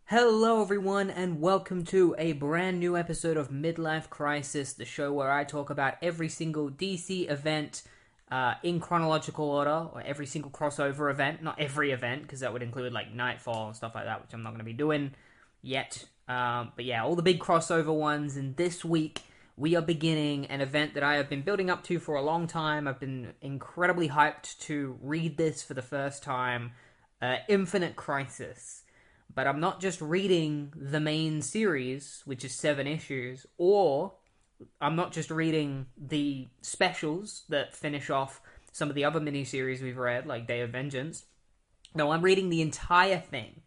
Hello, everyone, and welcome to a brand new episode of Midlife Crisis, the show where I talk about every single DC event in chronological order, or every single crossover event. Not every event, because that would include like Nightfall and stuff like that, which I'm not going to be doing yet. But yeah, all the big crossover ones. And this week, we are beginning an event that I have been building up to for a long time. I've been incredibly hyped to read this for the first time. Infinite Crisis. But I'm not just reading the main series, which is 7 issues, or I'm not just reading the specials that finish off some of the other miniseries we've read, like Day of Vengeance. No, I'm reading the entire thing,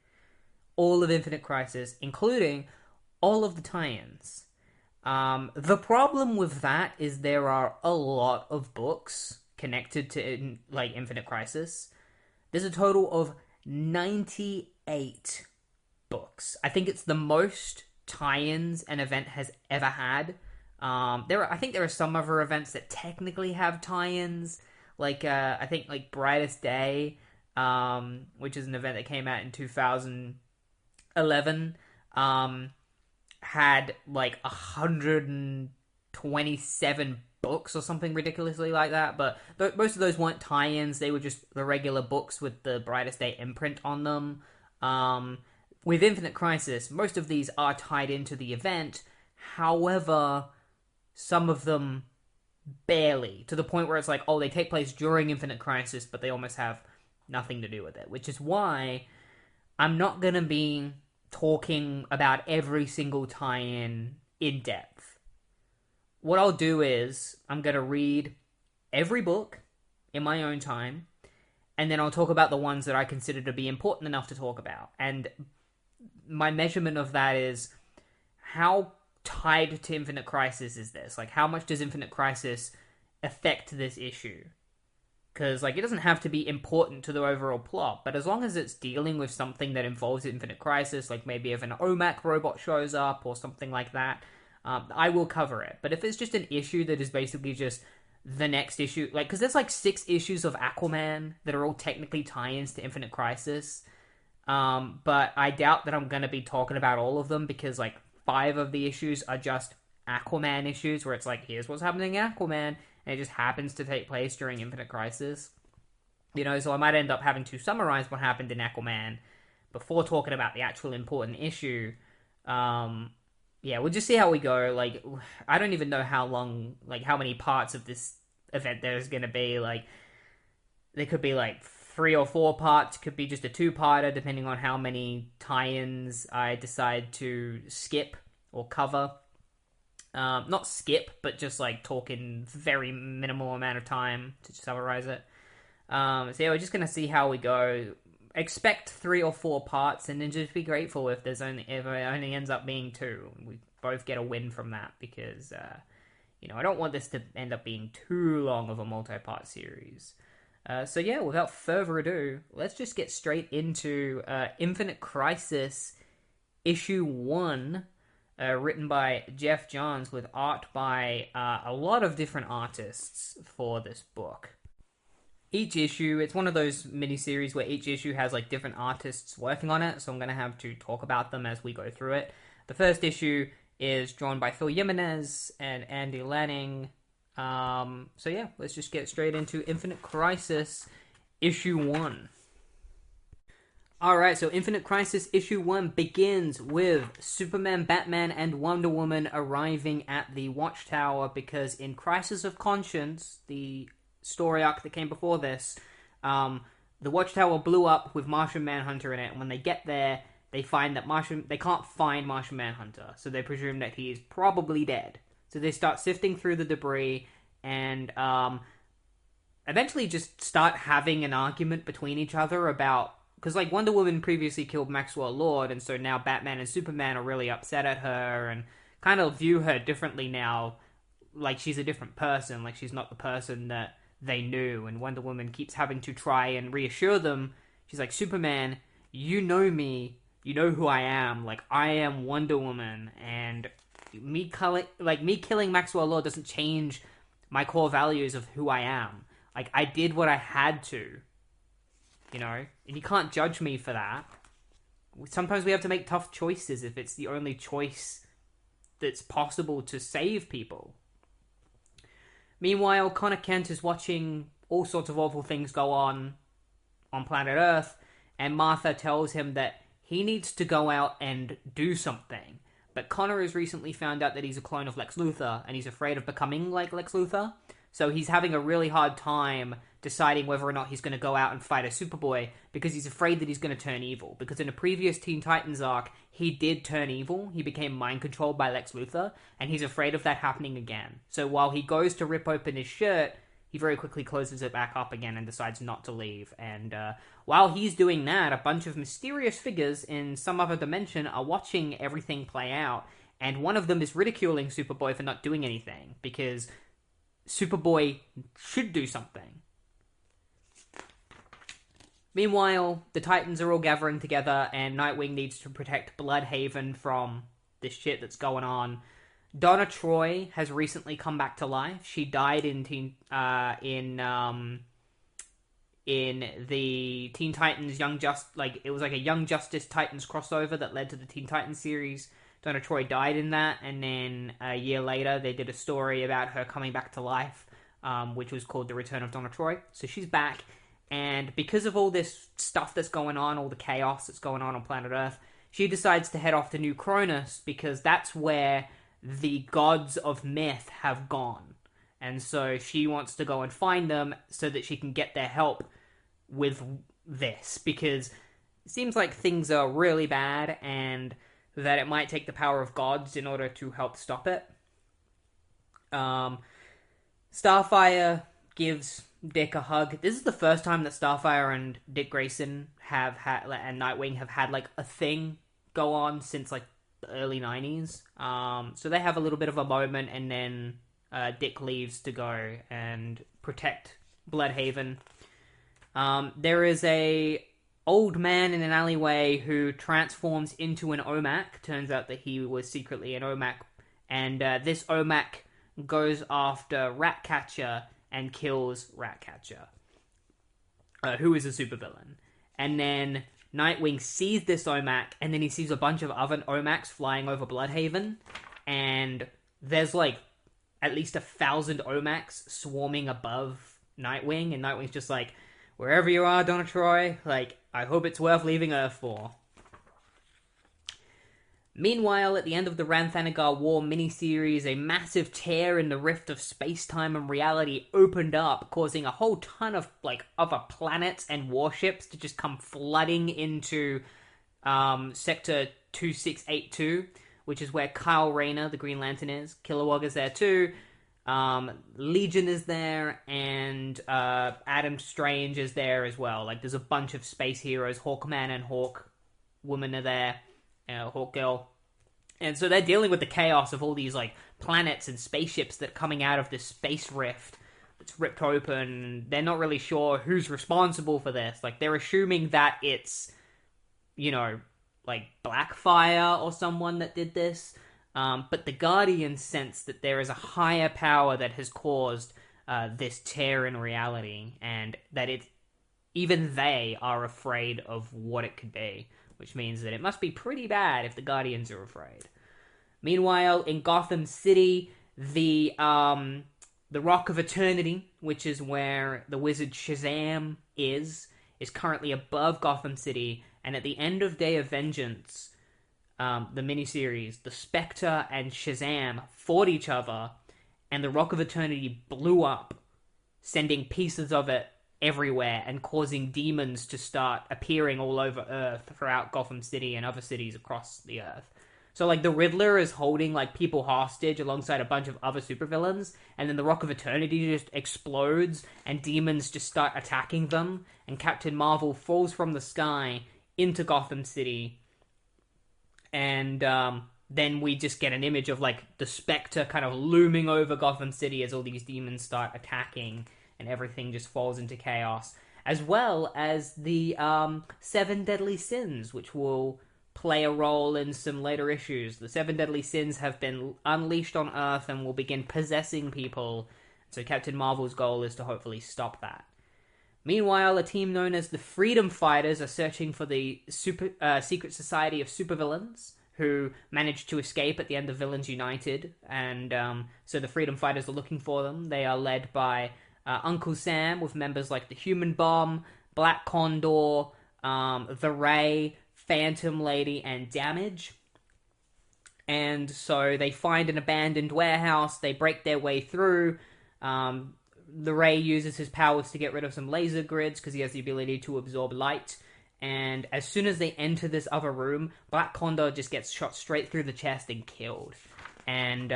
all of Infinite Crisis, including all of the tie-ins. The problem with that is there are a lot of books connected to Infinite Crisis. There's a total of 98 books. I think it's the most tie-ins an event has ever had. I think there are some other events that technically have tie-ins, I think like Brightest Day, which is an event that came out in 2011, had like 127 books or something ridiculously like that. But most of those weren't tie-ins; they were just the regular books with the Brightest Day imprint on them. With Infinite Crisis, most of these are tied into the event. However, some of them barely, to the point where it's like, oh, they take place during Infinite Crisis, but they almost have nothing to do with it. Which is why I'm not going to be talking about every single tie-in in depth. What I'll do is, I'm going to read every book in my own time, and then I'll talk about the ones that I consider to be important enough to talk about. And my measurement of that is, how tied to Infinite Crisis is this? Like, how much does Infinite Crisis affect this issue? Because, it doesn't have to be important to the overall plot, but as long as it's dealing with something that involves Infinite Crisis, like maybe if an OMAC robot shows up or something like that, I will cover it. But if it's just an issue that is basically just the next issue, because there's 6 issues of Aquaman that are all technically tie-ins to Infinite Crisis, but I doubt that I'm going to be talking about all of them, because 5 of the issues are just Aquaman issues, where it's here's what's happening in Aquaman, and it just happens to take place during Infinite Crisis. So I might end up having to summarize what happened in Aquaman before talking about the actual important issue. Yeah, we'll just see how we go. I don't even know how long, how many parts of this event there's going to be. There could be 3 or 4 parts, could be just a 2-parter, depending on how many tie-ins I decide to skip or cover. Not skip, but just talk in very minimal amount of time to summarize it. So yeah, we're just going to see how we go. Expect 3 or 4 parts, and then just be grateful if it only ends up being 2. We both get a win from that, because I don't want this to end up being too long of a multi-part series. So yeah, without further ado, let's just get straight into Infinite Crisis issue 1, written by Geoff Johns, with art by a lot of different artists for this book. Each issue, it's one of those miniseries where each issue has different artists working on it, so I'm going to have to talk about them as we go through it. The first issue is drawn by Phil Jimenez and Andy Lanning. So yeah, let's just get straight into Infinite Crisis issue 1. Alright, so Infinite Crisis issue 1 begins with Superman, Batman, and Wonder Woman arriving at the Watchtower, because in Crisis of Conscience, the story arc that came before this, the Watchtower blew up with Martian Manhunter in it, and when they get there, they find that they can't find Martian Manhunter, so they presume that he is probably dead. So they start sifting through the debris, and eventually just start having an argument between each other about, because Wonder Woman previously killed Maxwell Lord, and so now Batman and Superman are really upset at her and kind of view her differently now, she's a different person, she's not the person that they knew. And Wonder Woman keeps having to try and reassure them. She's like, Superman, you know me, you know who I am, I am Wonder Woman, and me killing Maxwell Lord doesn't change my core values of who I am. I did what I had to, and you can't judge me for that. sometimes we have to make tough choices if it's the only choice that's possible to save people. Meanwhile, Connor Kent is watching all sorts of awful things go on planet Earth, and Martha tells him that he needs to go out and do something. But Connor has recently found out that he's a clone of Lex Luthor, and he's afraid of becoming like Lex Luthor. So he's having a really hard time deciding whether or not he's going to go out and fight a Superboy, because he's afraid that he's going to turn evil. Because in a previous Teen Titans arc, he did turn evil. He became mind-controlled by Lex Luthor, and he's afraid of that happening again. So while he goes to rip open his shirt, he very quickly closes it back up again and decides not to leave. And while he's doing that, a bunch of mysterious figures in some other dimension are watching everything play out, and one of them is ridiculing Superboy for not doing anything, because Superboy should do something. Meanwhile, the Titans are all gathering together, and Nightwing needs to protect Bloodhaven from this shit that's going on. Donna Troy has recently come back to life. She died in the Teen Titans it was like a Young Justice Titans crossover that led to the Teen Titans series. Donna Troy died in that, and then a year later they did a story about her coming back to life, which was called The Return of Donna Troy. So she's back, and because of all this stuff that's going on, all the chaos that's going on planet Earth, she decides to head off to New Cronus, because that's where the gods of myth have gone. And so she wants to go and find them so that she can get their help with this, because it seems like things are really bad and that it might take the power of gods in order to help stop it. Starfire gives Dick a hug. This is the first time that Starfire and Dick Grayson and Nightwing have had like a thing go on since like the early 90s. So they have a little bit of a moment, and then Dick leaves to go and protect Bloodhaven. There is a old man in an alleyway who transforms into an OMAC. Turns out that he was secretly an OMAC, and this OMAC goes after Ratcatcher and kills Ratcatcher, who is a supervillain. And then Nightwing sees this OMAC, and then he sees a bunch of other OMACs flying over Bloodhaven, and there's like at least 1,000 OMACs swarming above Nightwing, and Nightwing's just like, wherever you are, Donna Troy, like, I hope it's worth leaving Earth for. Meanwhile, at the end of the Ranthanagar War miniseries, a massive tear in the rift of space-time and reality opened up, causing a whole ton of, like, other planets and warships to just come flooding into Sector 2682, which is where Kyle Rayner, the Green Lantern, is. Kilowog is there too. Legion is there, and Adam Strange is there as well. Like, there's a bunch of space heroes. Hawkman and Hawkwoman are there. Hawkgirl. And so they're dealing with the chaos of all these, like, planets and spaceships that are coming out of this space rift that's ripped open. They're not really sure who's responsible for this. Like, they're assuming that it's, you know, like, Blackfire or someone that did this. But the Guardians sense that there is a higher power that has caused this tear in reality, and that even they are afraid of what it could be, which means that it must be pretty bad if the Guardians are afraid. Meanwhile, in Gotham City, the Rock of Eternity, which is where the wizard Shazam is currently above Gotham City, and at the end of Day of Vengeance, the miniseries, the Spectre and Shazam fought each other, and the Rock of Eternity blew up, sending pieces of it everywhere and causing demons to start appearing all over Earth throughout Gotham City and other cities across the Earth. So, like, the Riddler is holding, like, people hostage alongside a bunch of other supervillains, and then the Rock of Eternity just explodes, and demons just start attacking them, and Captain Marvel falls from the sky into Gotham City, and then we just get an image of, like, the Spectre kind of looming over Gotham City as all these demons start attacking, and everything just falls into chaos, as well as the 7 Deadly Sins, which will play a role in some later issues. The 7 Deadly Sins have been unleashed on Earth and will begin possessing people, so Captain Marvel's goal is to hopefully stop that. Meanwhile, a team known as the Freedom Fighters are searching for the secret society of supervillains who managed to escape at the end of Villains United, and so the Freedom Fighters are looking for them. They are led by Uncle Sam, with members like the Human Bomb, Black Condor, the Ray, Phantom Lady, and Damage. And so they find an abandoned warehouse, they break their way through. The Ray uses his powers to get rid of some laser grids because he has the ability to absorb light. And as soon as they enter this other room, Black Condor just gets shot straight through the chest and killed. And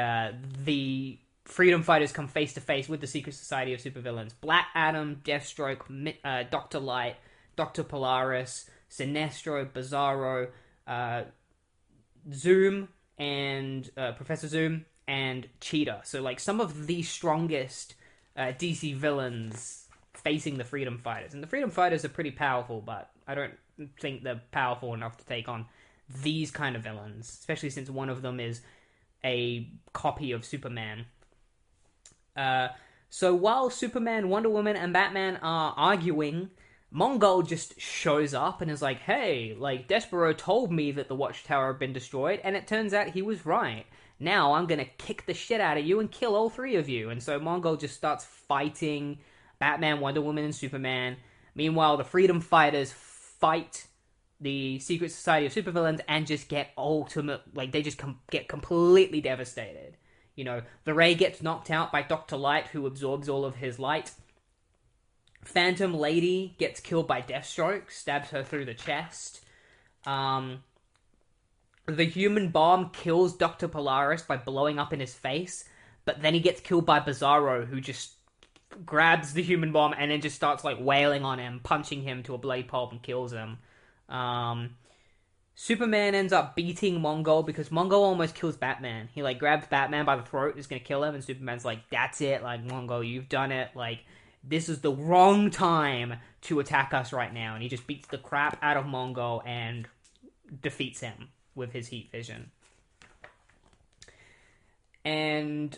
the Freedom Fighters come face to face with the Secret Society of Supervillains. Black Adam, Deathstroke, Dr. Light, Dr. Polaris, Sinestro, Bizarro, Zoom, and Professor Zoom, and Cheetah. So, like, some of the strongest DC villains facing the Freedom Fighters. And the Freedom Fighters are pretty powerful, but I don't think they're powerful enough to take on these kind of villains, especially since one of them is a copy of Superman. So while Superman, Wonder Woman, and Batman are arguing, Mongol just shows up and is like, hey, like, Despero told me that the Watchtower had been destroyed, and it turns out he was right. Now I'm gonna kick the shit out of you and kill all three of you. And so Mongol just starts fighting Batman, Wonder Woman, and Superman. Meanwhile, the Freedom Fighters fight the Secret Society of Supervillains and just get they just get completely devastated. You know, the Ray gets knocked out by Dr. Light, who absorbs all of his light. Phantom Lady gets killed by Deathstroke, stabs her through the chest. The Human Bomb kills Dr. Polaris by blowing up in his face, but then he gets killed by Bizarro, who just grabs the Human Bomb and then just starts, like, wailing on him, punching him to a blade pulp and kills him. Superman ends up beating Mongol because Mongol almost kills Batman. He, like, grabs Batman by the throat and is gonna kill him, and Superman's like, that's it, like, Mongol, you've done it, like, this is the wrong time to attack us right now. And he just beats the crap out of Mongol and defeats him with his heat vision. And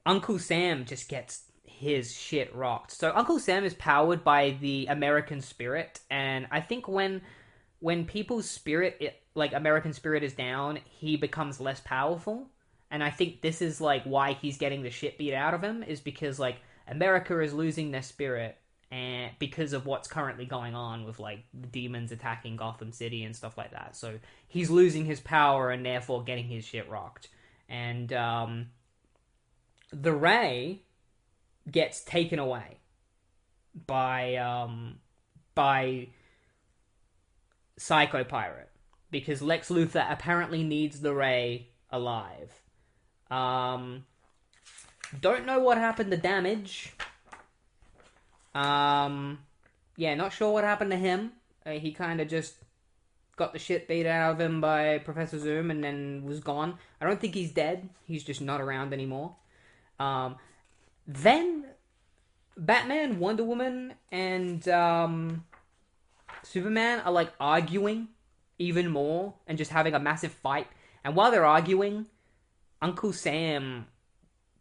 Uncle Sam just gets his shit rocked. So Uncle Sam is powered by the American spirit, and I think when people's spirit, like, American spirit is down, he becomes less powerful. And I think this is, like, why he's getting the shit beat out of him, is because, like, America is losing their spirit, and because of what's currently going on with, like, the demons attacking Gotham City and stuff like that. So he's losing his power and therefore getting his shit rocked. And the Ray gets taken away by Psycho Pirate, because Lex Luthor apparently needs the Ray alive. Don't know what happened to Damage. Yeah, not sure what happened to him. He kind of just got the shit beat out of him by Professor Zoom and then was gone. I don't think he's dead. He's just not around anymore. Then Batman, Wonder Woman, and Superman are, like, arguing even more and just having a massive fight. And while they're arguing, Uncle Sam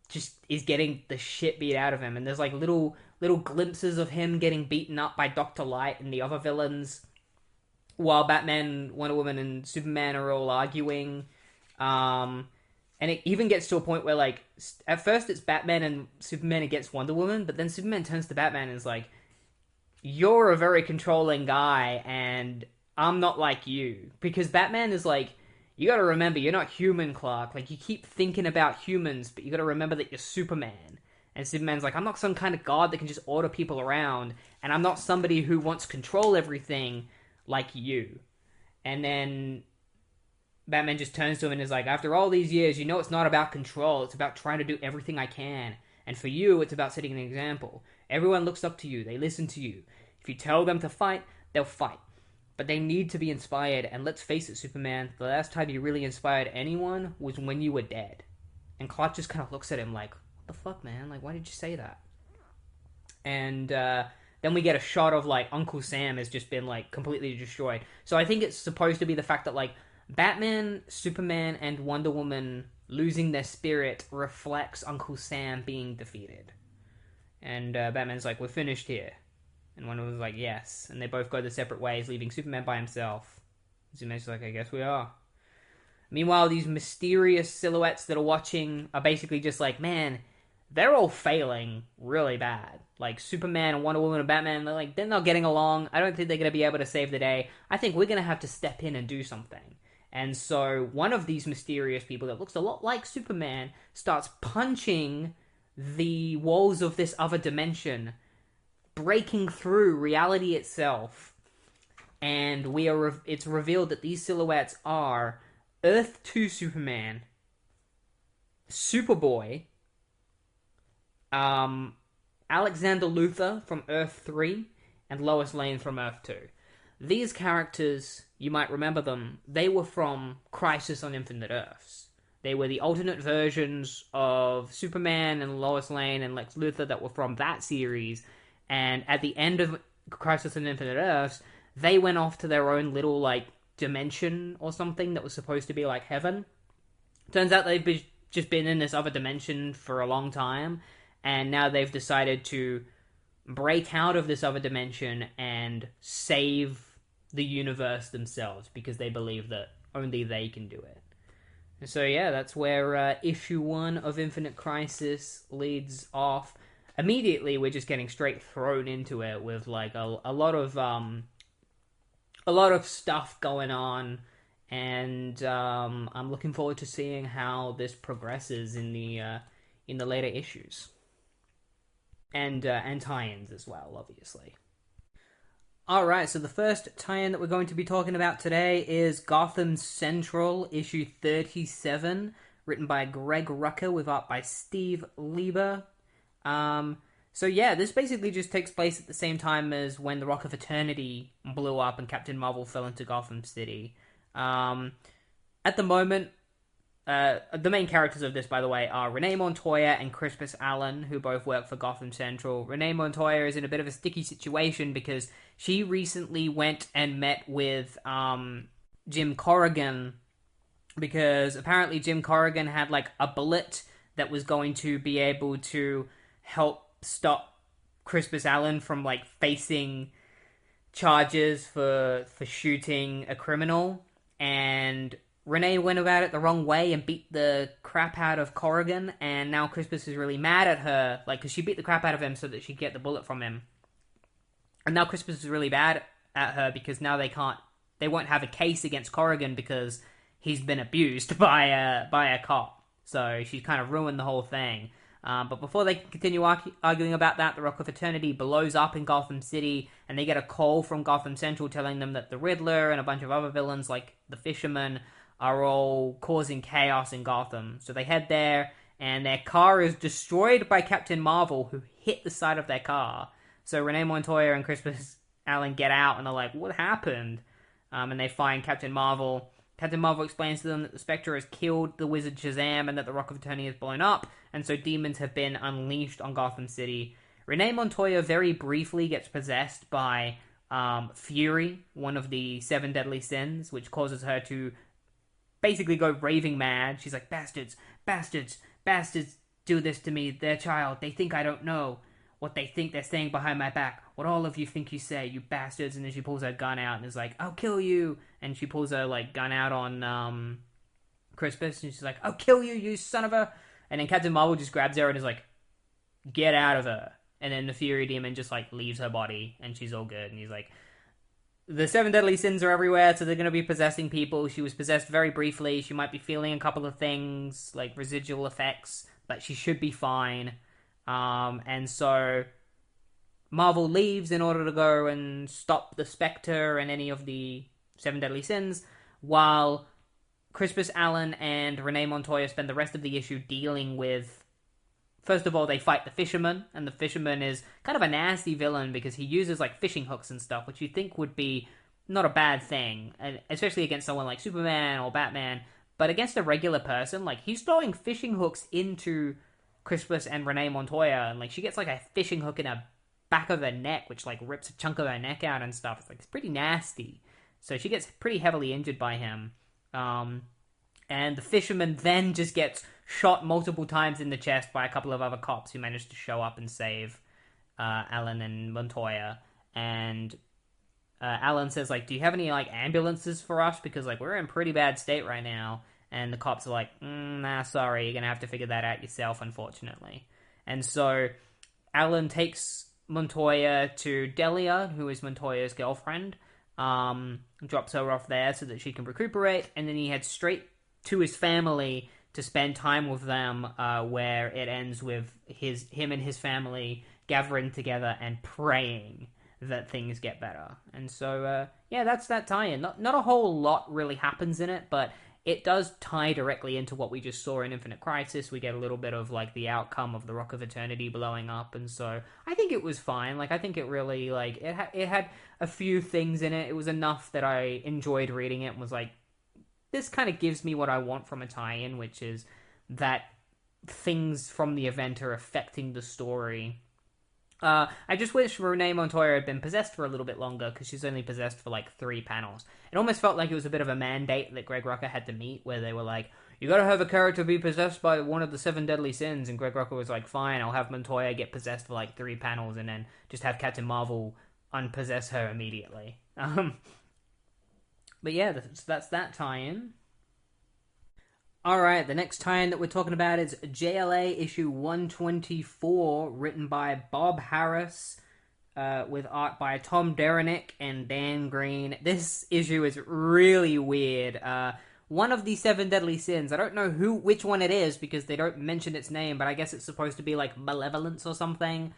just is getting the shit beat out of him, and there's, like, little glimpses of him getting beaten up by Dr. Light and the other villains while Batman, Wonder Woman, and Superman are all arguing. And it even gets to a point where, like, at first it's Batman and Superman against Wonder Woman, but then Superman turns to Batman and is like, you're a very controlling guy, and I'm not like you. Because Batman is like, you gotta remember, you're not human, Clark. Like, you keep thinking about humans, but you gotta remember that you're Superman. And Superman's like, I'm not some kind of god that can just order people around, and I'm not somebody who wants to control everything like you. And then Batman just turns to him and is like, after all these years, you know it's not about control, it's about trying to do everything I can. And for you, it's about setting an example. Everyone looks up to you, they listen to you. If you tell them to fight, they'll fight. But they need to be inspired, and let's face it, Superman, the last time you really inspired anyone was when you were dead. And Clark just kind of looks at him like, what the fuck, man? Like, why did you say that? And then we get a shot of, like, Uncle Sam has just been, like, completely destroyed. So I think it's supposed to be the fact that, like, Batman, Superman, and Wonder Woman losing their spirit reflects Uncle Sam being defeated. And Batman's like, we're finished here. And Wonder Woman's like, yes. And they both go their separate ways, leaving Superman by himself. Superman's like, I guess we are. Meanwhile, these mysterious silhouettes that are watching are basically just like, man, they're all failing really bad. Like, Superman and Wonder Woman and Batman, they're not getting along. I don't think they're going to be able to save the day. I think we're going to have to step in and do something. And so one of these mysterious people that looks a lot like Superman starts punching the walls of this other dimension, breaking through reality itself. And it's revealed that these silhouettes are Earth 2 Superman, Superboy, Alexander Luthor from Earth 3, and Lois Lane from Earth 2. These characters, you might remember them, they were from Crisis on Infinite Earths. They were the alternate versions of Superman and Lois Lane and Lex Luthor that were from that series. And at the end of Crisis on Infinite Earths, they went off to their own little, dimension or something that was supposed to be like heaven. Turns out they've just been in this other dimension for a long time, and now they've decided to break out of this other dimension and save the universe themselves, because they believe that only they can do it. And so yeah, that's where issue 1 of Infinite Crisis leads off. Immediately, we're just getting straight thrown into it with a lot of stuff going on, and I'm looking forward to seeing how this progresses in the later issues, and tie-ins as well, obviously. Alright, so the first tie-in that we're going to be talking about today is Gotham Central, issue 37, written by Greg Rucka with art by Steve Lieber. So yeah, this basically just takes place at the same time as when the Rock of Eternity blew up and Captain Marvel fell into Gotham City. At the moment, the main characters of this, by the way, are Renee Montoya and Crispus Allen, who both work for Gotham Central. Renee Montoya is in a bit of a sticky situation because she recently went and met with Jim Corrigan, because apparently Jim Corrigan had a bullet that was going to be able to help stop Crispus Allen from facing charges for shooting a criminal, and Renee went about it the wrong way and beat the crap out of Corrigan, and now Crispus is really mad at her, because she beat the crap out of him so that she'd get the bullet from him. And now Crispus is really bad at her because now they won't have a case against Corrigan because he's been abused by a cop. So she's kind of ruined the whole thing. But before they continue arguing about that, the Rock of Eternity blows up in Gotham City, and they get a call from Gotham Central telling them that the Riddler and a bunch of other villains like the Fisherman are all causing chaos in Gotham. So they head there, and their car is destroyed by Captain Marvel, who hit the side of their car. So Renee Montoya and Crispus Allen get out, and they're like, what happened? And they find Captain Marvel. Captain Marvel explains to them that the Spectre has killed the wizard Shazam and that the Rock of Eternity has blown up, and so demons have been unleashed on Gotham City. Renee Montoya very briefly gets possessed by Fury, one of the 7 deadly sins, which causes her to basically go raving mad. She's like, bastards, bastards, bastards do this to me, their child. They think I don't know what they think they're saying behind my back. What all of you think you say, you bastards. And then she pulls her gun out and is like, I'll kill you. And she pulls her gun out on Crispus, and she's like, I'll kill you, you son of a... And then Captain Marvel just grabs her and is like, get out of her. And then the Fury Demon just leaves her body, and she's all good. And he's like, the 7 deadly sins are everywhere, so they're going to be possessing people. She was possessed very briefly. She might be feeling a couple of things, like residual effects, but she should be fine. And so Marvel leaves in order to go and stop the Spectre and any of the 7 deadly sins, while Crispus Allen and Renee Montoya spend the rest of the issue dealing with... First of all, they fight the Fisherman, and the Fisherman is kind of a nasty villain because he uses fishing hooks and stuff, which you'd think would be not a bad thing, especially against someone like Superman or Batman. But against a regular person, he's throwing fishing hooks into Crispus and Renee Montoya, and she gets a fishing hook in her back of her neck, which rips a chunk of her neck out and stuff. It's pretty nasty. So she gets pretty heavily injured by him. And the Fisherman then just gets shot multiple times in the chest by a couple of other cops who managed to show up and save Alan and Montoya, and Alan says, like, do you have any, like, ambulances for us? Because, like, we're in pretty bad state right now. And the cops are like, nah, sorry, you're gonna have to figure that out yourself, unfortunately. And so Alan takes Montoya to Delia, who is Montoya's girlfriend, drops her off there so that she can recuperate, and then he heads straight to his family to spend time with them, where it ends with him and his family gathering together and praying that things get better. And so, yeah, that's that tie-in. Not a whole lot really happens in it, but it does tie directly into what we just saw in Infinite Crisis. We get a little bit of, like, the outcome of the Rock of Eternity blowing up, and so I think it was fine. Like, I think it really, like, it had a few things in it. It was enough that I enjoyed reading it and was like, this kind of gives me what I want from a tie-in, which is that things from the event are affecting the story. I just wish Renee Montoya had been possessed for a little bit longer, because she's only possessed for like 3 panels. It almost felt like it was a bit of a mandate that Greg Rucka had to meet, where they were like, you gotta have a character be possessed by one of the 7 deadly sins, and Greg Rucka was like, fine, I'll have Montoya get possessed for like 3 panels, and then just have Captain Marvel unpossess her immediately. But yeah, that's that tie-in. Alright, the next tie-in that we're talking about is JLA issue 124, written by Bob Harris, with art by Tom Derenick and Dan Green. This issue is really weird. One of the 7 deadly sins, I don't know which one it is, because they don't mention its name, but I guess it's supposed to be like Malevolence or something,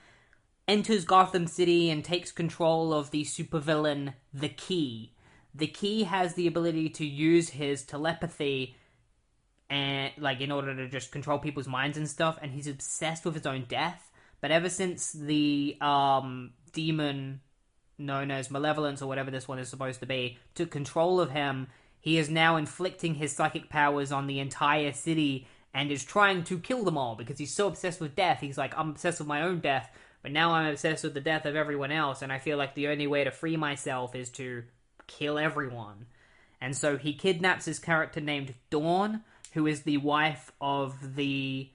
enters Gotham City and takes control of the supervillain, The Key. The Key has the ability to use his telepathy and, like, in order to just control people's minds and stuff, and he's obsessed with his own death. But ever since the demon known as Malevolence, or whatever this one is supposed to be, took control of him, he is now inflicting his psychic powers on the entire city and is trying to kill them all, because he's so obsessed with death. He's like, I'm obsessed with my own death, but now I'm obsessed with the death of everyone else, and I feel like the only way to free myself is to kill everyone. And so he kidnaps this character named Dawn, who is the wife of the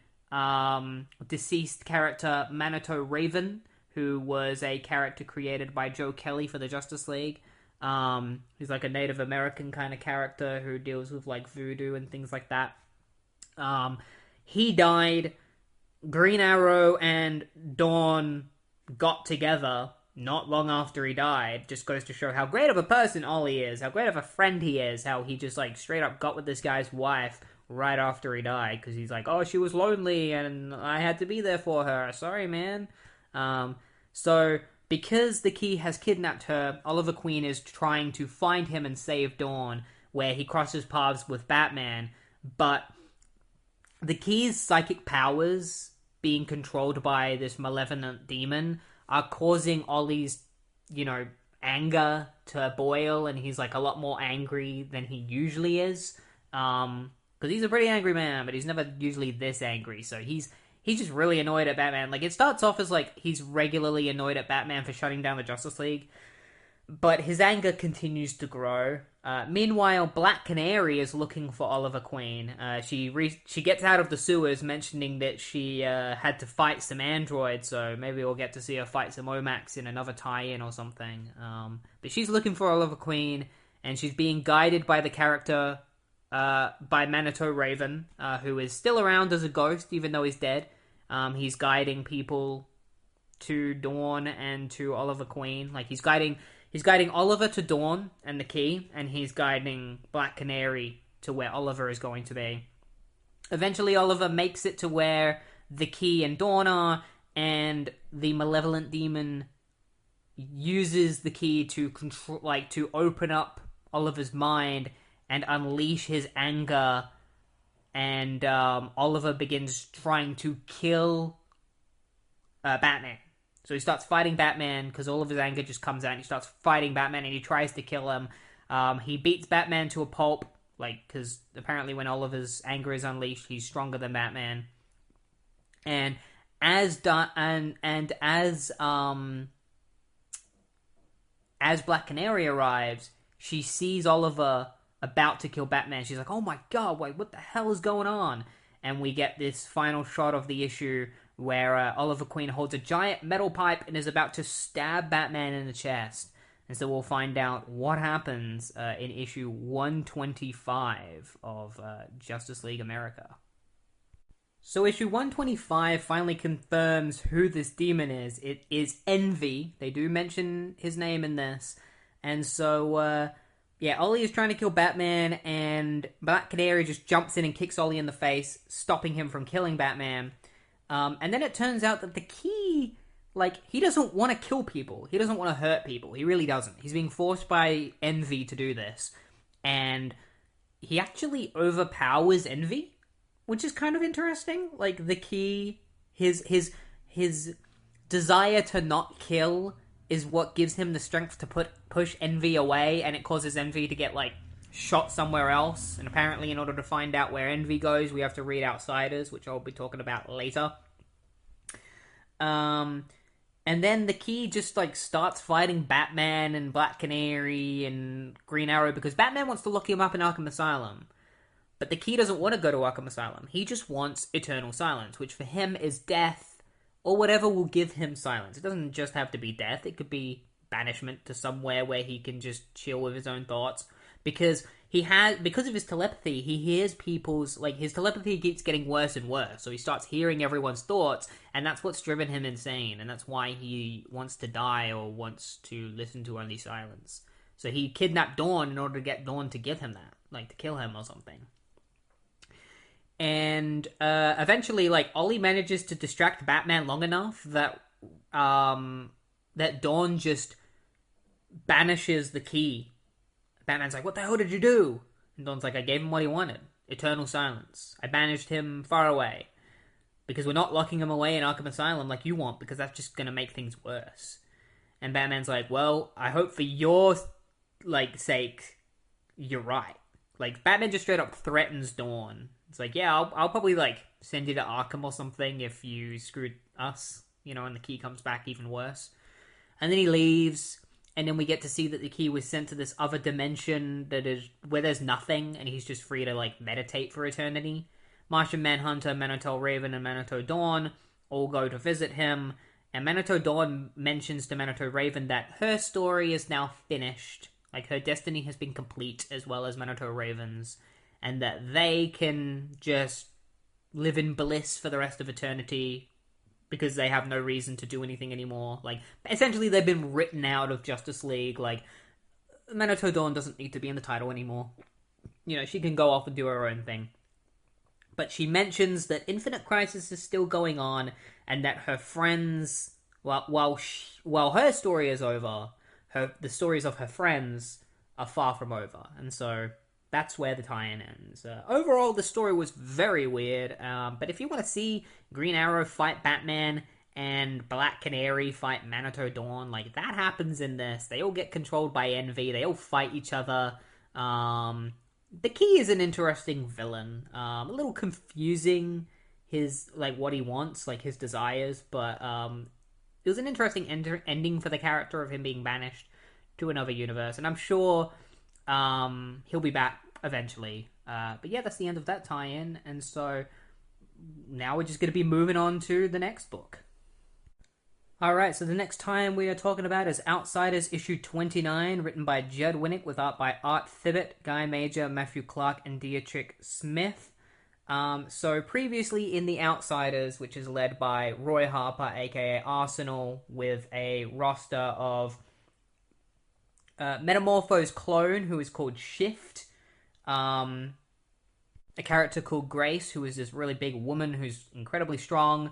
deceased character Manitou Raven, who was a character created by Joe Kelly for the Justice League. He's like a Native American kind of character who deals with like voodoo and things like that. He died. Green Arrow and Dawn got together not long after he died. Just goes to show how great of a person Ollie is, how great of a friend he is, how he just like straight up got with this guy's wife right after he died, because he's like, oh, she was lonely and I had to be there for her. Sorry, man. So because the Key has kidnapped her, Oliver Queen is trying to find him and save Dawn, where he crosses paths with Batman. But the Key's psychic powers, being controlled by this malevolent demon, are causing Ollie's, anger to boil, and he's like a lot more angry than he usually is. Because he's a pretty angry man, but he's never usually this angry, so he's just really annoyed at Batman. Like, it starts off as like he's regularly annoyed at Batman for shutting down the Justice League, but his anger continues to grow. Meanwhile, Black Canary is looking for Oliver Queen. She gets out of the sewers, mentioning that she had to fight some androids, so maybe we'll get to see her fight some Omax in another tie-in or something. But she's looking for Oliver Queen, and she's being guided by the character by Manitou Raven, who is still around as a ghost, even though he's dead. He's guiding people to Dawn and to Oliver Queen. Like, he's guiding Oliver to Dawn and the Key, and he's guiding Black Canary to where Oliver is going to be. Eventually, Oliver makes it to where the Key and Dawn are, and the malevolent demon uses the Key to control, like, to open up Oliver's mind and unleash his anger, and Oliver begins trying to kill Batman. So he starts fighting Batman, because all of his anger just comes out, and he starts fighting Batman, and he tries to kill him. He beats Batman to a pulp, like, because apparently when Oliver's anger is unleashed, he's stronger than Batman. And as Black Canary arrives, she sees Oliver about to kill Batman. She's like, oh my god, wait, what the hell is going on? And we get this final shot of the issue where Oliver Queen holds a giant metal pipe and is about to stab Batman in the chest. And so we'll find out what happens in issue 125 of Justice League America. So issue 125 finally confirms who this demon is. It is Envy. They do mention his name in this. And so, Ollie is trying to kill Batman, and Black Canary just jumps in and kicks Ollie in the face, stopping him from killing Batman. And then it turns out that the key, he doesn't want to kill people. He doesn't want to hurt people. He really doesn't. He's being forced by Envy to do this. And he actually overpowers Envy, which is kind of interesting. The key, his desire to not kill is what gives him the strength to push Envy away, and it causes Envy to get, shot somewhere else. And apparently, in order to find out where Envy goes, we have to read Outsiders, which I'll be talking about later. And then the key just, starts fighting Batman and Black Canary and Green Arrow, because Batman wants to lock him up in Arkham Asylum. But the key doesn't want to go to Arkham Asylum. He just wants eternal silence, which for him is death, or whatever will give him silence. It doesn't just have to be death. It could be banishment to somewhere where he can just chill with his own thoughts. Because of his telepathy, he hears people's, his telepathy keeps getting worse and worse. So he starts hearing everyone's thoughts, and that's what's driven him insane. And that's why he wants to die or wants to listen to only silence. So he kidnapped Dawn in order to get Dawn to give him that. To kill him or something. And eventually, Ollie manages to distract Batman long enough that that Dawn just banishes the key. Batman's like, "What the hell did you do?" And Dawn's like, "I gave him what he wanted. Eternal silence. I banished him far away. Because we're not locking him away in Arkham Asylum like you want, because that's just going to make things worse." And Batman's like, "Well, I hope for your, sake, you're right." Batman just straight up threatens Dawn. It's yeah, I'll probably, send you to Arkham or something if you screwed us, and the key comes back even worse. And then he leaves, and then we get to see that the key was sent to this other dimension that is where there's nothing, and he's just free to, meditate for eternity. Martian Manhunter, Manitou Raven, and Manitou Dawn all go to visit him, and Manitou Dawn mentions to Manitou Raven that her story is now finished. Her destiny has been complete, as well as Manitou Raven's, and that they can just live in bliss for the rest of eternity because they have no reason to do anything anymore. Essentially, they've been written out of Justice League. Manitou Dawn doesn't need to be in the title anymore. She can go off and do her own thing. But she mentions that Infinite Crisis is still going on, and that her friends, while her story is over, the stories of her friends are far from over. And so that's where the tie-in ends. Overall, the story was very weird, but if you want to see Green Arrow fight Batman and Black Canary fight Manitou Dawn, that happens in this. They all get controlled by Envy. They all fight each other. The Key is an interesting villain. A little confusing, his, what he wants, his desires, but it was an interesting ending for the character of him being banished to another universe, and I'm sure he'll be back eventually. But yeah, that's the end of that tie-in, and so now we're just going to be moving on to the next book. Alright, so the next tie-in we are talking about is Outsiders issue 29, written by Judd Winnick with art by Art Thibbett, Guy Major, Matthew Clark, and Dietrich Smith. So previously in the Outsiders, which is led by Roy Harper, aka Arsenal, with a roster of Metamorpho's clone, who is called Shift, a character called Grace, who is this really big woman who's incredibly strong.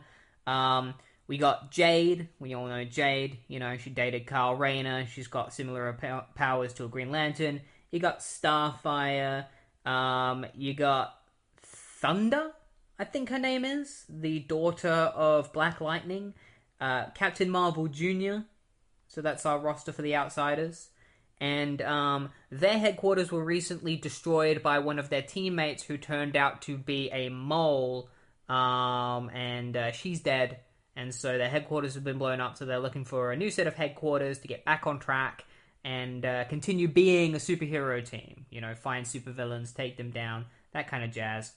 We got Jade. We all know Jade. She dated Kyle Rayner. She's got similar powers to a Green Lantern. You got Starfire. You got Thunder, I think her name is, the daughter of Black Lightning. Captain Marvel Jr. So that's our roster for the Outsiders. And their headquarters were recently destroyed by one of their teammates who turned out to be a mole. And she's dead. And so their headquarters have been blown up, so they're looking for a new set of headquarters to get back on track and continue being a superhero team. Find supervillains, take them down, that kind of jazz.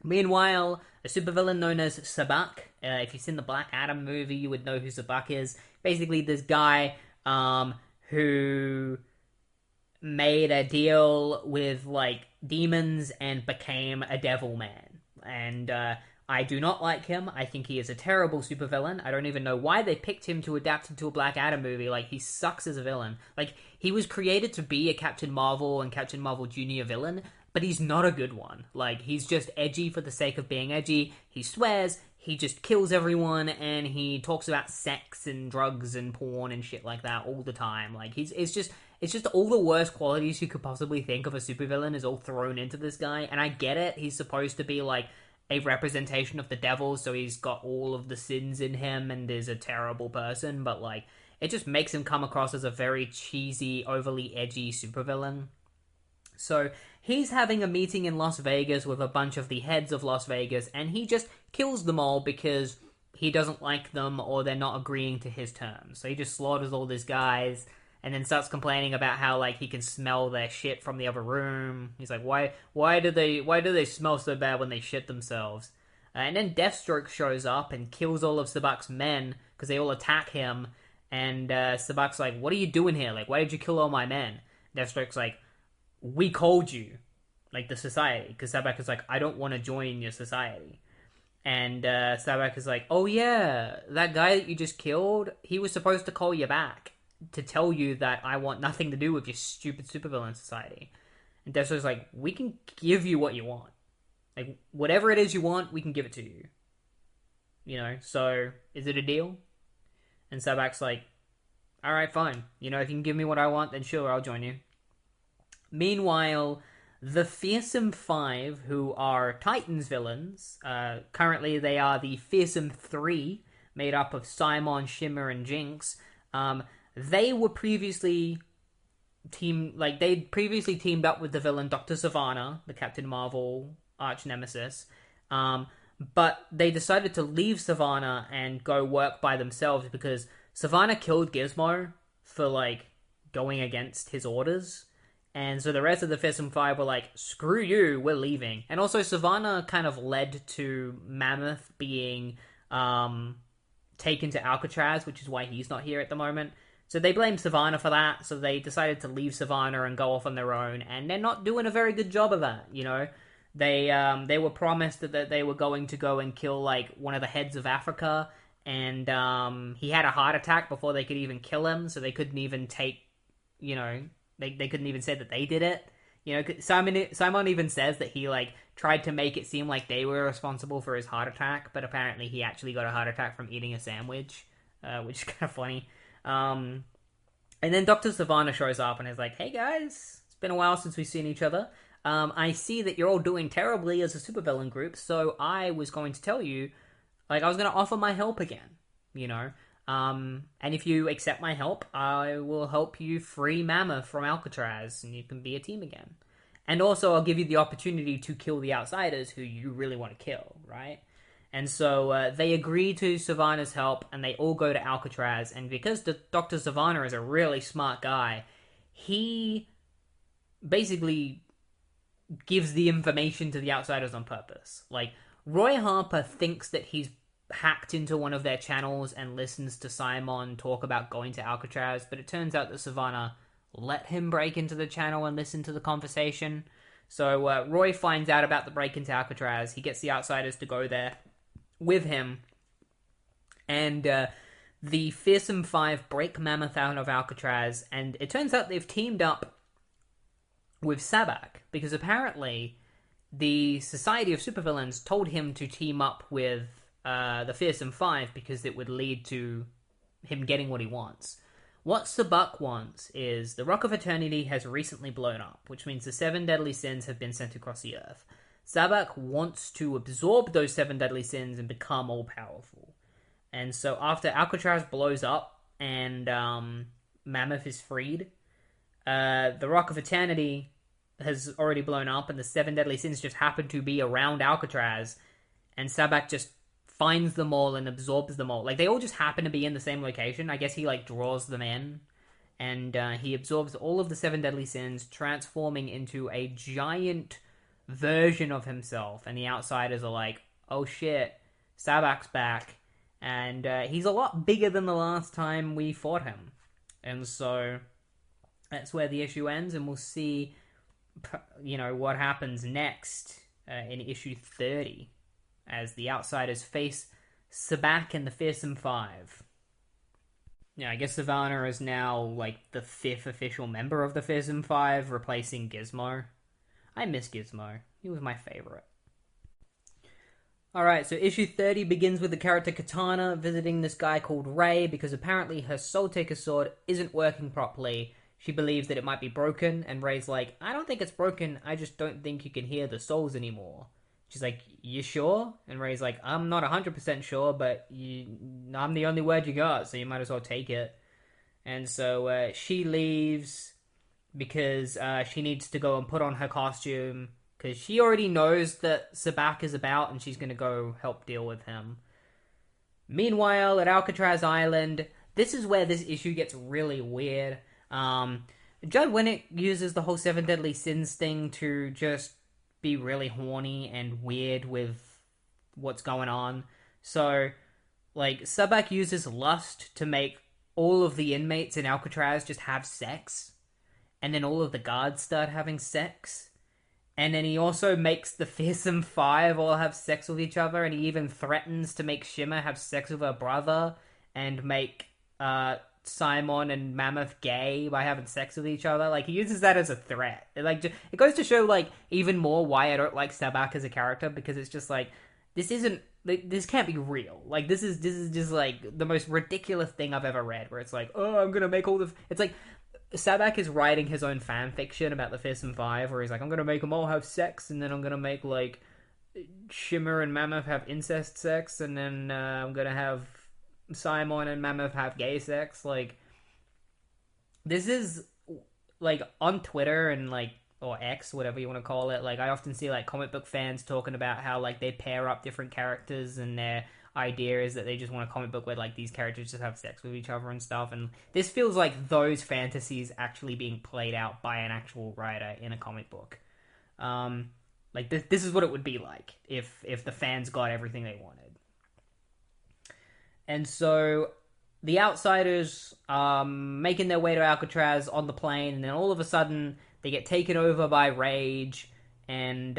Meanwhile, a supervillain known as Sabak, if you've seen the Black Adam movie, you would know who Sabak is. Basically, this guy who made a deal with, like, demons and became a devil man. And I do not like him. I think he is a terrible supervillain. I don't even know why they picked him to adapt into a Black Adam movie. Like, he sucks as a villain. Like, he was created to be a Captain Marvel and Captain Marvel Jr. villain, but he's not a good one. Like, he's just edgy for the sake of being edgy. He swears, he just kills everyone, and he talks about sex and drugs and porn and shit like that all the time. Like, it's just all the worst qualities you could possibly think of a supervillain is all thrown into this guy. And I get it. He's supposed to be, like, a representation of the devil, so he's got all of the sins in him and is a terrible person, but, like, it just makes him come across as a very cheesy, overly edgy supervillain. So he's having a meeting in Las Vegas with a bunch of the heads of Las Vegas, and he just kills them all because he doesn't like them or they're not agreeing to his terms. So he just slaughters all these guys and then starts complaining about how, like, he can smell their shit from the other room. He's like, why do they smell so bad when they shit themselves? And then Deathstroke shows up and kills all of Sabak's men because they all attack him. And Sabak's like, what are you doing here? Like, why did you kill all my men? Deathstroke's like, we called you, like, the society, because Sabak is like, I don't want to join your society. And Sabak is like, oh yeah, that guy that you just killed, he was supposed to call you back to tell you that I want nothing to do with your stupid supervillain society. And Deathstroke's like, we can give you what you want. Like, whatever it is you want, we can give it to you. You know, so, is it a deal? And Sabak's like, alright, fine. You know, if you can give me what I want, then sure, I'll join you. Meanwhile, the Fearsome Five, who are Titans villains, currently they are the Fearsome Three, made up of Simon, Shimmer, and Jinx. They were previously they'd previously teamed up with the villain Dr. Sivana, the Captain Marvel arch nemesis. But they decided to leave Sivana and go work by themselves because Sivana killed Gizmo for, like, going against his orders. And so the rest of the Fearsome Five were like, screw you, we're leaving. And also Sivana kind of led to Mammoth being taken to Alcatraz, which is why he's not here at the moment. So they blamed Sivana for that, so they decided to leave Sivana and go off on their own, and they're not doing a very good job of that, you know? They were promised that they were going to go and kill, like, one of the heads of Africa, and he had a heart attack before they could even kill him, so they couldn't even take, you know, they couldn't even say that they did it. You know, Simon even says that he, like, tried to make it seem like they were responsible for his heart attack, but apparently he actually got a heart attack from eating a sandwich, which is kind of funny. And then Dr. Sivana shows up and is like, hey guys, it's been a while since we've seen each other. I see that you're all doing terribly as a supervillain group, so I was going to tell you, like, I was going to offer my help again, you know? And if you accept my help, I will help you free Mammoth from Alcatraz, and you can be a team again. And also, I'll give you the opportunity to kill the outsiders who you really want to kill, right? And so they agree to Sivana's help, and they all go to Alcatraz. And because Dr. Sivana is a really smart guy, he basically gives the information to the outsiders on purpose. Like, Roy Harper thinks that he's hacked into one of their channels and listens to Simon talk about going to Alcatraz, but it turns out that Sivana let him break into the channel and listen to the conversation. So Roy finds out about the break into Alcatraz. He gets the outsiders to go there with him, and the Fearsome Five break Mammoth out of Alcatraz, and it turns out they've teamed up with Sabak, because apparently the Society of Supervillains told him to team up with the Fearsome Five because it would lead to him getting what he wants. What Sabak wants is the Rock of Eternity has recently blown up, which means the 7 deadly sins have been sent across the earth. Sabak wants to absorb those 7 deadly sins and become all-powerful. And so after Alcatraz blows up and Mammoth is freed, the Rock of Eternity has already blown up and the 7 deadly sins just happen to be around Alcatraz, and Sabak just finds them all and absorbs them all. Like, they all just happen to be in the same location. I guess he, like, draws them in, and he absorbs all of the 7 deadly sins, transforming into a giant version of himself, and the Outsiders are like, oh shit, Sabac's back, and he's a lot bigger than the last time we fought him. And so that's where the issue ends, and we'll see, what happens next in issue 30 as the Outsiders face Sabak and the Fearsome Five. Yeah, I guess Sivana is now, like, the 5th official member of the Fearsome Five, replacing Gizmo. I miss Gizmo. He was my favorite. Alright, so issue 30 begins with the character Katana visiting this guy called Ray because apparently her Soul Taker sword isn't working properly. She believes that it might be broken, and Ray's like, I don't think it's broken, I just don't think you can hear the souls anymore. She's like, you sure? And Ray's like, I'm not 100% sure, but I'm the only word you got, so you might as well take it. And so she leaves because she needs to go and put on her costume, because she already knows that Sabak is about, and she's going to go help deal with him. Meanwhile, at Alcatraz Island, this is where this issue gets really weird. Judd Winnick uses the whole Seven Deadly Sins thing to just be really horny and weird with what's going on. So, like, Sabak uses lust to make all of the inmates in Alcatraz just have sex, and then all of the guards start having sex. And then he also makes the Fearsome Five all have sex with each other, and he even threatens to make Shimmer have sex with her brother, and make Simon and Mammoth gay by having sex with each other. Like, he uses that as a threat. It goes to show, like, even more why I don't like Sabak as a character, because it's just like, this can't be real. Like, this is just, like, the most ridiculous thing I've ever read, where it's like, oh, I'm gonna make all the... It's like, Sabak is writing his own fan fiction about the Fearsome Five, where he's like, I'm gonna make them all have sex, and then I'm gonna make, like, Shimmer and Mammoth have incest sex, and then I'm gonna have Simon and Mammoth have gay sex. Like, this is, like, on Twitter and, like, or X, whatever you want to call it, like, I often see, like, comic book fans talking about how, like, they pair up different characters, and their idea is that they just want a comic book where, like, these characters just have sex with each other and stuff, and this feels like those fantasies actually being played out by an actual writer in a comic book. Like, this is what it would be like if the fans got everything they wanted. And so the Outsiders making their way to Alcatraz on the plane, and then all of a sudden they get taken over by rage and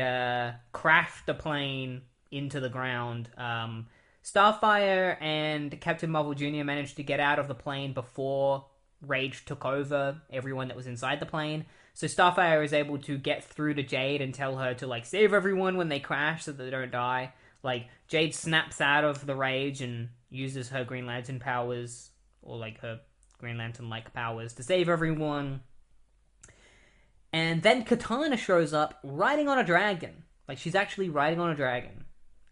crash the plane into the ground. Starfire and Captain Marvel Jr. managed to get out of the plane before rage took over everyone that was inside the plane. So Starfire is able to get through to Jade and tell her to, like, save everyone when they crash so that they don't die. Like, Jade snaps out of the rage and uses her Green Lantern powers, or, like, her Green Lantern-like powers to save everyone. And then Katana shows up riding on a dragon. Like, she's actually riding on a dragon.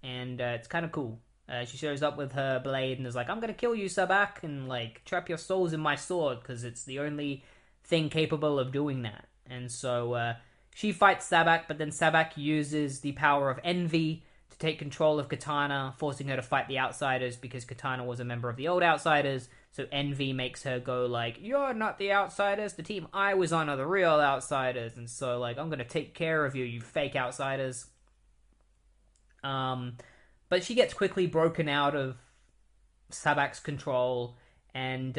And it's kind of cool. She shows up with her blade and is like, I'm gonna kill you, Sabak, and, like, trap your souls in my sword, because it's the only thing capable of doing that. And so she fights Sabak, but then Sabak uses the power of envy to take control of Katana, forcing her to fight the Outsiders, because Katana was a member of the old Outsiders. So envy makes her go, like, you're not the Outsiders, the team I was on are the real Outsiders, and so, like, I'm gonna take care of you, you fake Outsiders. But she gets quickly broken out of Sabak's control, and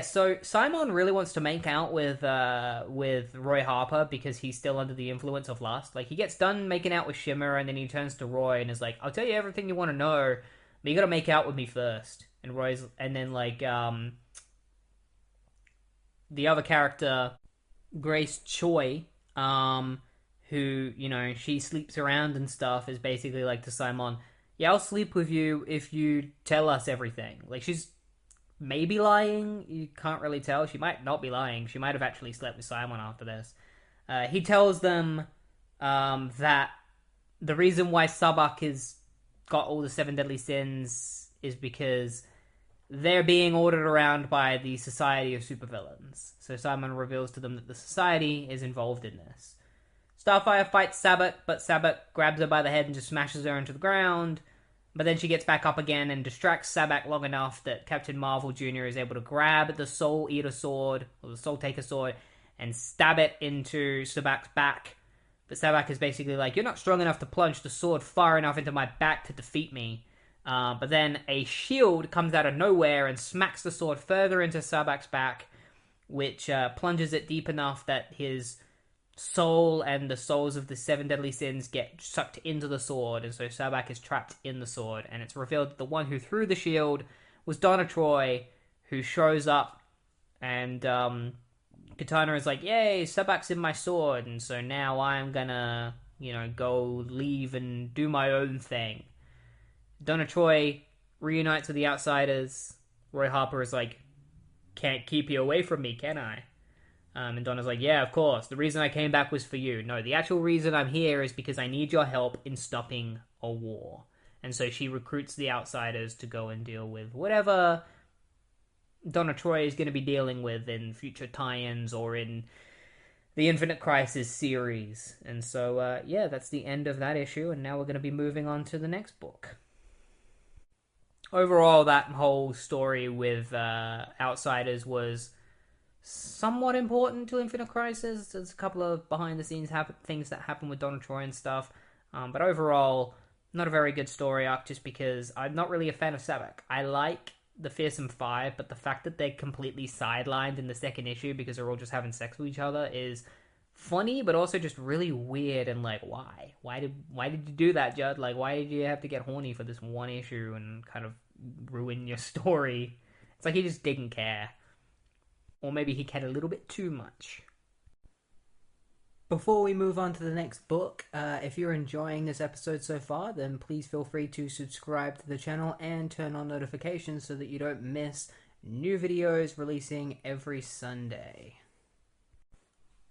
so Simon really wants to make out with Roy Harper because he's still under the influence of lust. Like, he gets done making out with Shimmer, and then he turns to Roy and is like, I'll tell you everything you want to know, but you gotta make out with me first. And the other character, Grace Choi, who, she sleeps around and stuff, is basically like to Simon, yeah, I'll sleep with you if you tell us everything. Like, she's maybe lying, you can't really tell. She might not be lying. She might have actually slept with Simon after this. He tells them that the reason why Sabak has got all the 7 deadly sins is because they're being ordered around by the Society of Supervillains. So Simon reveals to them that the Society is involved in this. Starfire fights Sabak, but Sabak grabs her by the head and just smashes her into the ground. But then she gets back up again and distracts Sabak long enough that Captain Marvel Jr. is able to grab the Soul Eater sword, or the Soul Taker sword, and stab it into Sabac's back. But Sabac is basically like, you're not strong enough to plunge the sword far enough into my back to defeat me. But then a shield comes out of nowhere and smacks the sword further into Sabac's back, which plunges it deep enough that his soul and the souls of the 7 deadly sins get sucked into the sword, and so Sabac is trapped in the sword. And it's revealed that the one who threw the shield was Donna Troy, who shows up, and Katana is like, yay, Sabac's in my sword, and so now I'm gonna, go leave and do my own thing. Donna Troy reunites with the Outsiders. Roy Harper is like, can't keep you away from me, can I? And Donna's like, yeah, of course. The reason I came back was for you. No, the actual reason I'm here is because I need your help in stopping a war. And so she recruits the Outsiders to go and deal with whatever Donna Troy is going to be dealing with in future tie-ins or in the Infinite Crisis series. And so, that's the end of that issue, and now we're going to be moving on to the next book. Overall, that whole story with Outsiders was somewhat important to Infinite Crisis. There's a couple of behind-the-scenes things that happen with Donna Troy and stuff. But overall, not a very good story arc, just because I'm not really a fan of Sabac. I like the Fearsome Five, but the fact that they're completely sidelined in the second issue because they're all just having sex with each other is funny, but also just really weird. And like, why? Why did you do that, Judd? Like, why did you have to get horny for this one issue and kind of ruin your story? It's like he just didn't care. Or maybe he cared a little bit too much. Before we move on to the next book, if you're enjoying this episode so far, then please feel free to subscribe to the channel and turn on notifications so that you don't miss new videos releasing every Sunday.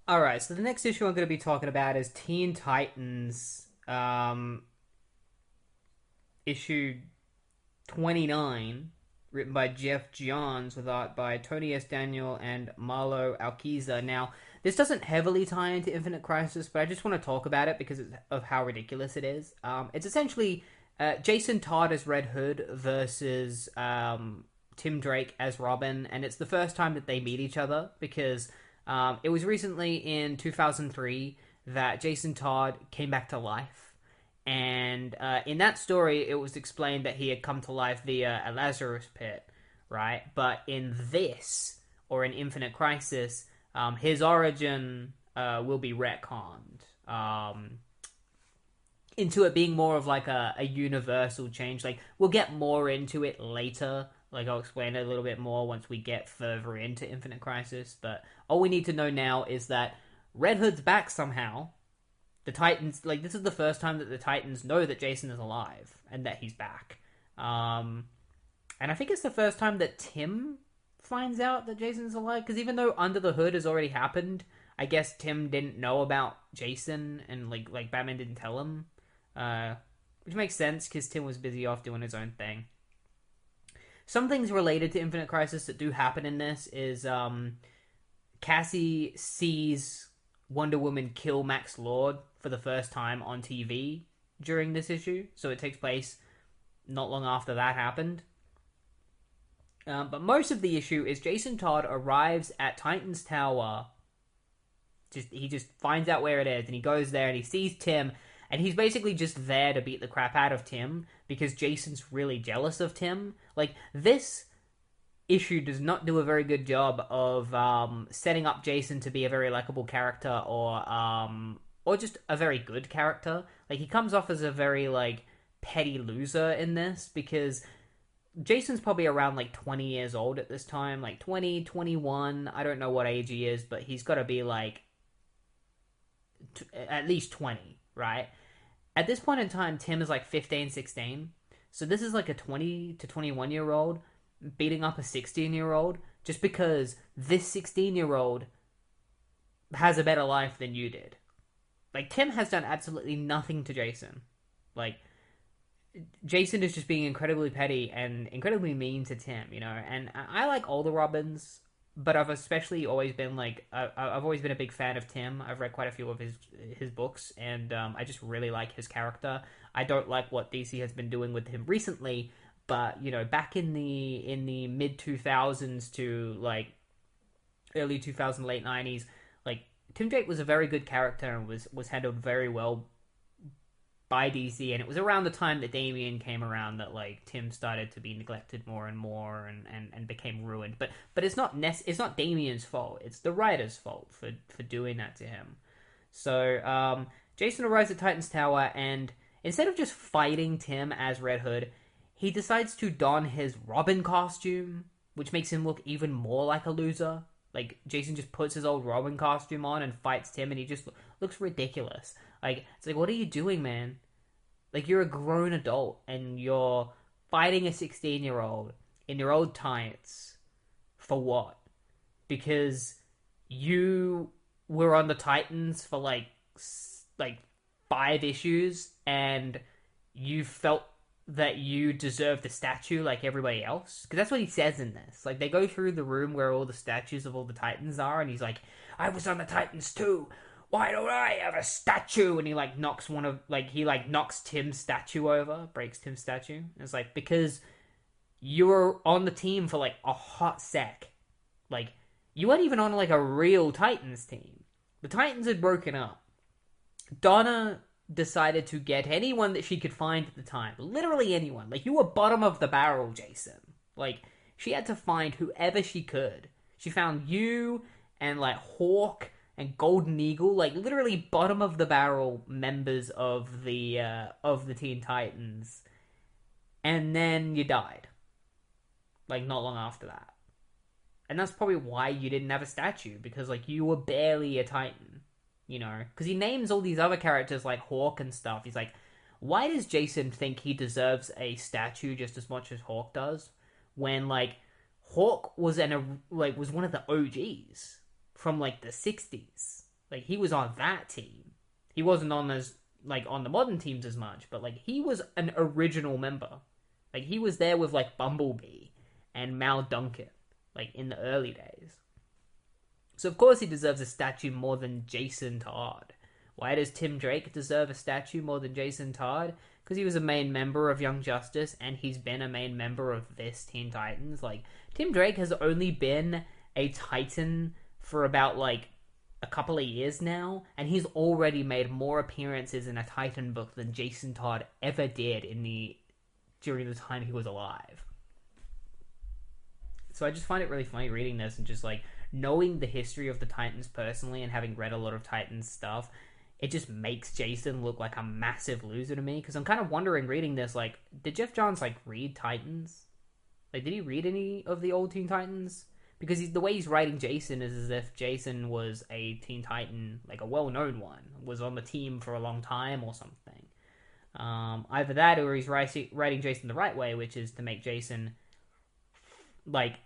Alright, so the next issue I'm going to be talking about is Teen Titans, issue 29, written by Geoff Johns, with art by Tony S. Daniel and Marlo Alquiza. Now, this doesn't heavily tie into Infinite Crisis, but I just want to talk about it because of how ridiculous it is. It's essentially Jason Todd as Red Hood versus Tim Drake as Robin, and it's the first time that they meet each other because it was recently in 2003 that Jason Todd came back to life. And in that story, it was explained that he had come to life via a Lazarus pit, right? But in this, or in Infinite Crisis, his origin will be retconned into it being more of like a universal change. Like, we'll get more into it later. Like, I'll explain it a little bit more once we get further into Infinite Crisis. But all we need to know now is that Red Hood's back somehow. The Titans, like, this is the first time that the Titans know that Jason is alive and that he's back. And I think it's the first time that Tim finds out that Jason's alive, because even though Under the Hood has already happened, I guess Tim didn't know about Jason, and like Batman didn't tell him, which makes sense because Tim was busy off doing his own thing. Some things related to Infinite Crisis that do happen in this is Cassie sees Wonder Woman kill Max Lord for the first time on TV during this issue, so it takes place not long after that happened. But most of the issue is Jason Todd arrives at Titan's Tower. He just finds out where it is, and he goes there, and he sees Tim, and he's basically just there to beat the crap out of Tim, because Jason's really jealous of Tim. Like, this issue does not do a very good job of setting up Jason to be a very likable character, or just a very good character. Like, he comes off as a very, like, petty loser in this, because Jason's probably around, like, 20 years old at this time. Like, 20, 21, I don't know what age he is, but he's got to be, like, at least 20, right? At this point in time, Tim is, like, 15, 16. So this is, like, a 20 to 21-year-old beating up a 16-year-old just because this 16-year-old has a better life than you did. Like, Tim has done absolutely nothing to Jason. Like, Jason is just being incredibly petty and incredibly mean to Tim, you know? And I like all the Robins, but I've especially always been, like, I've always been a big fan of Tim. I've read quite a few of his books, and I just really like his character. I don't like what DC has been doing with him recently, but, you know, back in the mid-2000s to, like, early 2000s, late 90s, like Tim Drake was a very good character and was handled very well by DC, and it was around the time that Damian came around that like Tim started to be neglected more and more and became ruined. But it's not Damian's fault. It's the writer's fault for doing that to him. So Jason arrives at Titan's Tower, and instead of just fighting Tim as Red Hood, he decides to don his Robin costume, which makes him look even more like a loser. Like, Jason just puts his old Robin costume on and fights Tim, and he just looks ridiculous. Like, it's like, what are you doing, man? Like, you're a grown adult, and you're fighting a 16-year-old in your old tights. For what? Because you were on the Titans for, like 5 issues, and you felt that you deserve the statue like everybody else. Because that's what he says in this. Like, they go through the room where all the statues of all the Titans are, and he's like, I was on the Titans too. Why don't I have a statue? And he like knocks knocks Tim's statue over, breaks Tim's statue. And it's like, because you were on the team for like a hot sec. Like, you weren't even on like a real Titans team. The Titans had broken up. Donna decided to get anyone that she could find at the time. Literally anyone. Like, you were bottom of the barrel, Jason. Like, she had to find whoever she could. She found you and like Hawk and Golden Eagle, like literally bottom of the barrel members of the Teen Titans, and then you died. Like, not long after that. And that's probably why you didn't have a statue, because like you were barely a Titan, you know? Because he names all these other characters like Hawk and stuff. He's like, why does Jason think he deserves a statue just as much as Hawk does? When like Hawk was one of the OGs from like the 60s. Like, he was on that team. He wasn't on the modern teams as much, but like he was an original member. Like, he was there with like Bumblebee and Mal Duncan, like in the early days. So of course he deserves a statue more than Jason Todd. Why does Tim Drake deserve a statue more than Jason Todd? Because he was a main member of Young Justice, and he's been a main member of this Teen Titans. Like, Tim Drake has only been a Titan for about like a couple of years now, and he's already made more appearances in a Titan book than Jason Todd ever did during the time he was alive. So I just find it really funny reading this, and just like knowing the history of the Titans personally and having read a lot of Titans stuff, it just makes Jason look like a massive loser to me, because I'm kind of wondering reading this, like, did Geoff Johns like read Titans? Like, did he read any of the old Teen Titans? Because the way he's writing Jason is as if Jason was a Teen Titan, like a well-known one, was on the team for a long time or something. Either that, or he's writing Jason the right way, which is to make Jason, like,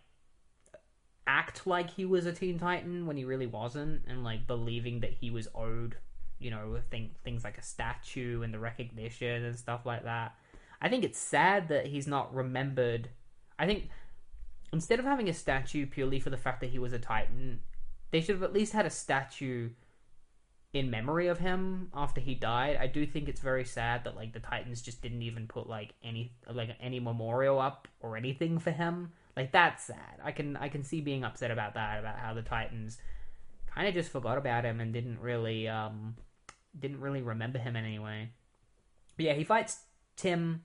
act like he was a Teen Titan when he really wasn't, and, like, believing that he was owed, you know, things like a statue and the recognition and stuff like that. I think it's sad that he's not remembered. I think instead of having a statue purely for the fact that he was a Titan, they should have at least had a statue in memory of him after he died. I do think it's very sad that like the Titans just didn't even put like any memorial up or anything for him. Like, that's sad. I can see being upset about that, about how the Titans kind of just forgot about him and didn't really remember him in any way. But yeah, he fights Tim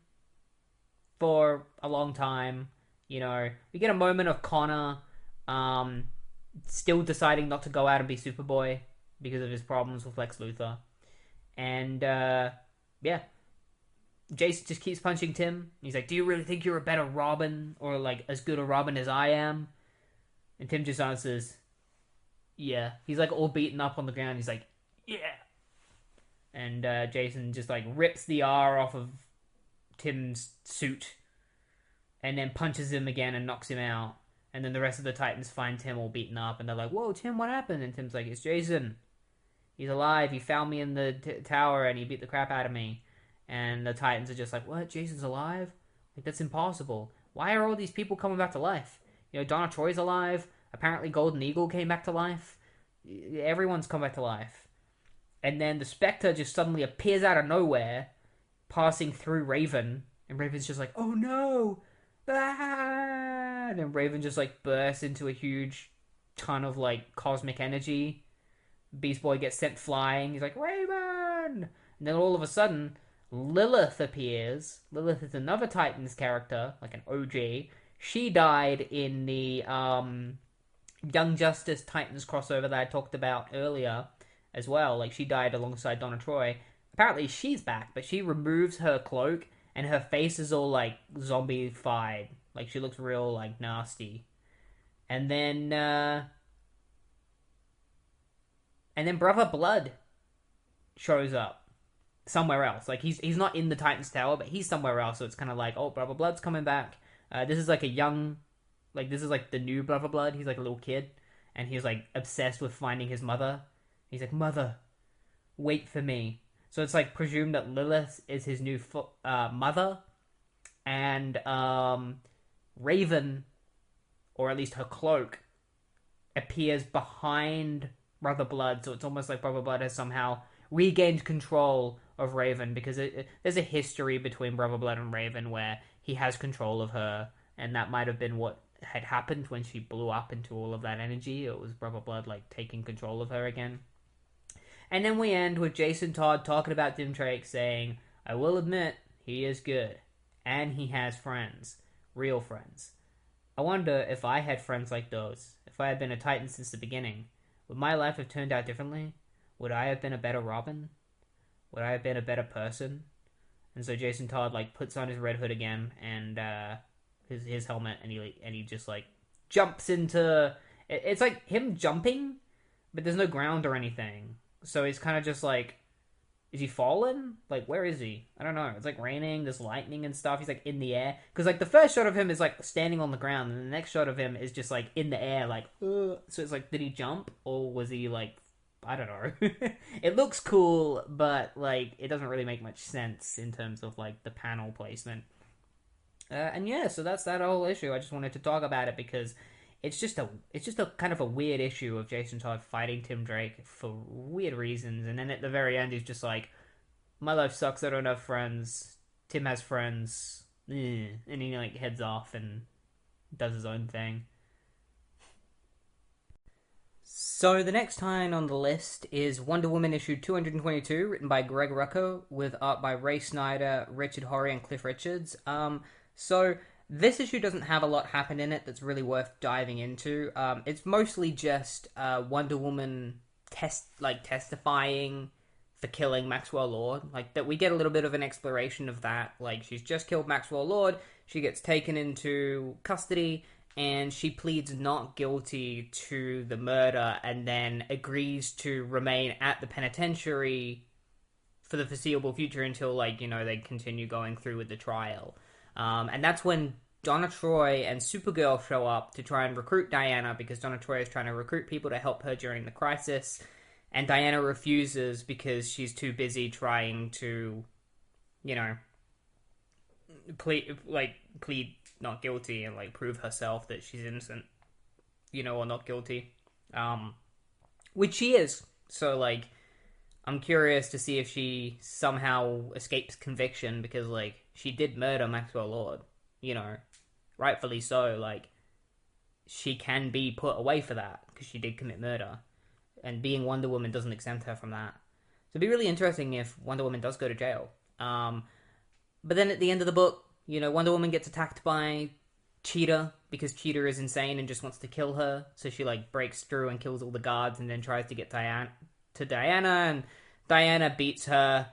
for a long time. You know, we get a moment of Connor still deciding not to go out and be Superboy because of his problems with Lex Luthor. And, yeah. Jason just keeps punching Tim. He's like, do you really think you're a better Robin? Or, like, as good a Robin as I am? And Tim just answers, yeah. He's, like, all beaten up on the ground. He's like, yeah. And Jason just, like, rips the R off of Tim's suit. And then punches him again and knocks him out. And then the rest of the Titans find Tim all beaten up. And they're like, whoa, Tim, what happened? And Tim's like, it's Jason. He's alive. He found me in the tower and he beat the crap out of me. And the Titans are just like, what? Jason's alive? Like, that's impossible. Why are all these people coming back to life? You know, Donna Troy's alive. Apparently Golden Eagle came back to life. Everyone's come back to life. And then the Spectre just suddenly appears out of nowhere, passing through Raven. And Raven's just like, oh no! Ah! And then Raven just like bursts into a huge ton of like cosmic energy. Beast Boy gets sent flying. He's like, Raven! And then all of a sudden, Lilith appears. Lilith is another Titans character, like an OG. She died in the Young Justice Titans crossover that I talked about earlier as well. Like, she died alongside Donna Troy. Apparently, she's back, but she removes her cloak, and her face is all, like, zombified. Like, she looks real, like, nasty. And then Brother Blood shows up somewhere else. Like, he's not in the Titans Tower, but he's somewhere else. So it's kind of like, oh, Brother Blood's coming back. This is like a young, like, this is like the new Brother Blood. He's like a little kid, and he's like obsessed with finding his mother. He's like, Mother, wait for me. So it's like presumed that Lilith is his new mother, and Raven, or at least her cloak, appears behind Brother Blood. So it's almost like Brother Blood has somehow regained control of Raven, because there's a history between Brother Blood and Raven where he has control of her, and that might have been what had happened when she blew up into all of that energy. It was Brother Blood, like, taking control of her again. And then we end with Jason Todd talking about Tim Drake, saying, I will admit, he is good, and he has friends, real friends. I wonder if I had friends like those, if I had been a Titan since the beginning, would my life have turned out differently? Would I have been a better Robin? Would I have been a better person? And so Jason Todd, like, puts on his red hood again, and his helmet, and he just, like, jumps into... It's like him jumping, but there's no ground or anything. So he's kind of just like, is he fallen? Like, where is he? I don't know. It's like raining, there's lightning and stuff. He's like in the air. Because like the first shot of him is like standing on the ground, and the next shot of him is just like in the air, like, So it's like, did he jump? Or was he like, I don't know. It looks cool, but like it doesn't really make much sense in terms of like the panel placement. And yeah, so that's that whole issue. I just wanted to talk about it because it's just a kind of a weird issue of Jason Todd fighting Tim Drake for weird reasons, and then at the very end he's just like, my life sucks, I don't have friends, Tim has friends, and he like heads off and does his own thing. So the next time on the list is Wonder Woman issue 222, written by Greg Rucka, with art by Ray Snyder, Richard Horry, and Cliff Richards. So this issue doesn't have a lot happen in it that's really worth diving into. It's mostly just Wonder Woman testifying for killing Maxwell Lord. Like, that we get a little bit of an exploration of that. Like, she's just killed Maxwell Lord, she gets taken into custody, and she pleads not guilty to the murder, and then agrees to remain at the penitentiary for the foreseeable future until, like, you know, they continue going through with the trial. And that's when Donna Troy and Supergirl show up to try and recruit Diana, because Donna Troy is trying to recruit people to help her during the crisis, and Diana refuses because she's too busy trying to, you know, plead not guilty and like prove herself that she's innocent, you know, or not guilty, which she is. So like, I'm curious to see if she somehow escapes conviction, because like, she did murder Maxwell Lord, you know, rightfully so. Like, she can be put away for that because she did commit murder, and being Wonder Woman doesn't exempt her from that. So it'd be really interesting if Wonder Woman does go to jail. But then at the end of the book, you know, Wonder Woman gets attacked by Cheetah, because Cheetah is insane and just wants to kill her. So she like breaks through and kills all the guards, and then tries to get Diana, and Diana beats her.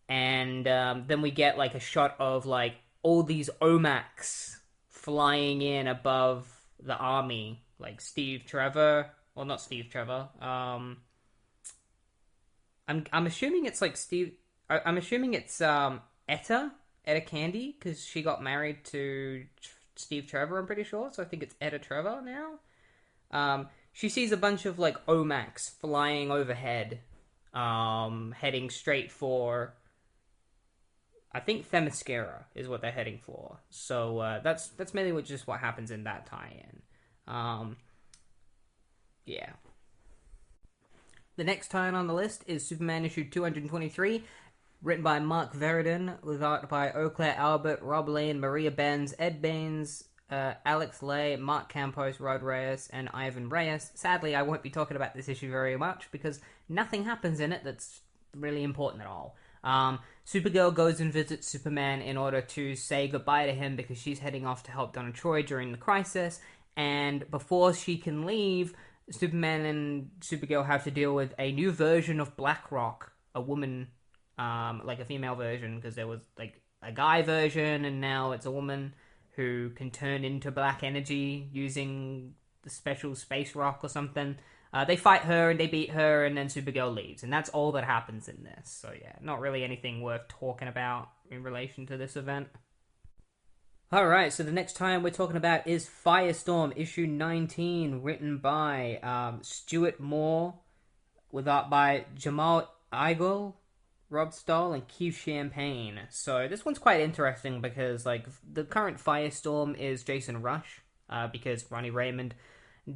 And then we get like a shot of like all these Omacs flying in above the army, like Steve Trevor, well, not Steve Trevor. I'm assuming it's like Steve. I'm assuming it's Etta Candy, because she got married to Steve Trevor, I'm pretty sure. So I think it's Etta Trevor now. She sees a bunch of like Omacs flying overhead, heading straight for, I think, Themyscira is what they're heading for. So that's mainly just what happens in that tie-in. Yeah. The next tie-in on the list is Superman issue 223, written by Mark Veriden, with art by Eau Claire Albert, Rob Lane, Maria Benz, Ed Baines, Alex Lay, Mark Campos, Rod Reyes, and Ivan Reyes. Sadly, I won't be talking about this issue very much because nothing happens in it that's really important at all. Supergirl goes and visits Superman in order to say goodbye to him because she's heading off to help Donna Troy during the crisis, and before she can leave, Superman and Supergirl have to deal with a new version of BlackRock, a woman, like a female version, because there was like a guy version, and now it's a woman who can turn into black energy using the special space rock or something. They fight her and they beat her, and then Supergirl leaves, and that's all that happens in this. So yeah, not really anything worth talking about in relation to this event. Alright, so the next time we're talking about is Firestorm, issue 19, written by Stuart Moore, with art by Jamal Igle, Rob Stahl, and Keith Champagne. So this one's quite interesting because like the current Firestorm is Jason Rush, because Ronnie Raymond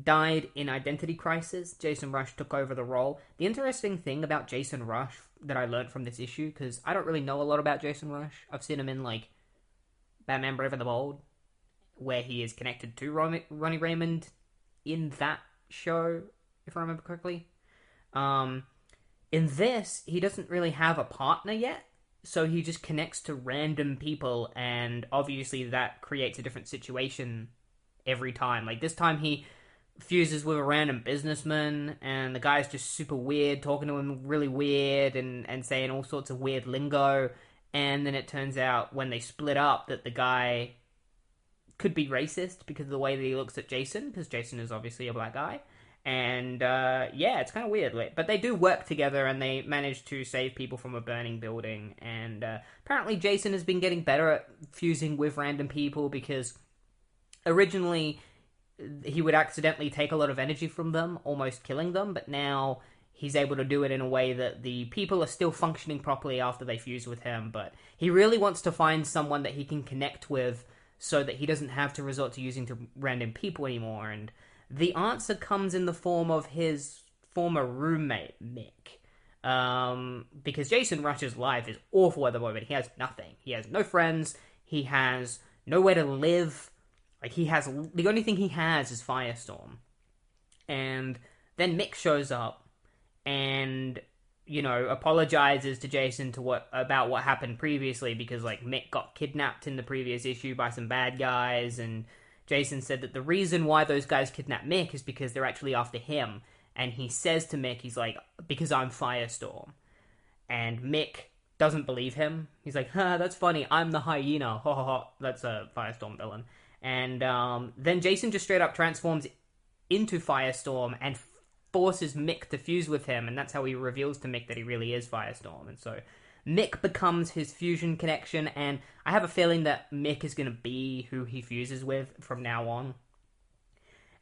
died in Identity Crisis. Jason Rush took over the role. The interesting thing about Jason Rush that I learned from this issue, because I don't really know a lot about Jason Rush. I've seen him in like Batman Brave and the Bold, where he is connected to Ronnie Raymond in that show, if I remember correctly. In this, he doesn't really have a partner yet, so he just connects to random people, and obviously that creates a different situation every time. Like this time he fuses with a random businessman, and the guy's just super weird, talking to him really weird, and saying all sorts of weird lingo. And then it turns out when they split up that the guy could be racist because of the way that he looks at Jason, because Jason is obviously a black guy. And yeah, it's kind of weird. But they do work together, and they manage to save people from a burning building. And apparently Jason has been getting better at fusing with random people, because originally he would accidentally take a lot of energy from them, almost killing them. But now he's able to do it in a way that the people are still functioning properly after they fuse with him. But he really wants to find someone that he can connect with so that he doesn't have to resort to using to random people anymore. And the answer comes in the form of his former roommate, Mick. Because Jason Rush's life is awful at the moment. He has nothing. He has no friends. He has nowhere to live. Like, the only thing he has is Firestorm. And then Mick shows up and, you know, apologizes to Jason about what happened previously, because, like, Mick got kidnapped in the previous issue by some bad guys, and Jason said that the reason why those guys kidnapped Mick is because they're actually after him. And he says to Mick, he's like, because I'm Firestorm. And Mick doesn't believe him. He's like, that's funny, I'm the hyena. Ha ha ha. That's a Firestorm villain. And then Jason just straight up transforms into Firestorm and forces Mick to fuse with him. And that's how he reveals to Mick that he really is Firestorm. And so Mick becomes his fusion connection, and I have a feeling that Mick is going to be who he fuses with from now on.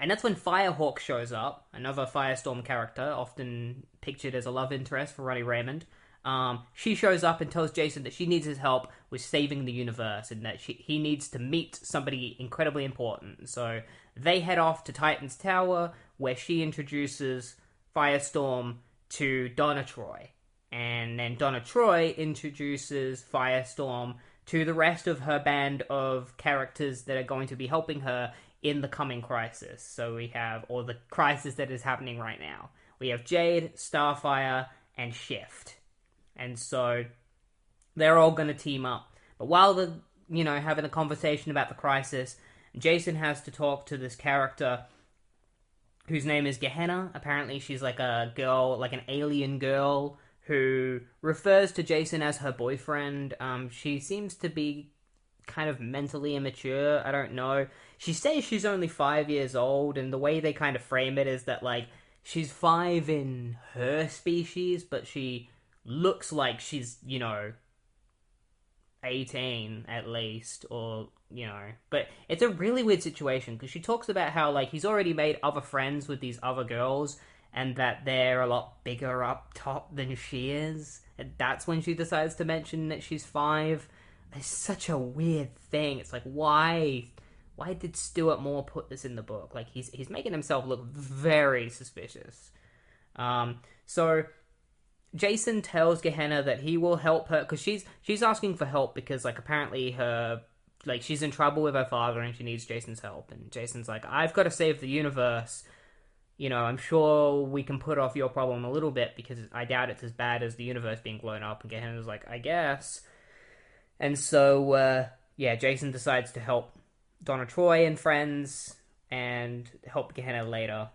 And that's when Firehawk shows up, another Firestorm character, often pictured as a love interest for Ronnie Raymond. She shows up and tells Jason that she needs his help with saving the universe, and that he needs to meet somebody incredibly important. So they head off to Titan's Tower, where she introduces Firestorm to Donna Troy. And then Donna Troy introduces Firestorm to the rest of her band of characters that are going to be helping her in the coming crisis. So we have, or the crisis that is happening right now. We have Jade, Starfire, and Shift. And so they're all going to team up. But while they're, having a conversation about the crisis, Jason has to talk to this character whose name is Gehenna. Apparently she's like a girl, like an alien girl, who refers to Jason as her boyfriend. She seems to be kind of mentally immature. I don't know. She says she's only 5 years old, and the way they kind of frame it is that, like, she's 5 in her species, but she looks like she's, 18 at least, or, But it's a really weird situation, because she talks about how, like, he's already made other friends with these other girls, and that they're a lot bigger up top than she is. And that's when she decides to mention that she's 5. It's such a weird thing. It's like, why did Stuart Moore put this in the book? Like, he's making himself look very suspicious. So Jason tells Gehenna that he will help her, because she's asking for help because, like, apparently her like, she's in trouble with her father and she needs Jason's help. And Jason's like, I've got to save the universe. You know, I'm sure we can put off your problem a little bit because I doubt it's as bad as the universe being blown up. And Gehenna's like, I guess. And so, yeah, Jason decides to help Donna Troy and friends and help Gehenna later.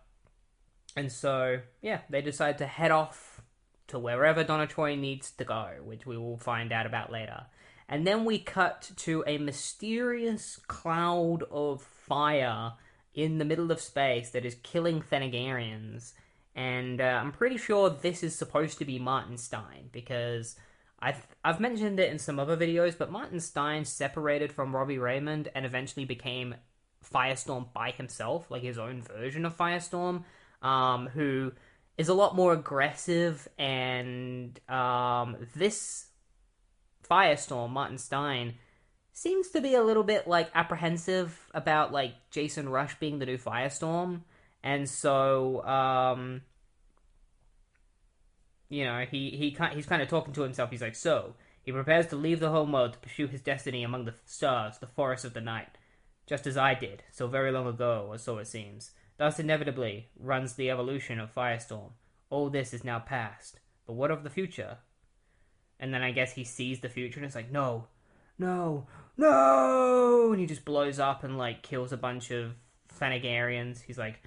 And so, yeah, they decide to head off to wherever Donna Troy needs to go, which we will find out about later. And then we cut to a mysterious cloud of fire in the middle of space that is killing Thanagarians. And I'm pretty sure this is supposed to be Martin Stein, because I've mentioned it in some other videos, but Martin Stein separated from Robbie Raymond and eventually became Firestorm by himself, like his own version of Firestorm, who is a lot more aggressive, and this Firestorm, Martin Stein, seems to be a little bit, like, apprehensive about, like, Jason Rush being the new Firestorm, and so, you know, he's kind of talking to himself. He's like, so, he prepares to leave the homeworld to pursue his destiny among the stars, the forests of the night, just as I did, so very long ago, or so it seems. Thus, inevitably, runs the evolution of Firestorm. All this is now past, but what of the future? And then I guess he sees the future and it's like, no, no, no! And he just blows up and, like, kills a bunch of Thanagarians. He's like,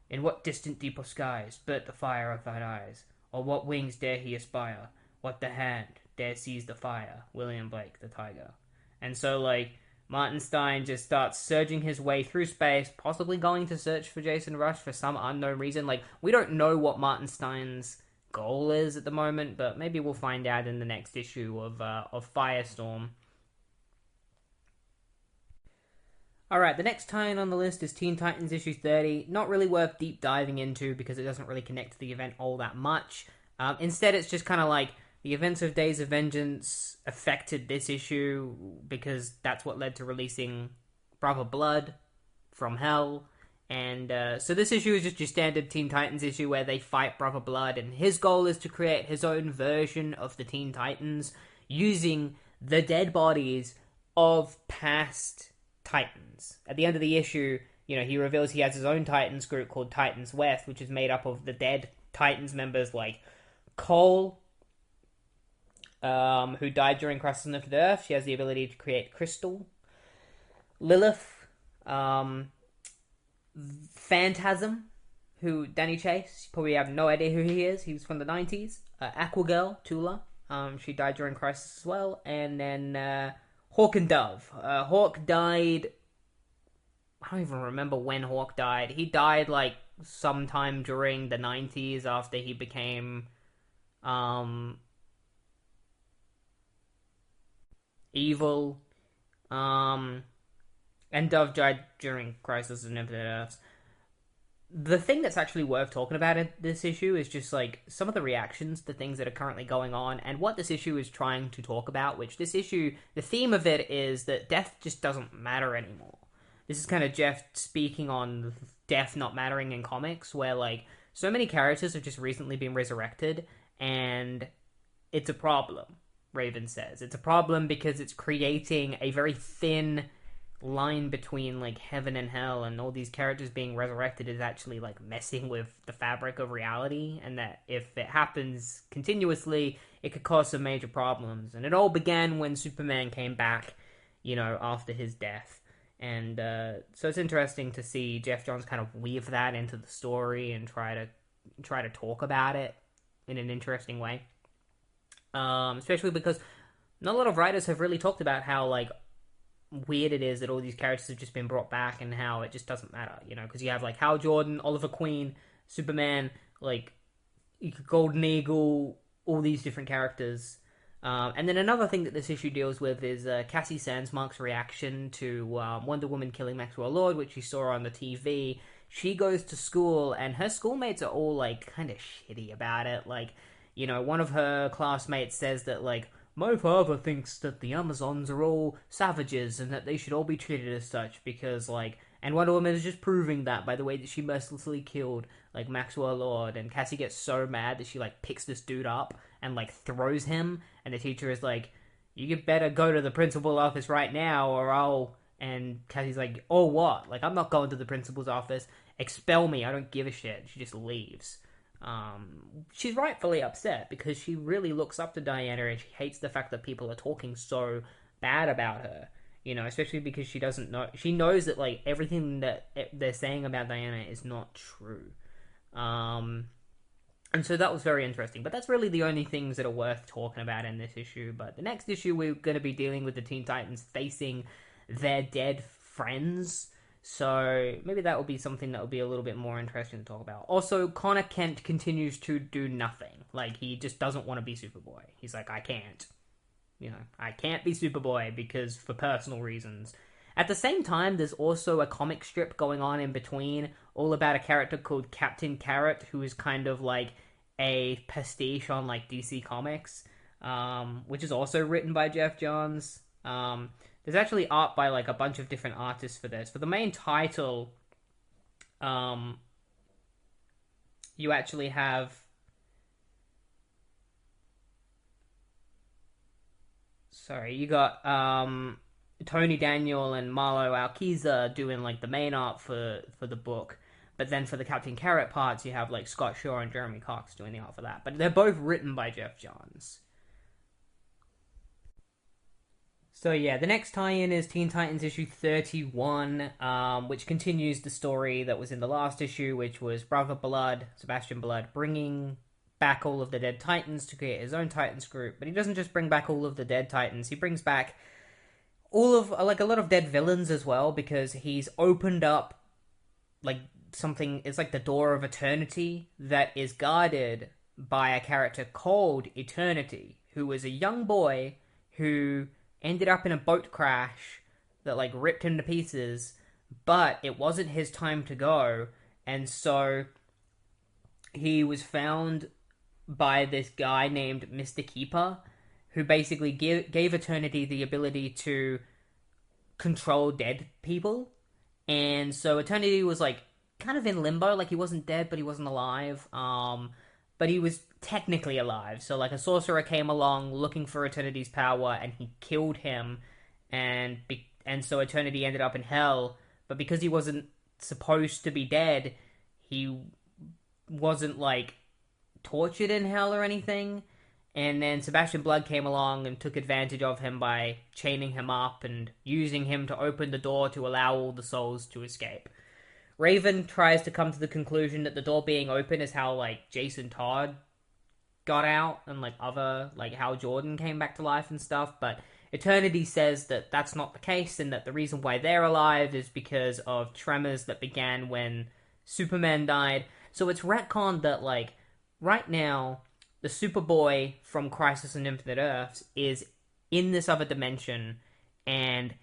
in what distant deeper skies burnt the fire of thine eyes? Or what wings dare he aspire? What the hand dare seize the fire? William Blake, the Tiger. And so, like, Martin Stein just starts surging his way through space, possibly going to search for Jason Rush for some unknown reason. Like, we don't know what Martin Stein's goal is at the moment, but maybe we'll find out in the next issue of Firestorm. Alright, the next tie-in on the list is Teen Titans issue 30. Not really worth deep diving into because it doesn't really connect to the event all that much. Instead, it's just kind of like the events of Days of Vengeance affected this issue because that's what led to releasing Brother Blood from Hell. And so this issue is just your standard Teen Titans issue where they fight Brother Blood, and his goal is to create his own version of the Teen Titans using the dead bodies of past Titans. At the end of the issue, you know, he reveals he has his own Titans group called Titans West, which is made up of the dead Titans members like Cole, who died during Crisis on Infinite Earth. She has the ability to create Crystal. Lilith, Phantasm, who Danny Chase, you probably have no idea who he is. He was from the 90s. Aquagirl, Tula, she died during Crisis as well. And then Hawk and Dove. Hawk died... I don't even remember when Hawk died. He died, like, sometime during the 90s after he became... evil. And Dove died during Crisis on Infinite Earths. The thing that's actually worth talking about in this issue is just, like, some of the reactions to things that are currently going on and what this issue is trying to talk about, which this issue, the theme of it is that death just doesn't matter anymore. This is kind of Geoff speaking on death not mattering in comics, where, like, so many characters have just recently been resurrected, and it's a problem, Raven says. It's a problem because it's creating a very thin line between, like, heaven and hell, and all these characters being resurrected is actually, like, messing with the fabric of reality, and that if it happens continuously, it could cause some major problems. And it all began when Superman came back, you know, after his death. And so it's interesting to see Geoff Johns kind of weave that into the story and try to talk about it in an interesting way. Especially because not a lot of writers have really talked about how, like, weird it is that all these characters have just been brought back and how it just doesn't matter, you know, because you have, like, Hal Jordan, Oliver Queen, Superman, like, Golden Eagle, all these different characters. And then another thing that this issue deals with is Cassie Sandsmark's reaction to Wonder Woman killing Maxwell Lord, which you saw on the TV. She goes to school, and her schoolmates are all, like, kind of shitty about it. Like, you know, one of her classmates says that, like, my father thinks that the Amazons are all savages and that they should all be treated as such because, like... And Wonder Woman is just proving that by the way that she mercilessly killed, like, Maxwell Lord. And Cassie gets so mad that she, like, picks this dude up and, like, throws him. And the teacher is like, You better go to the principal's office right now, or I'll. And Cassie's like, oh, what? Like, I'm not going to the principal's office. Expel me. I don't give a shit. She just leaves. She's rightfully upset because she really looks up to Diana and she hates the fact that people are talking so bad about her. You know, especially because she doesn't know. She knows that, like, everything that they're saying about Diana is not true. And so that was very interesting. But that's really the only things that are worth talking about in this issue. But the next issue, we're going to be dealing with the Teen Titans facing their dead friends. So maybe that will be something that will be a little bit more interesting to talk about. Also, Connor Kent continues to do nothing. Like, he just doesn't want to be Superboy. He's like, I can't. You know, I can't be Superboy because for personal reasons. At the same time, there's also a comic strip going on in between, all about a character called Captain Carrot, who is kind of like a pastiche on like DC Comics, which is also written by Geoff Johns. There's actually art by like a bunch of different artists for this. For the main title, you actually have you got Tony Daniel and Marlo Alquiza doing like the main art for the book. But then for the Captain Carrot parts, you have like Scott Shaw and Jeremy Cox doing the art for that. But they're both written by Geoff Johns. So yeah, the next tie-in is Teen Titans issue 31, which continues the story that was in the last issue, which was Brother Blood, Sebastian Blood, bringing back all of the dead Titans to create his own Titans group. But he doesn't just bring back all of the dead Titans, he brings back all of, like, a lot of dead villains as well, because he's opened up, like, something, it's like the Door of Eternity that is guarded by a character called Eternity, who was a young boy who ended up in a boat crash that, like, ripped him to pieces, but it wasn't his time to go, and so he was found by this guy named Mr. Keeper, who basically gave Eternity the ability to control dead people, and so Eternity was, like, kind of in limbo, like, he wasn't dead, but he wasn't alive, but he was technically alive. So, like, a sorcerer came along looking for Eternity's power, and he killed him, and so Eternity ended up in hell. But because he wasn't supposed to be dead, he wasn't, like, tortured in hell or anything. And then Sebastian Blood came along and took advantage of him by chaining him up and using him to open the door to allow all the souls to escape. Raven tries to come to the conclusion that the door being open is how, like, Jason Todd got out, and, like, other, like, Hal Jordan came back to life and stuff, but Eternity says that that's not the case, and that the reason why they're alive is because of tremors that began when Superman died. So it's retconned that, like, right now, the Superboy from Crisis on Infinite Earths is in this other dimension, and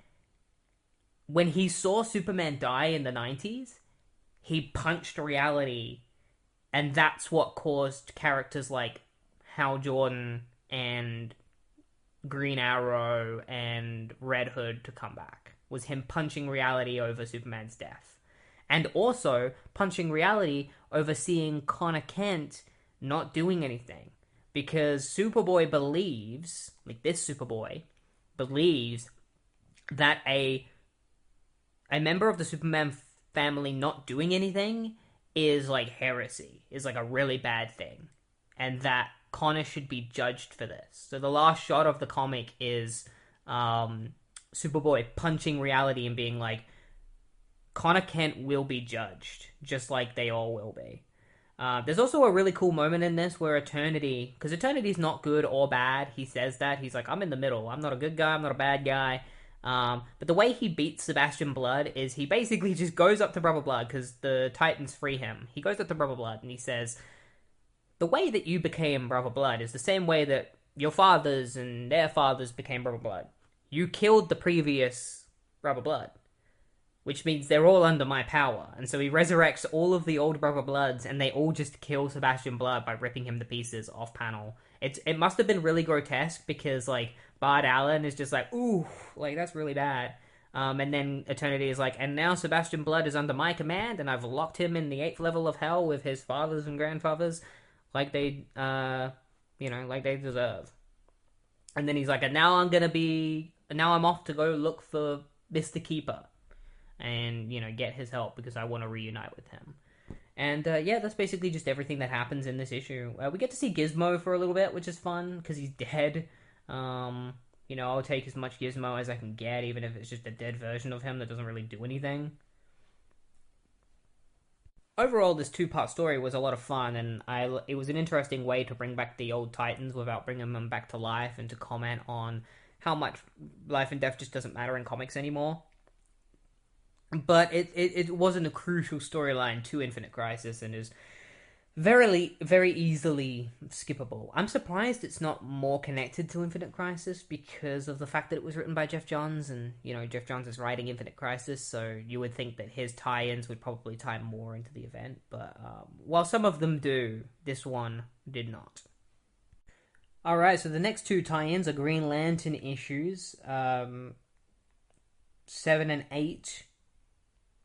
when he saw Superman die in the 90s, he punched reality, and that's what caused characters like Hal Jordan and Green Arrow and Red Hood to come back, was him punching reality over Superman's death. And also punching reality over seeing Connor Kent not doing anything. Because Superboy believes, like this Superboy, believes that a member of the Superman family not doing anything is like heresy, is like a really bad thing, and that Connor should be judged for this. So the last shot of the comic is Superboy punching reality and being like, Connor Kent will be judged, just like they all will be. There's also a really cool moment in this where Eternity, because Eternity's not good or bad, he says that, he's like, I'm in the middle, I'm not a good guy, I'm not a bad guy. But the way he beats Sebastian Blood is he basically just goes up to Brother Blood, because the Titans free him. He goes up to Brother Blood and he says, the way that you became Brother Blood is the same way that your fathers and their fathers became Brother Blood. You killed the previous Brother Blood, which means they're all under my power. And so he resurrects all of the old Brother Bloods, and they all just kill Sebastian Blood by ripping him to pieces off panel. It must have been really grotesque, because, like, Bard Allen is just like, ooh, like, that's really bad. And then Eternity is like, and now Sebastian Blood is under my command, and I've locked him in the 8th level of hell with his fathers and grandfathers, like they, like they deserve. And then he's like, and now I'm off to go look for Mr. Keeper and, get his help because I want to reunite with him. And yeah, that's basically just everything that happens in this issue. We get to see Gizmo for a little bit, which is fun because he's dead. I'll take as much Gizmo as I can get, even if it's just a dead version of him that doesn't really do anything. Overall, this two-part story was a lot of fun, and it was an interesting way to bring back the old Titans without bringing them back to life, and to comment on how much life and death just doesn't matter in comics anymore. But it wasn't a crucial storyline to Infinite Crisis, and is very, very easily skippable. I'm surprised it's not more connected to Infinite Crisis because of the fact that it was written by Geoff Johns, and, Geoff Johns is writing Infinite Crisis, so you would think that his tie-ins would probably tie more into the event, but while some of them do, this one did not. Alright, so the next two tie-ins are Green Lantern issues, 7 and 8,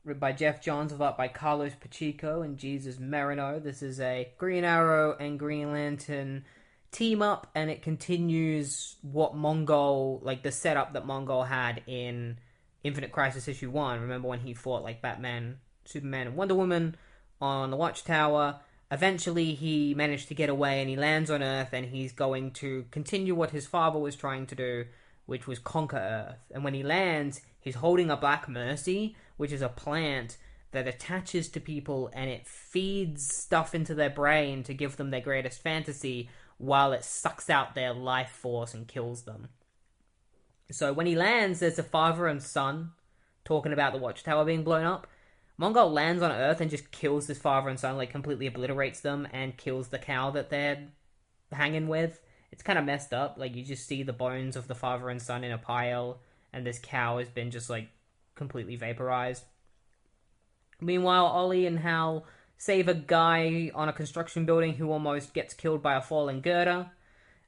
written by Geoff Johns, with art by Carlos Pacheco and Jesus Merino. This is a Green Arrow and Green Lantern team up, and it continues what Mongol, the setup that Mongol had in Infinite Crisis issue 1. Remember when he fought Batman, Superman, and Wonder Woman on the Watchtower? Eventually he managed to get away and he lands on Earth, and he's going to continue what his father was trying to do, which was conquer Earth. And when he lands, he's holding a Black Mercy, which is a plant that attaches to people and it feeds stuff into their brain to give them their greatest fantasy while it sucks out their life force and kills them. So when he lands, there's a father and son talking about the Watchtower being blown up. Mongol lands on Earth and just kills this father and son, completely obliterates them, and kills the cow that they're hanging with. It's kind of messed up. You just see the bones of the father and son in a pile, and this cow has been just, completely vaporized. Meanwhile, Ollie and Hal save a guy on a construction building who almost gets killed by a falling girder.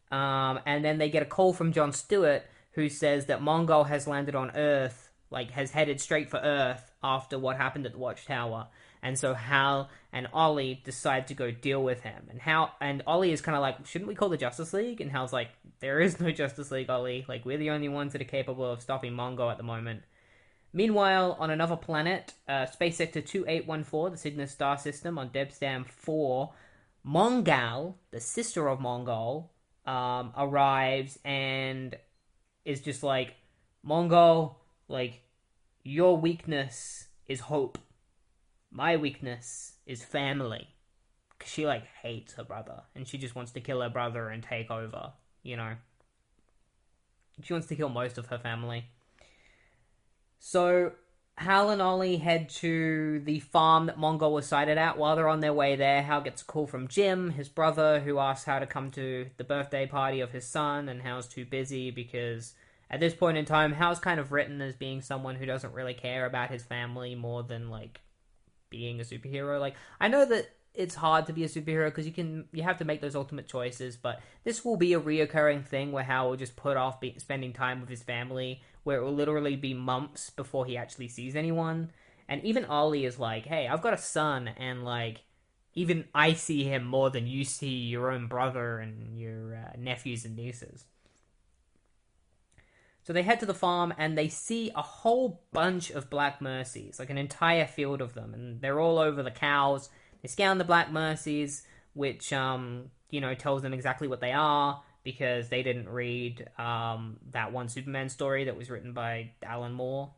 And then they get a call from John Stewart, who says that Mongol has landed on Earth, has headed straight for Earth after what happened at the Watchtower. And so Hal and Ollie decide to go deal with him. And Ollie is kind of shouldn't we call the Justice League? And Hal's there is no Justice League, Ollie. We're the only ones that are capable of stopping Mongol at the moment. Meanwhile, on another planet, Space Sector 2814, the Cygnus star system on Debstam 4, Mongal, the sister of Mongol, arrives and is just Mongol, your weakness is hope. My weakness is family. Because she, hates her brother. And she just wants to kill her brother and take over, She wants to kill most of her family. So, Hal and Ollie head to the farm that Mongol was sighted at. While they're on their way there, Hal gets a call from Jim, his brother, who asks Hal to come to the birthday party of his son, and Hal's too busy because at this point in time, Hal's kind of written as being someone who doesn't really care about his family more than, being a superhero. I know that it's hard to be a superhero because you have to make those ultimate choices, but this will be a reoccurring thing where Hal will just put off spending time with his family, where it will literally be months before he actually sees anyone. And even Ollie is hey, I've got a son, and even I see him more than you see your own brother and your nephews and nieces. So they head to the farm and they see a whole bunch of Black Mercies, an entire field of them, and they're all over the cows. They scan the Black Mercies, which, tells them exactly what they are, because they didn't read that one Superman story that was written by Alan Moore.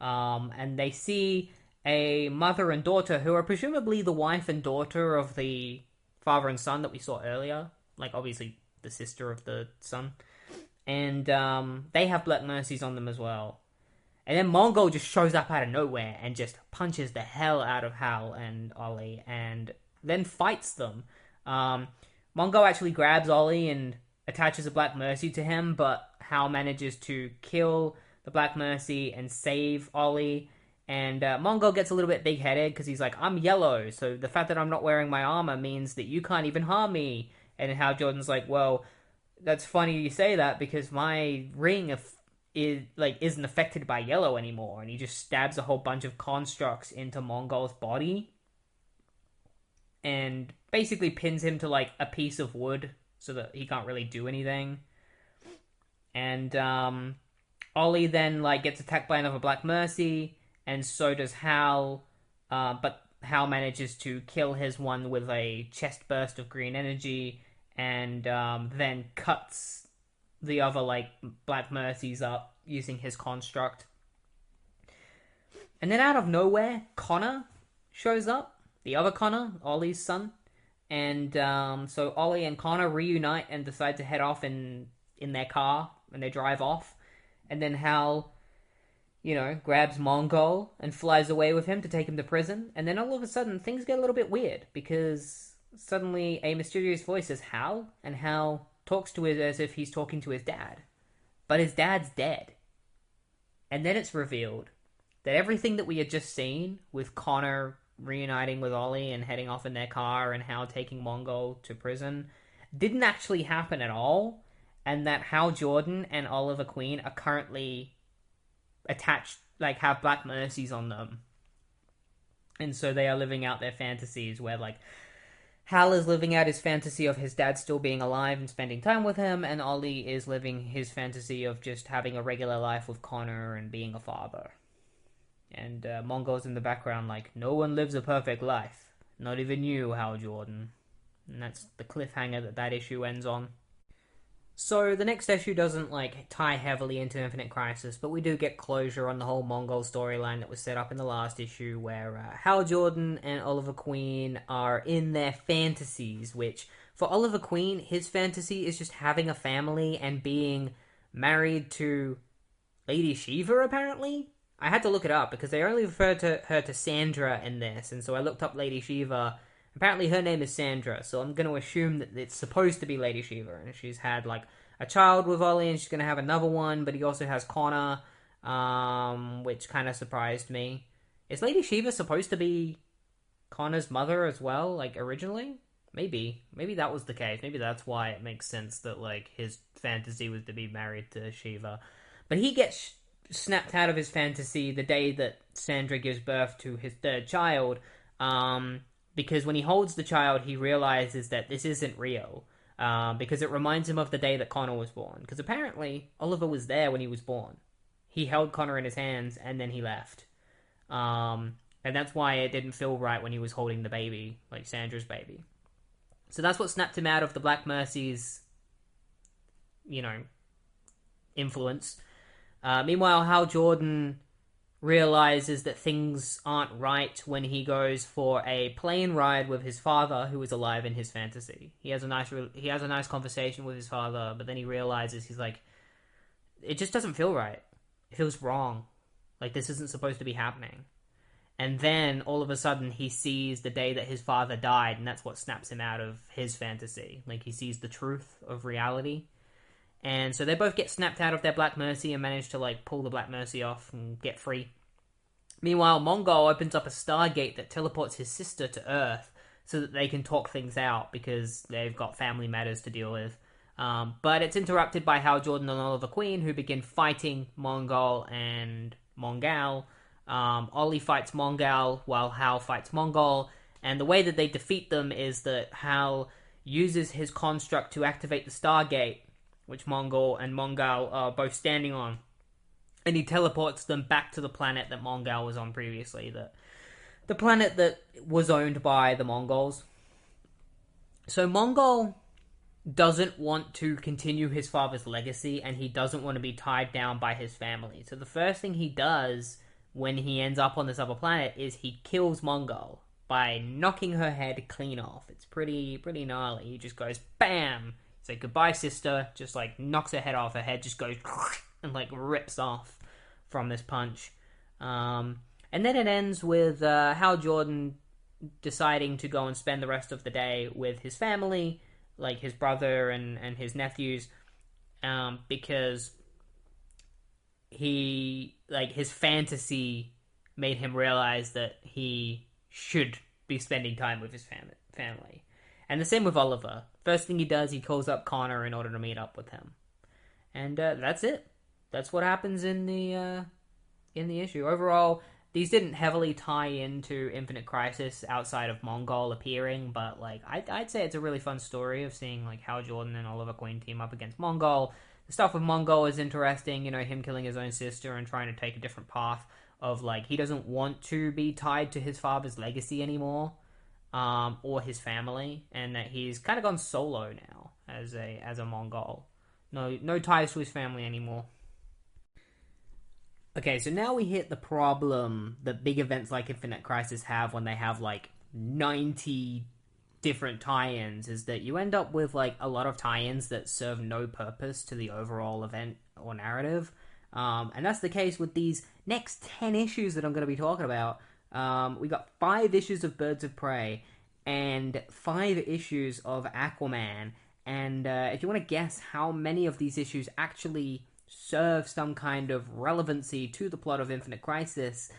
And they see a mother and daughter who are presumably the wife and daughter of the father and son that we saw earlier. Obviously, the sister of the son. And they have Black Mercies on them as well. And then Mongol just shows up out of nowhere and just punches the hell out of Hal and Ollie, and then fights them. Mongol actually grabs Ollie and attaches a Black Mercy to him, but Hal manages to kill the Black Mercy and save Ollie. And Mongol gets a little bit big-headed because he's I'm yellow, so the fact that I'm not wearing my armor means that you can't even harm me. And Hal Jordan's well, that's funny you say that because my ring isn't affected by yellow anymore. And he just stabs a whole bunch of constructs into Mongol's body and basically pins him to a piece of wood so that he can't really do anything. And Ollie then gets attacked by another Black Mercy, and so does Hal. But Hal manages to kill his one with a chest burst of green energy, and then cuts the other Black Mercies up using his construct. And then out of nowhere, Connor shows up. The other Connor, Ollie's son. And so Ollie and Connor reunite and decide to head off in their car, and they drive off. And then Hal, grabs Mongol and flies away with him to take him to prison. And then all of a sudden, things get a little bit weird, because suddenly a mysterious voice says Hal, and Hal talks to it as if he's talking to his dad. But his dad's dead. And then it's revealed that everything that we had just seen, with Connor reuniting with Ollie and heading off in their car and Hal taking Mongol to prison, didn't actually happen at all, and that Hal Jordan and Oliver Queen are currently attached, have Black Mercies on them. And so they are living out their fantasies where, Hal is living out his fantasy of his dad still being alive and spending time with him, and Ollie is living his fantasy of just having a regular life with Connor and being a father. And Mongol's in the background no one lives a perfect life. Not even you, Hal Jordan. And that's the cliffhanger that issue ends on. So the next issue doesn't tie heavily into Infinite Crisis, but we do get closure on the whole Mongol storyline that was set up in the last issue, where Hal Jordan and Oliver Queen are in their fantasies, which, for Oliver Queen, his fantasy is just having a family and being married to Lady Shiva, apparently? I had to look it up, because they only refer to her to Sandra in this, and so I looked up Lady Shiva. Apparently her name is Sandra, so I'm going to assume that it's supposed to be Lady Shiva, and she's had, a child with Ollie, and she's going to have another one, but he also has Connor, which kind of surprised me. Is Lady Shiva supposed to be Connor's mother as well, originally? Maybe that was the case. Maybe that's why it makes sense that, his fantasy was to be married to Shiva. But he gets snapped out of his fantasy the day that Sandra gives birth to his third child, because when he holds the child, he realizes that this isn't real, because it reminds him of the day that Connor was born, because apparently Oliver was there when he was born. He held Connor in his hands, and then he left, and that's why it didn't feel right when he was holding the baby, Sandra's baby. So that's what snapped him out of the Black Mercy's, influence. Meanwhile, Hal Jordan realizes that things aren't right when he goes for a plane ride with his father, who is alive in his fantasy. He has a nice conversation with his father, but then he realizes it just doesn't feel right. It feels wrong. This isn't supposed to be happening. And then all of a sudden he sees the day that his father died, and that's what snaps him out of his fantasy. He sees the truth of reality. And so they both get snapped out of their Black Mercy and manage to, pull the Black Mercy off and get free. Meanwhile, Mongol opens up a Stargate that teleports his sister to Earth so that they can talk things out, because they've got family matters to deal with. But it's interrupted by Hal Jordan and Oliver Queen, who begin fighting Mongol and Mongal. Ollie fights Mongal while Hal fights Mongol. And the way that they defeat them is that Hal uses his construct to activate the Stargate, which Mongol and Mongal are both standing on. And he teleports them back to the planet that Mongal was on previously. The planet that was owned by the Mongols. So Mongol doesn't want to continue his father's legacy, and he doesn't want to be tied down by his family. So the first thing he does when he ends up on this other planet is he kills Mongol by knocking her head clean off. It's pretty gnarly. He just goes, BAM! Say goodbye, sister. Just knocks her head off. Her head just goes and rips off from this punch. And then it ends with Hal Jordan deciding to go and spend the rest of the day with his family, his brother and his nephews, because he his fantasy made him realize that he should be spending time with his family. And the same with Oliver. First thing he does, he calls up Connor in order to meet up with him. And that's it. That's what happens in the issue. Overall, these didn't heavily tie into Infinite Crisis outside of Mongol appearing, but like I'd say it's a really fun story of seeing like how Jordan and Oliver Queen team up against Mongol. The stuff with Mongol is interesting, him killing his own sister and trying to take a different path of like he doesn't want to be tied to his father's legacy anymore, or his family, and that he's kind of gone solo now as a Mongol. No ties to his family anymore. Okay, so now we hit the problem that big events like Infinite Crisis have when they have like 90 different tie-ins, is that you end up with like a lot of tie-ins that serve no purpose to the overall event or narrative. And that's the case with these next 10 issues that I'm going to be talking about. We got 5 issues of Birds of Prey and 5 issues of Aquaman. And if you want to guess how many of these issues actually serve some kind of relevancy to the plot of Infinite Crisis,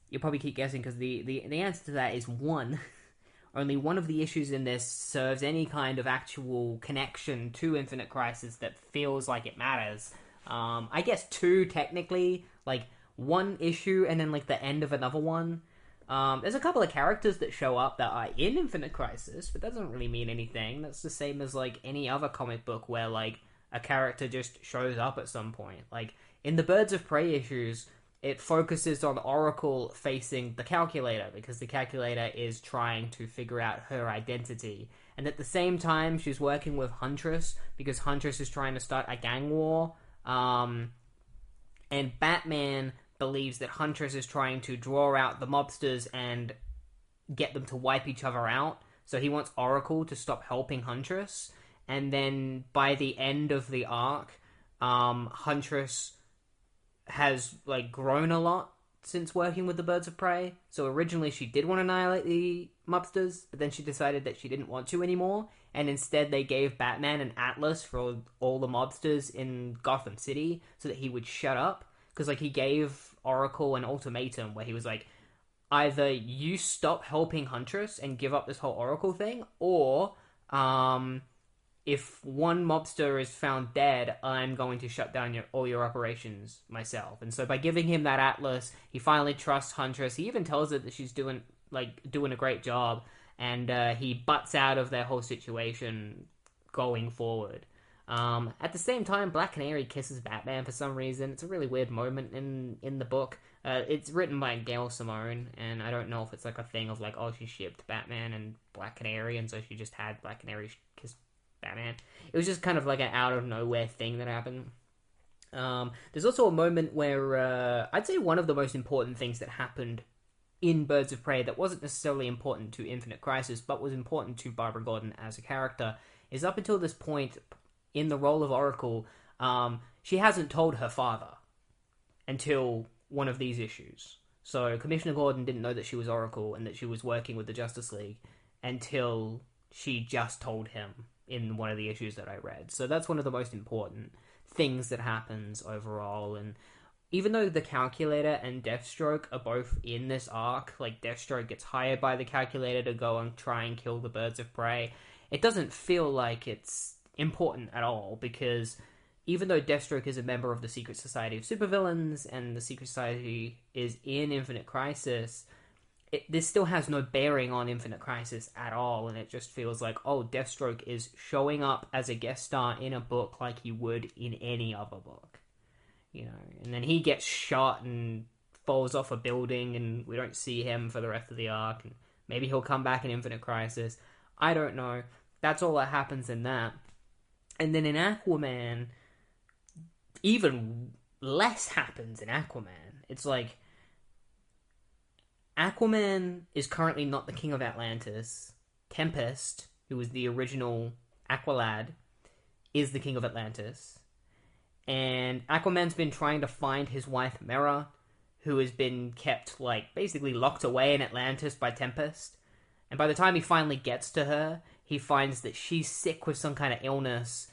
you'll probably keep guessing, because the answer to that is 1. Only one of the issues in this serves any kind of actual connection to Infinite Crisis that feels like it matters. I guess 2 technically, like 1 issue and then like the end of another one. There's a couple of characters that show up that are in Infinite Crisis, but that doesn't really mean anything. That's the same as like any other comic book where like a character just shows up at some point. Like in the Birds of Prey issues, it focuses on Oracle facing the Calculator, because the Calculator is trying to figure out her identity. And at the same time, she's working with Huntress, because Huntress is trying to start a gang war. And Batman believes that Huntress is trying to draw out the mobsters and get them to wipe each other out. So he wants Oracle to stop helping Huntress. And then by the end of the arc, Huntress has like grown a lot since working with the Birds of Prey. So originally she did want to annihilate the mobsters, but then she decided that she didn't want to anymore, and instead they gave Batman an atlas for all the mobsters in Gotham City so that he would shut up. Because like he gave Oracle an ultimatum where he was like, either you stop helping Huntress and give up this whole Oracle thing, or if one mobster is found dead, I'm going to shut down all your operations myself. And so by giving him that atlas, he finally trusts Huntress. He even tells her that she's doing a great job, and he butts out of their whole situation going forward. At the same time, Black Canary kisses Batman for some reason. It's a really weird moment in the book. It's written by Gail Simone, and I don't know if it's like a thing of like, oh, she shipped Batman and Black Canary, and so she just had Black Canary kiss Batman. It was just kind of like an out of nowhere thing that happened. There's also a moment where I'd say one of the most important things that happened in Birds of Prey that wasn't necessarily important to Infinite Crisis, but was important to Barbara Gordon as a character, is up until this point in the role of Oracle, she hasn't told her father until one of these issues. So Commissioner Gordon didn't know that she was Oracle and that she was working with the Justice League until she just told him in one of the issues that I read. So that's one of the most important things that happens overall. And even though the Calculator and Deathstroke are both in this arc, like Deathstroke gets hired by the Calculator to go and try and kill the Birds of Prey, it doesn't feel like it's important at all, because even though Deathstroke is a member of the Secret Society of Supervillains and the Secret Society is in Infinite Crisis, this still has no bearing on Infinite Crisis at all, and it just feels like, oh, Deathstroke is showing up as a guest star in a book like he would in any other book, and then he gets shot and falls off a building, and we don't see him for the rest of the arc, and maybe he'll come back in Infinite Crisis. I don't know. That's all that happens in that. And then in Aquaman, even less happens in Aquaman. It's like, Aquaman is currently not the king of Atlantis. Tempest, who was the original Aqualad, is the king of Atlantis. And Aquaman's been trying to find his wife Mera, who has been kept, basically locked away in Atlantis by Tempest. And by the time he finally gets to her, he finds that she's sick with some kind of illness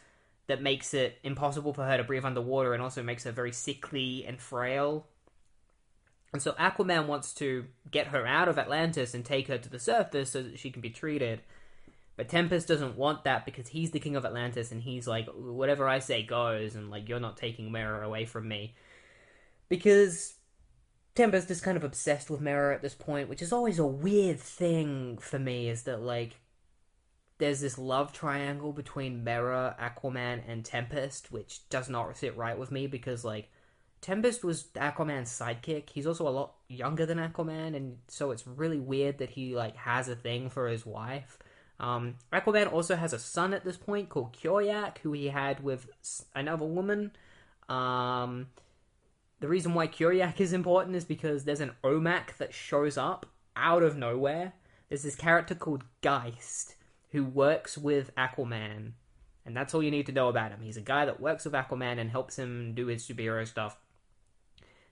that makes it impossible for her to breathe underwater, and also makes her very sickly and frail. And so Aquaman wants to get her out of Atlantis and take her to the surface so that she can be treated. But Tempest doesn't want that, because he's the king of Atlantis, and he's like, whatever I say goes, and you're not taking Mera away from me. Because Tempest is kind of obsessed with Mera at this point, which is always a weird thing for me, is that, like, there's this love triangle between Mera, Aquaman, and Tempest, which does not sit right with me because, like, Tempest was Aquaman's sidekick. He's also a lot younger than Aquaman, and so it's really weird that he, like, has a thing for his wife. Aquaman also has a son at this point called Kyoryak, who he had with another woman. Um, the reason why Kyoryak is important is because there's an OMAC that shows up out of nowhere. There's this character called Geist who works with Aquaman, and that's all you need to know about him. He's a guy that works with Aquaman and helps him do his superhero stuff.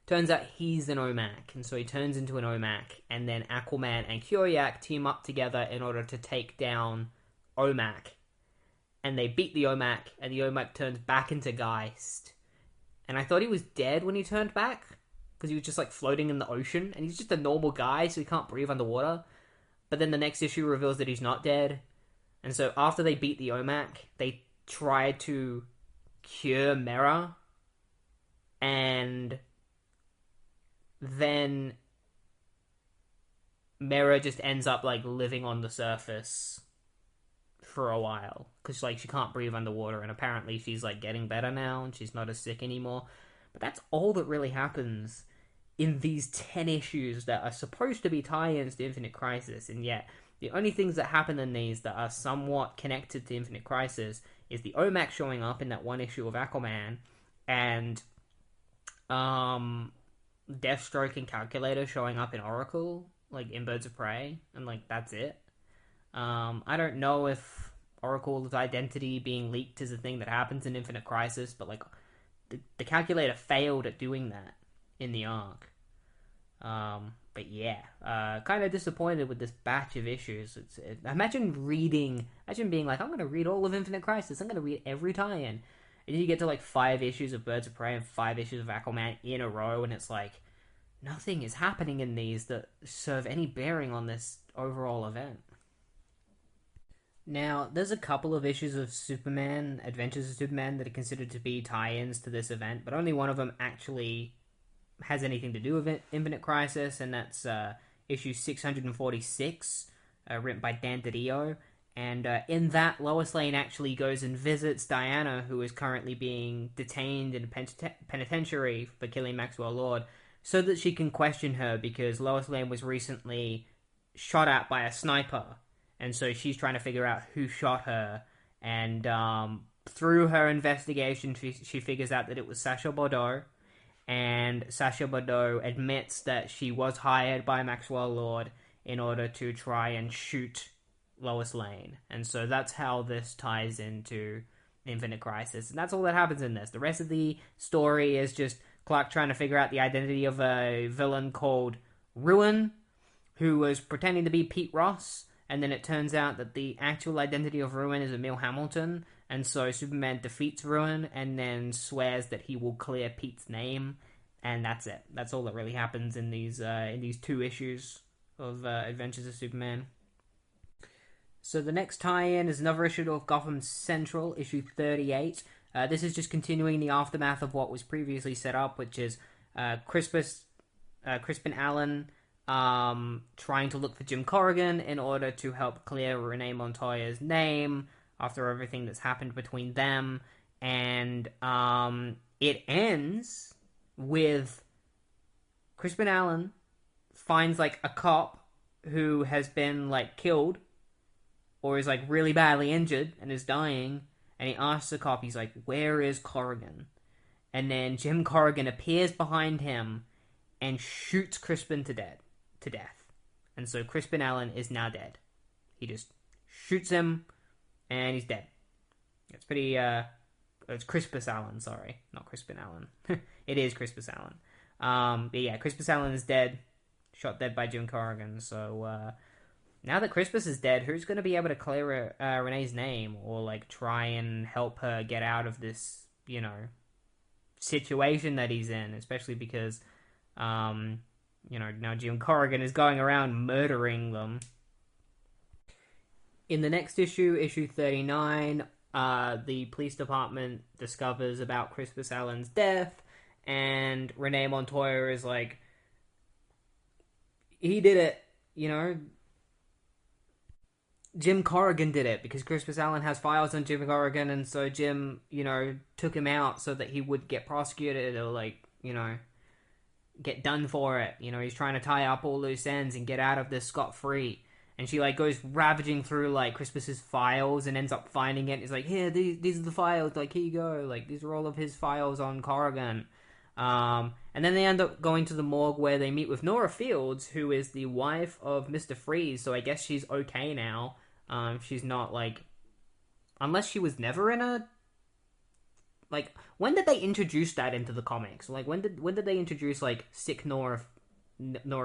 Turns out he's an OMAC, and so he turns into an OMAC, and then Aquaman and Kyoryak team up together in order to take down OMAC. And they beat the OMAC, and the OMAC turns back into Geist. And I thought he was dead when he turned back, because he was just, like, floating in the ocean, and he's just a normal guy, so he can't breathe underwater. But then the next issue reveals that he's not dead. And so after they beat the OMAC, they try to cure Mera, and then Mera just ends up, like, living on the surface for a while because, like, she can't breathe underwater, and apparently she's, like, getting better now and she's not as sick anymore. But that's all that really happens in these 10 issues that are supposed to be tie-ins to Infinite Crisis, and yet the only things that happen in these that are somewhat connected to Infinite Crisis is the OMAC showing up in that one issue of Aquaman, and Deathstroke and Calculator showing up in Oracle, like, in Birds of Prey, and, like, that's it. I don't know if Oracle's identity being leaked is a thing that happens in Infinite Crisis, but, like, the Calculator failed at doing that in the arc. But yeah, kind of disappointed with this batch of issues. Imagine being like, I'm going to read all of Infinite Crisis, I'm going to read every tie-in. And then you get to, like, 5 issues of Birds of Prey and 5 issues of Aquaman in a row, and it's like, nothing is happening in these that serve any bearing on this overall event. Now, there's a couple of issues of Superman, Adventures of Superman, that are considered to be tie-ins to this event, but only one of them actually has anything to do with Infinite Crisis, and that's issue 646, written by Dan DiDio. And in that, Lois Lane actually goes and visits Diana, who is currently being detained in a penitentiary for killing Maxwell Lord, so that she can question her, because Lois Lane was recently shot at by a sniper. And so she's trying to figure out who shot her. And through her investigation, she figures out that it was Sacha Bordeaux. And Sacha Bordeaux admits that she was hired by Maxwell Lord in order to try and shoot Lois Lane. And so that's how this ties into Infinite Crisis. And that's all that happens in this. The rest of the story is just Clark trying to figure out the identity of a villain called Ruin, who was pretending to be Pete Ross. And then it turns out that the actual identity of Ruin is Emil Hamilton. And so Superman defeats Ruin and then swears that he will clear Pete's name. And that's it. That's all that really happens in these 2 issues of Adventures of Superman. So the next tie-in is another issue of Gotham Central, issue 38. This is just continuing the aftermath of what was previously set up, which is Crispin Allen trying to look for Jim Corrigan in order to help clear Renee Montoya's name after everything that's happened between them. And it ends with Crispin Allen finds, like, a cop who has been, like, killed or is, like, really badly injured and is dying, and he asks the cop, he's like, where is Corrigan? And then Jim Corrigan appears behind him and shoots Crispin to death. And so Crispin Allen is now dead. He just shoots him, and he's dead. It's pretty, it's Crispus Allen, sorry. Not Crispin Allen. It is Crispus Allen. But yeah, Crispus Allen is dead. Shot dead by Jim Corrigan. So, now that Crispus is dead, who's going to be able to clear Renee's name? Or, like, try and help her get out of this, you know, situation that he's in? Especially because, you know, now Jim Corrigan is going around murdering them. In the next issue, issue 39, the police department discovers about Crispus Allen's death, and Renee Montoya is like, he did it, you know, Jim Corrigan did it because Crispus Allen has files on Jim Corrigan, and so Jim, took him out so that he would get prosecuted or, like, get done for it. He's trying to tie up all loose ends and get out of this scot-free. And she, like, goes ravaging through, like, Crispus's files and ends up finding it. It's like, here, these are the files. Like, here you go. Like, these are all of his files on Corrigan. And then they end up going to the morgue where they meet with Nora Fields, who is the wife of Mr. Freeze. So I guess she's okay now. She's not, like... Unless she was never in a... Like, when did they introduce that into the comics? Like, when did they introduce, like, sick Nora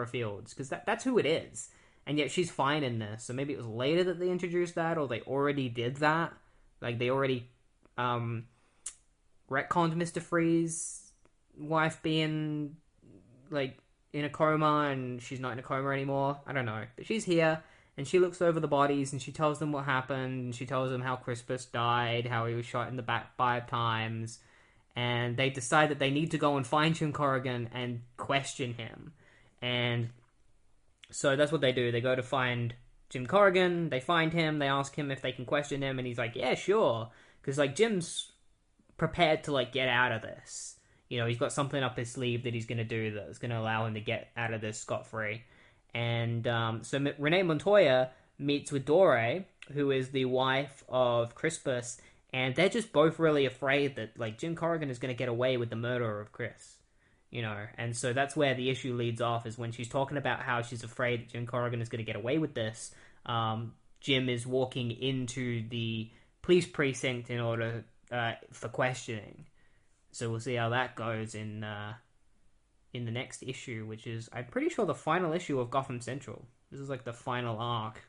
Fields? Because that's who it is. And yet she's fine in this. So maybe it was later that they introduced that, or they already did that. Like, they already retconned Mr. Freeze's wife being, like, in a coma, and she's not in a coma anymore. I don't know. But she's here, and she looks over the bodies, and she tells them what happened, and she tells them how Crispus died, how he was shot in the back 5 times, and they decide that they need to go and find Jim Corrigan and question him. And so that's what they do. They go to find Jim Corrigan, they find him, they ask him if they can question him, and he's like, yeah, sure. Because, like, Jim's prepared to, like, get out of this. He's got something up his sleeve that he's going to do that's going to allow him to get out of this scot-free. And so Renee Montoya meets with Dore, who is the wife of Crispus, and they're just both really afraid that, like, Jim Corrigan is going to get away with the murder of Chris. And so that's where the issue leads off, is when she's talking about how she's afraid that Jim Corrigan is going to get away with this. Jim is walking into the police precinct in order for questioning. So we'll see how that goes in the next issue, which is, I'm pretty sure, the final issue of Gotham Central. This is like the final arc.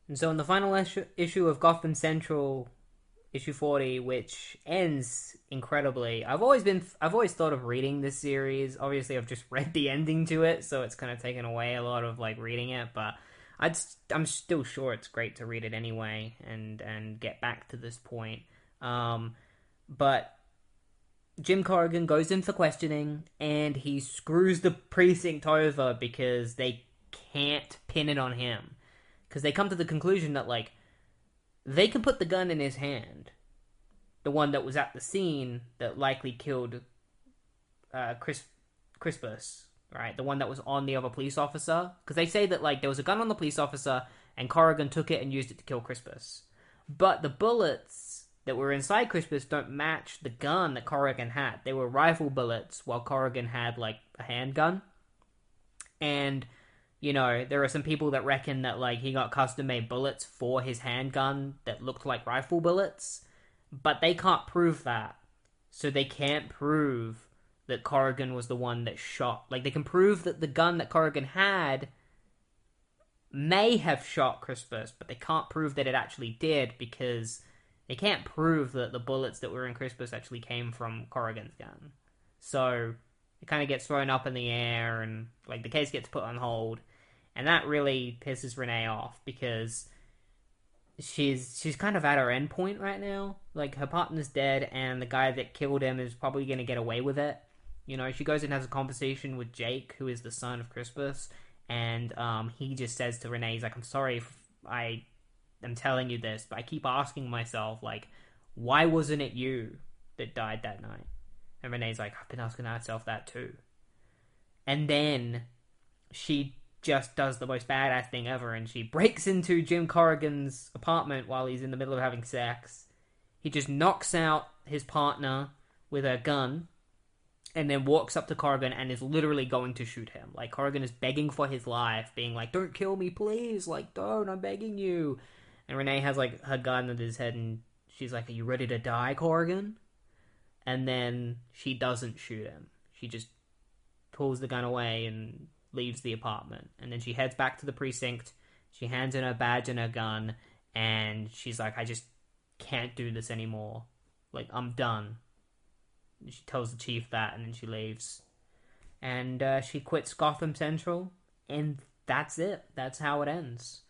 And so in the final issue of Gotham Central, issue 40, which ends incredibly. I've always thought of reading this series. Obviously, I've just read the ending to it, so it's kind of taken away a lot of, like, reading it, but I'm still sure it's great to read it anyway and get back to this point. But Jim Corrigan goes in for questioning, and he screws the precinct over because they can't pin it on him. Because they come to the conclusion that, like, they can put the gun in his hand, the one that was at the scene that likely killed Crispus, right? The one that was on the other police officer. Because they say that, like, there was a gun on the police officer, and Corrigan took it and used it to kill Crispus. But the bullets that were inside Crispus don't match the gun that Corrigan had. They were rifle bullets, while Corrigan had, like, a handgun. And there are some people that reckon that, like, he got custom-made bullets for his handgun that looked like rifle bullets, but they can't prove that. So they can't prove that Corrigan was the one that shot. Like, they can prove that the gun that Corrigan had may have shot Crispus, but they can't prove that it actually did, because they can't prove that the bullets that were in Crispus actually came from Corrigan's gun. So it kind of gets thrown up in the air, and, like, the case gets put on hold. And that really pisses Renee off, because she's kind of at her end point right now. Like, her partner's dead, and the guy that killed him is probably going to get away with it. She goes and has a conversation with Jake, who is the son of Crispus, and he just says to Renee, he's like, I'm sorry if I am telling you this, but I keep asking myself, like, why wasn't it you that died that night? And Renee's like, I've been asking myself that too. And then she just does the most badass thing ever, and she breaks into Jim Corrigan's apartment while he's in the middle of having sex. He just knocks out his partner with a gun, and then walks up to Corrigan and is literally going to shoot him. Like, Corrigan is begging for his life, being like, don't kill me, please, like, don't, I'm begging you. And Renee has, like, her gun at his head, and she's like, are you ready to die, Corrigan? And then she doesn't shoot him. She just pulls the gun away and leaves the apartment. And then she heads back to the precinct. She hands in her badge and her gun, and she's like, I just can't do this anymore. Like, I'm done. And she tells the chief that, and then she leaves. And she quits Gotham Central, and that's it. That's how it ends.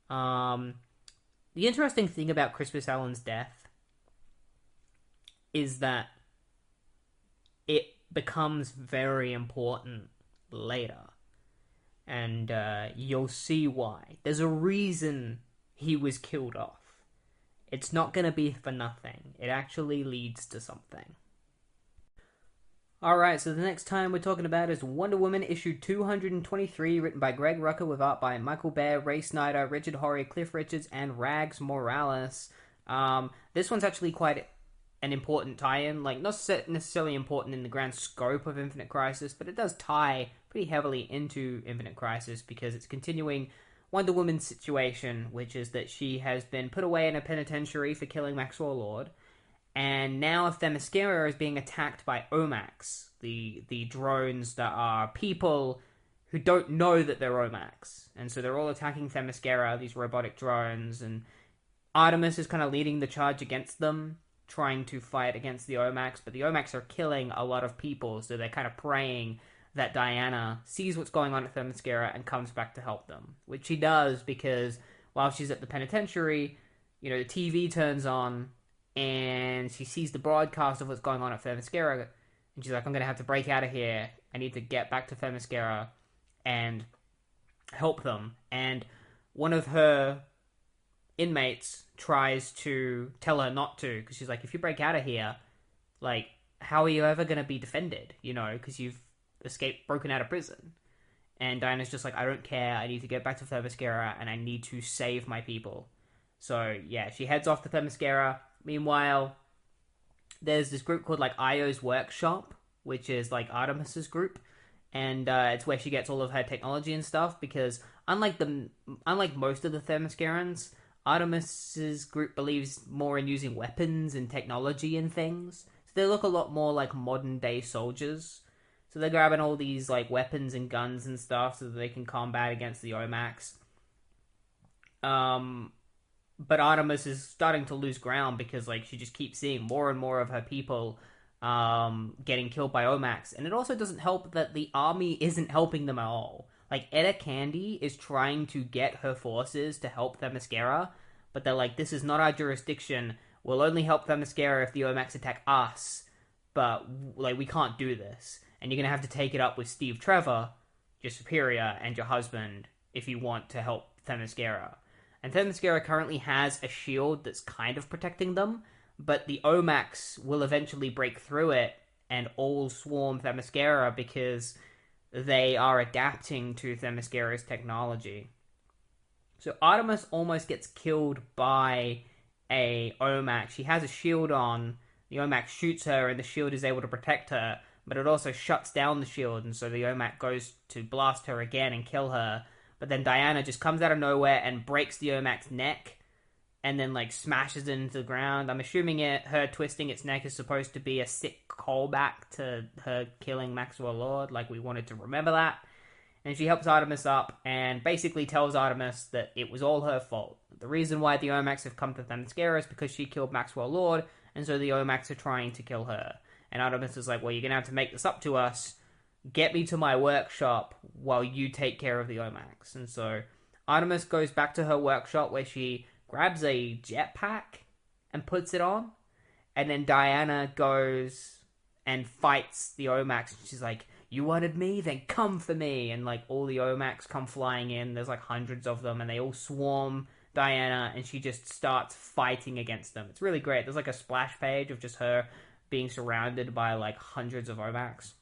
The interesting thing about Crispus Allen's death is that it becomes very important later. and you'll see why. There's a reason he was killed off. It's not going to be for nothing. It actually leads to something. Alright, so the next time we're talking about is Wonder Woman issue 223, written by Greg Rucka with art by Michael Baer, Ray Snyder, Richard Horry, Cliff Richards, and Rags Morales. This one's actually quite an important tie-in, like not necessarily important in the grand scope of Infinite Crisis, but it does tie pretty heavily into Infinite Crisis because it's continuing Wonder Woman's situation, which is that she has been put away in a penitentiary for killing Maxwell Lord, and now Themyscira is being attacked by Omax, the drones that are people who don't know that they're Omax, and so they're all attacking Themyscira, these robotic drones, and Artemis is kind of leading the charge against them, trying to fight against the Omax, but the Omax are killing a lot of people, so they're kind of praying that Diana sees what's going on at Themyscira and comes back to help them, which she does because while she's at the penitentiary, the TV turns on and she sees the broadcast of what's going on at Themyscira, and she's like, I'm going to have to break out of here. I need to get back to Themyscira and help them. And one of her inmates tries to tell her not to, because she's like, if you break out of here, like, how are you ever going to be defended, because you've broken out of prison. And Diana's just like, I don't care, I need to get back to Themyscira, and I need to save my people. So, yeah, she heads off to Themyscira. Meanwhile, there's this group called, Io's Workshop, which is, Artemis's group, and it's where she gets all of her technology and stuff, because unlike most of the Themyscirans, Artemis's group believes more in using weapons and technology and things. So they look a lot more like modern-day soldiers. So they're grabbing all these, weapons and guns and stuff so that they can combat against the Omax. But Artemis is starting to lose ground because, she just keeps seeing more and more of her people getting killed by Omax. And it also doesn't help that the army isn't helping them at all. Etta Candy is trying to get her forces to help Themyscira, but they're like, this is not our jurisdiction. We'll only help Themyscira if the Omax attack us, but, we can't do this. And you're going to have to take it up with Steve Trevor, your superior, and your husband, if you want to help Themyscira. And Themyscira currently has a shield that's kind of protecting them, but the Omax will eventually break through it and all swarm Themyscira because they are adapting to Themyscira's technology. So Artemis almost gets killed by a Omax. She has a shield on, the Omax shoots her, and the shield is able to protect her, but it also shuts down the shield, and so the Omax goes to blast her again and kill her. But then Diana just comes out of nowhere and breaks the Omax's neck, and then, smashes it into the ground. I'm assuming her twisting its neck is supposed to be a sick callback to her killing Maxwell Lord, we wanted to remember that. And she helps Artemis up, and basically tells Artemis that it was all her fault. The reason why the Omax have come to Themyscira is because she killed Maxwell Lord, and so the Omax are trying to kill her. And Artemis is like, well, you're going to have to make this up to us. Get me to my workshop while you take care of the Omax. And so Artemis goes back to her workshop where she grabs a jetpack and puts it on. And then Diana goes and fights the Omax. She's like, you wanted me? Then come for me. And all the Omax come flying in. There's hundreds of them and they all swarm Diana. And she just starts fighting against them. It's really great. There's a splash page of just her being surrounded by hundreds of Omax.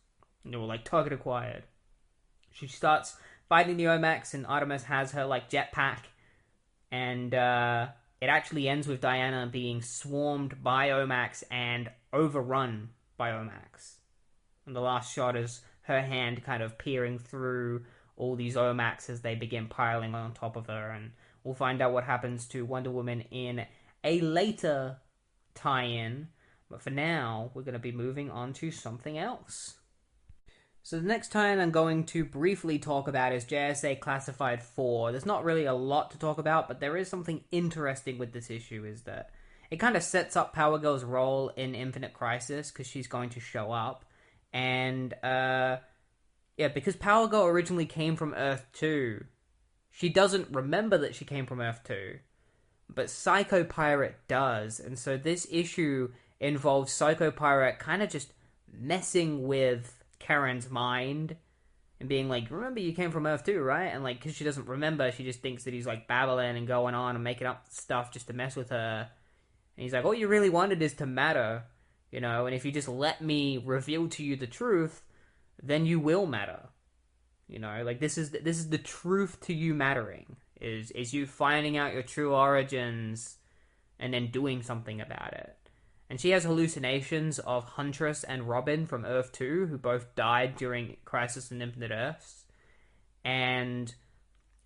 And they were target acquired. She starts fighting the Omax, and Artemis has her jetpack, and it actually ends with Diana being swarmed by Omax and overrun by Omax. And the last shot is her hand kind of peering through all these Omax as they begin piling on top of her, and we'll find out what happens to Wonder Woman in a later tie-in. But for now, we're going to be moving on to something else. So the next time I'm going to briefly talk about is JSA Classified 4. There's not really a lot to talk about, but there is something interesting with this issue, is that it kind of sets up Power Girl's role in Infinite Crisis, because she's going to show up. And, because Power Girl originally came from Earth 2, she doesn't remember that she came from Earth 2, but Psycho Pirate does. And so this issue involves Psycho Pirate kind of just messing with Karen's mind and being like, remember you came from Earth too, right? And like, because she doesn't remember, she just thinks that he's like babbling and going on and making up stuff just to mess with her. And he's like, all you really wanted is to matter, you know, and if you just let me reveal to you the truth, then you will matter. You know, like this is the truth to you mattering, is you finding out your true origins and then doing something about it. And she has hallucinations of Huntress and Robin from Earth 2, who both died during Crisis on Infinite Earths. And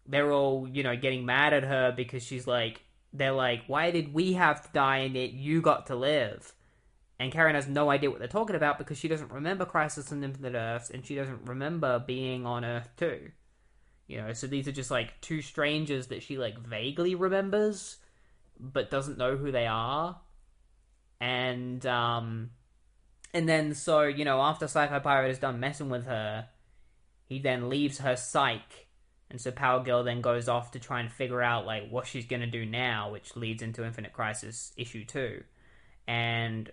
they're all, you know, getting mad at her because she's like, they're like, why did we have to die and yet you got to live? And Karen has no idea what they're talking about because she doesn't remember Crisis on Infinite Earths and she doesn't remember being on Earth 2. You know, so these are just like two strangers that she like vaguely remembers but doesn't know who they are. And then so, you know, after Psycho Pirate is done messing with her, he then leaves her psych. And so Power Girl then goes off to try and figure out like what she's gonna do now, which leads into Infinite Crisis issue 2. And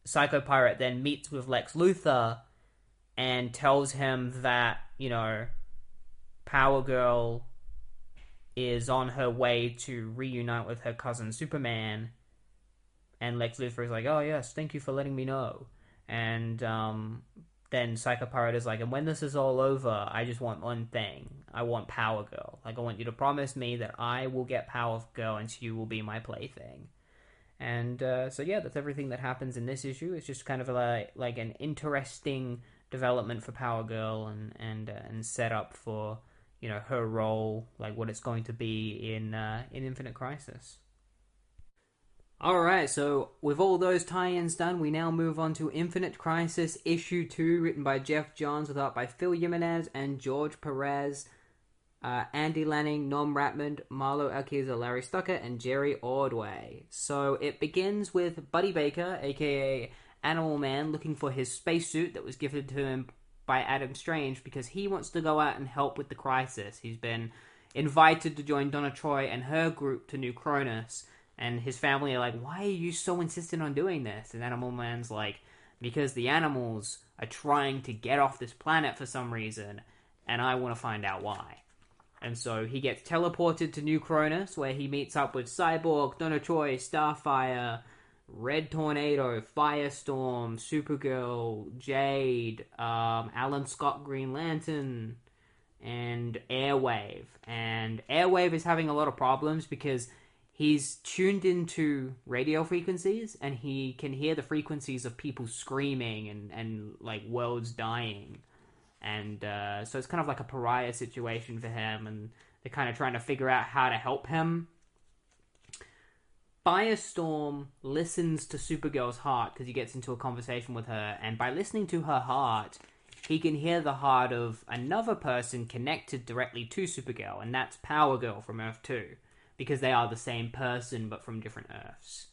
Psycho Pirate then meets with Lex Luthor and tells him that, you know, Power Girl is on her way to reunite with her cousin Superman. And Lex Luthor is like, oh yes, thank you for letting me know. And then Psycho Pirate is like, and when this is all over, I just want one thing. I want Power Girl. Like, I want you to promise me that I will get Power Girl and she will be my plaything. And so yeah, that's everything that happens in this issue. It's just kind of like an interesting development for Power Girl and set up for, you know, her role, like what it's going to be in Infinite Crisis. Alright, so with all those tie-ins done, we now move on to Infinite Crisis issue 2, written by Geoff Johns, with art by Phil Jimenez and George Perez, Andy Lanning, Norm Ratman, Marlo Alquiza, Larry Stucker, and Jerry Ordway. So it begins with Buddy Baker, aka Animal Man, looking for his spacesuit that was gifted to him by Adam Strange because he wants to go out and help with the crisis. He's been invited to join Donna Troy and her group to New Cronus. And his family are like, why are you so insistent on doing this? And Animal Man's like, because the animals are trying to get off this planet for some reason, and I want to find out why. And so he gets teleported to New Cronus, where he meets up with Cyborg, Donna Troy, Starfire, Red Tornado, Firestorm, Supergirl, Jade, Alan Scott Green Lantern, and Airwave. And Airwave is having a lot of problems because he's tuned into radio frequencies, and he can hear the frequencies of people screaming and like worlds dying. And so it's kind of like a pariah situation for him, and they're kind of trying to figure out how to help him. Firestorm listens to Supergirl's heart because he gets into a conversation with her, and by listening to her heart, he can hear the heart of another person connected directly to Supergirl, and that's Power Girl from Earth 2. Because they are the same person, but from different Earths.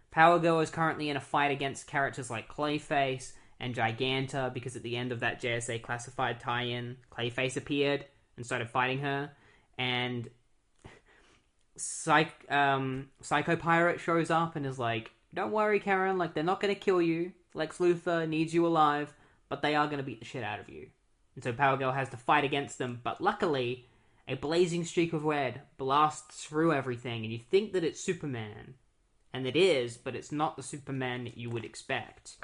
Power Girl is currently in a fight against characters like Clayface and Giganta, because at the end of that JSA Classified tie-in, Clayface appeared and started fighting her, and Psycho Pirate shows up and is like, don't worry, Karen, like, they're not going to kill you. Lex Luthor needs you alive, but they are going to beat the shit out of you. And so Power Girl has to fight against them, but luckily a blazing streak of red blasts through everything, and you think that it's Superman. And it is, but it's not the Superman that you would expect.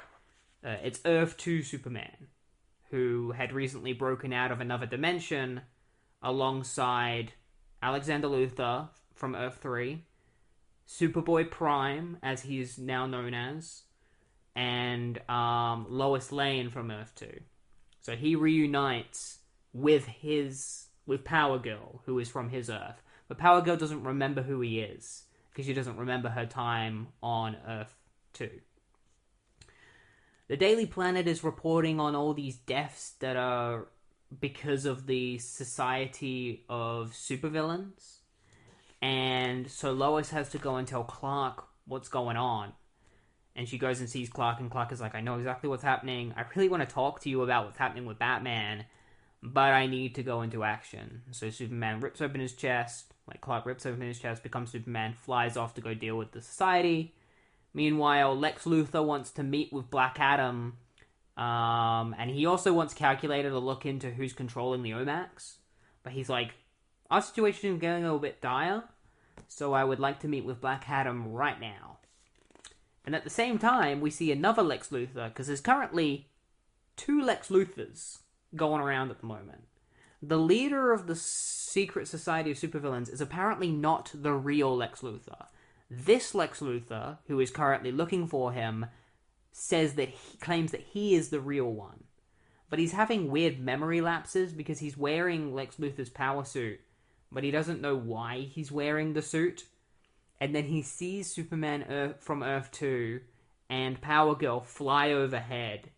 It's Earth 2 Superman, who had recently broken out of another dimension alongside Alexander Luthor from Earth 3, Superboy Prime, as he is now known as, and Lois Lane from Earth 2. So he reunites with Power Girl, who is from his Earth. But Power Girl doesn't remember who he is, because she doesn't remember her time on Earth 2. The Daily Planet is reporting on all these deaths that are because of the Society of Supervillains. And so Lois has to go and tell Clark what's going on. And she goes and sees Clark, and Clark is like, I know exactly what's happening. I really want to talk to you about what's happening with Batman, but I need to go into action. So Superman rips open his chest, like Clark rips open his chest, becomes Superman, flies off to go deal with the Society. Meanwhile, Lex Luthor wants to meet with Black Adam And he also wants Calculator to look into who's controlling the Omax. But he's like, our situation is getting a little bit dire, so I would like to meet with Black Adam right now. And at the same time, we see another Lex Luthor, because there's currently 2 Lex Luthors going around at the moment. The leader of the Secret Society of Supervillains is apparently not the real Lex Luthor. This Lex Luthor, who is currently looking for him, claims that he is the real one. But he's having weird memory lapses because he's wearing Lex Luthor's power suit, but he doesn't know why he's wearing the suit. And then he sees Superman from Earth 2 and Power Girl fly overhead.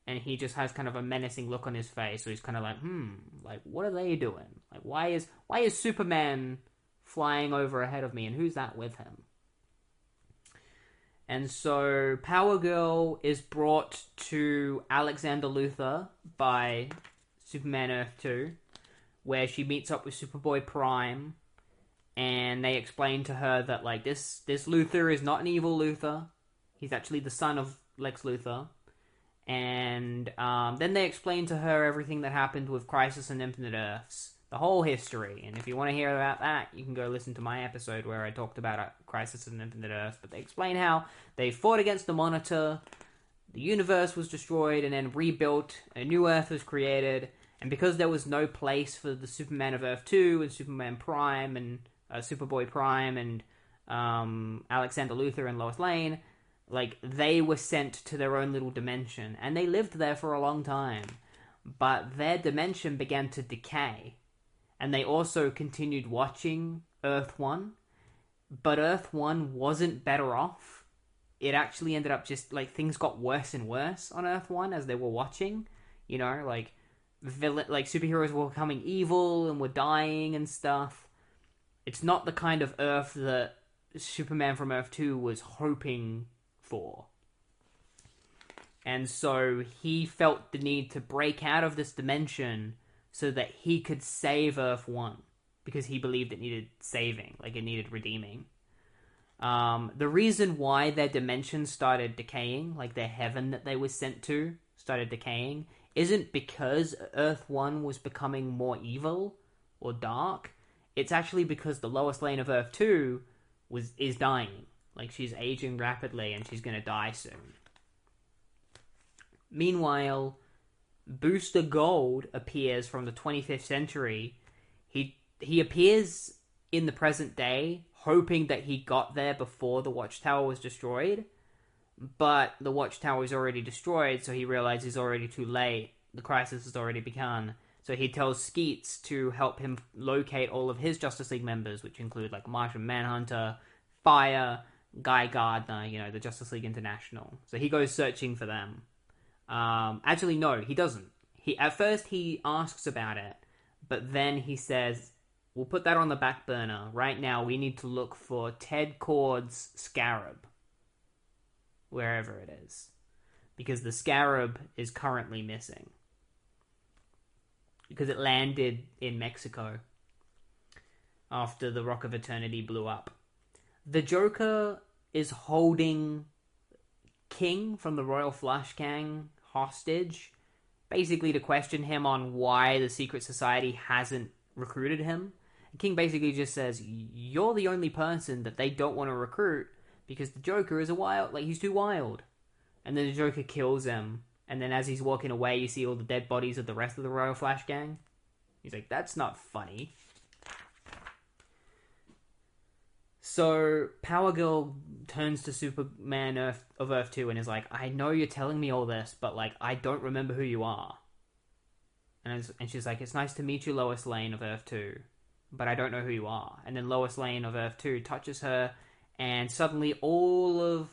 And he just has kind of a menacing look on his face. So he's kind of like, like, what are they doing? Like, why is Superman flying over ahead of me? And who's that with him? And so Power Girl is brought to Alexander Luthor by Superman Earth 2, where she meets up with Superboy Prime. And they explain to her that, like, this Luthor is not an evil Luthor. He's actually the son of Lex Luthor. And then they explain to her everything that happened with Crisis on Infinite Earths. The whole history. And if you want to hear about that, you can go listen to my episode where I talked about Crisis on Infinite Earths. But they explain how they fought against the Monitor, the universe was destroyed, and then rebuilt. A new Earth was created. And because there was no place for the Superman of Earth 2 and Superman Prime and Superboy Prime and Alexander Luthor and Lois Lane, like, they were sent to their own little dimension. And they lived there for a long time. But their dimension began to decay. And they also continued watching Earth 1. But Earth 1 wasn't better off. It actually ended up just, like, things got worse and worse on Earth 1 as they were watching. You know, like, superheroes were becoming evil and were dying and stuff. It's not the kind of Earth that Superman from Earth 2 was hoping for. And so he felt the need to break out of this dimension so that he could save Earth 1. Because he believed it needed saving, like it needed redeeming. The reason why their dimension started decaying, like their heaven that they were sent to started decaying, isn't because Earth 1 was becoming more evil or dark. It's actually because the Lois Lane of Earth 2 is dying. Like, she's aging rapidly and she's gonna die soon. Meanwhile, Booster Gold appears from the 25th century. He appears in the present day, hoping that he got there before the Watchtower was destroyed. But the Watchtower is already destroyed, so he realizes it's already too late. The crisis has already begun. So he tells Skeets to help him locate all of his Justice League members, which include, like, Martian Manhunter, Fire, Guy Gardner, you know, the Justice League International. So he goes searching for them. Actually, no, he doesn't. At first he asks about it, but then he says, we'll put that on the back burner. Right now, we need to look for Ted Kord's Scarab. Wherever it is. Because the Scarab is currently missing. Because it landed in Mexico after the Rock of Eternity blew up. The Joker is holding King from the Royal Flush Gang hostage, basically to question him on why the Secret Society hasn't recruited him. King basically just says, you're the only person that they don't want to recruit because the Joker is he's too wild. And then the Joker kills him. And then as he's walking away, you see all the dead bodies of the rest of the Royal Flash Gang. He's like, that's not funny. So Power Girl turns to Superman of Earth 2 and is like, I know you're telling me all this, but, like, I don't remember who you are. And she's like, it's nice to meet you, Lois Lane of Earth 2, but I don't know who you are. And then Lois Lane of Earth 2 touches her, and suddenly all of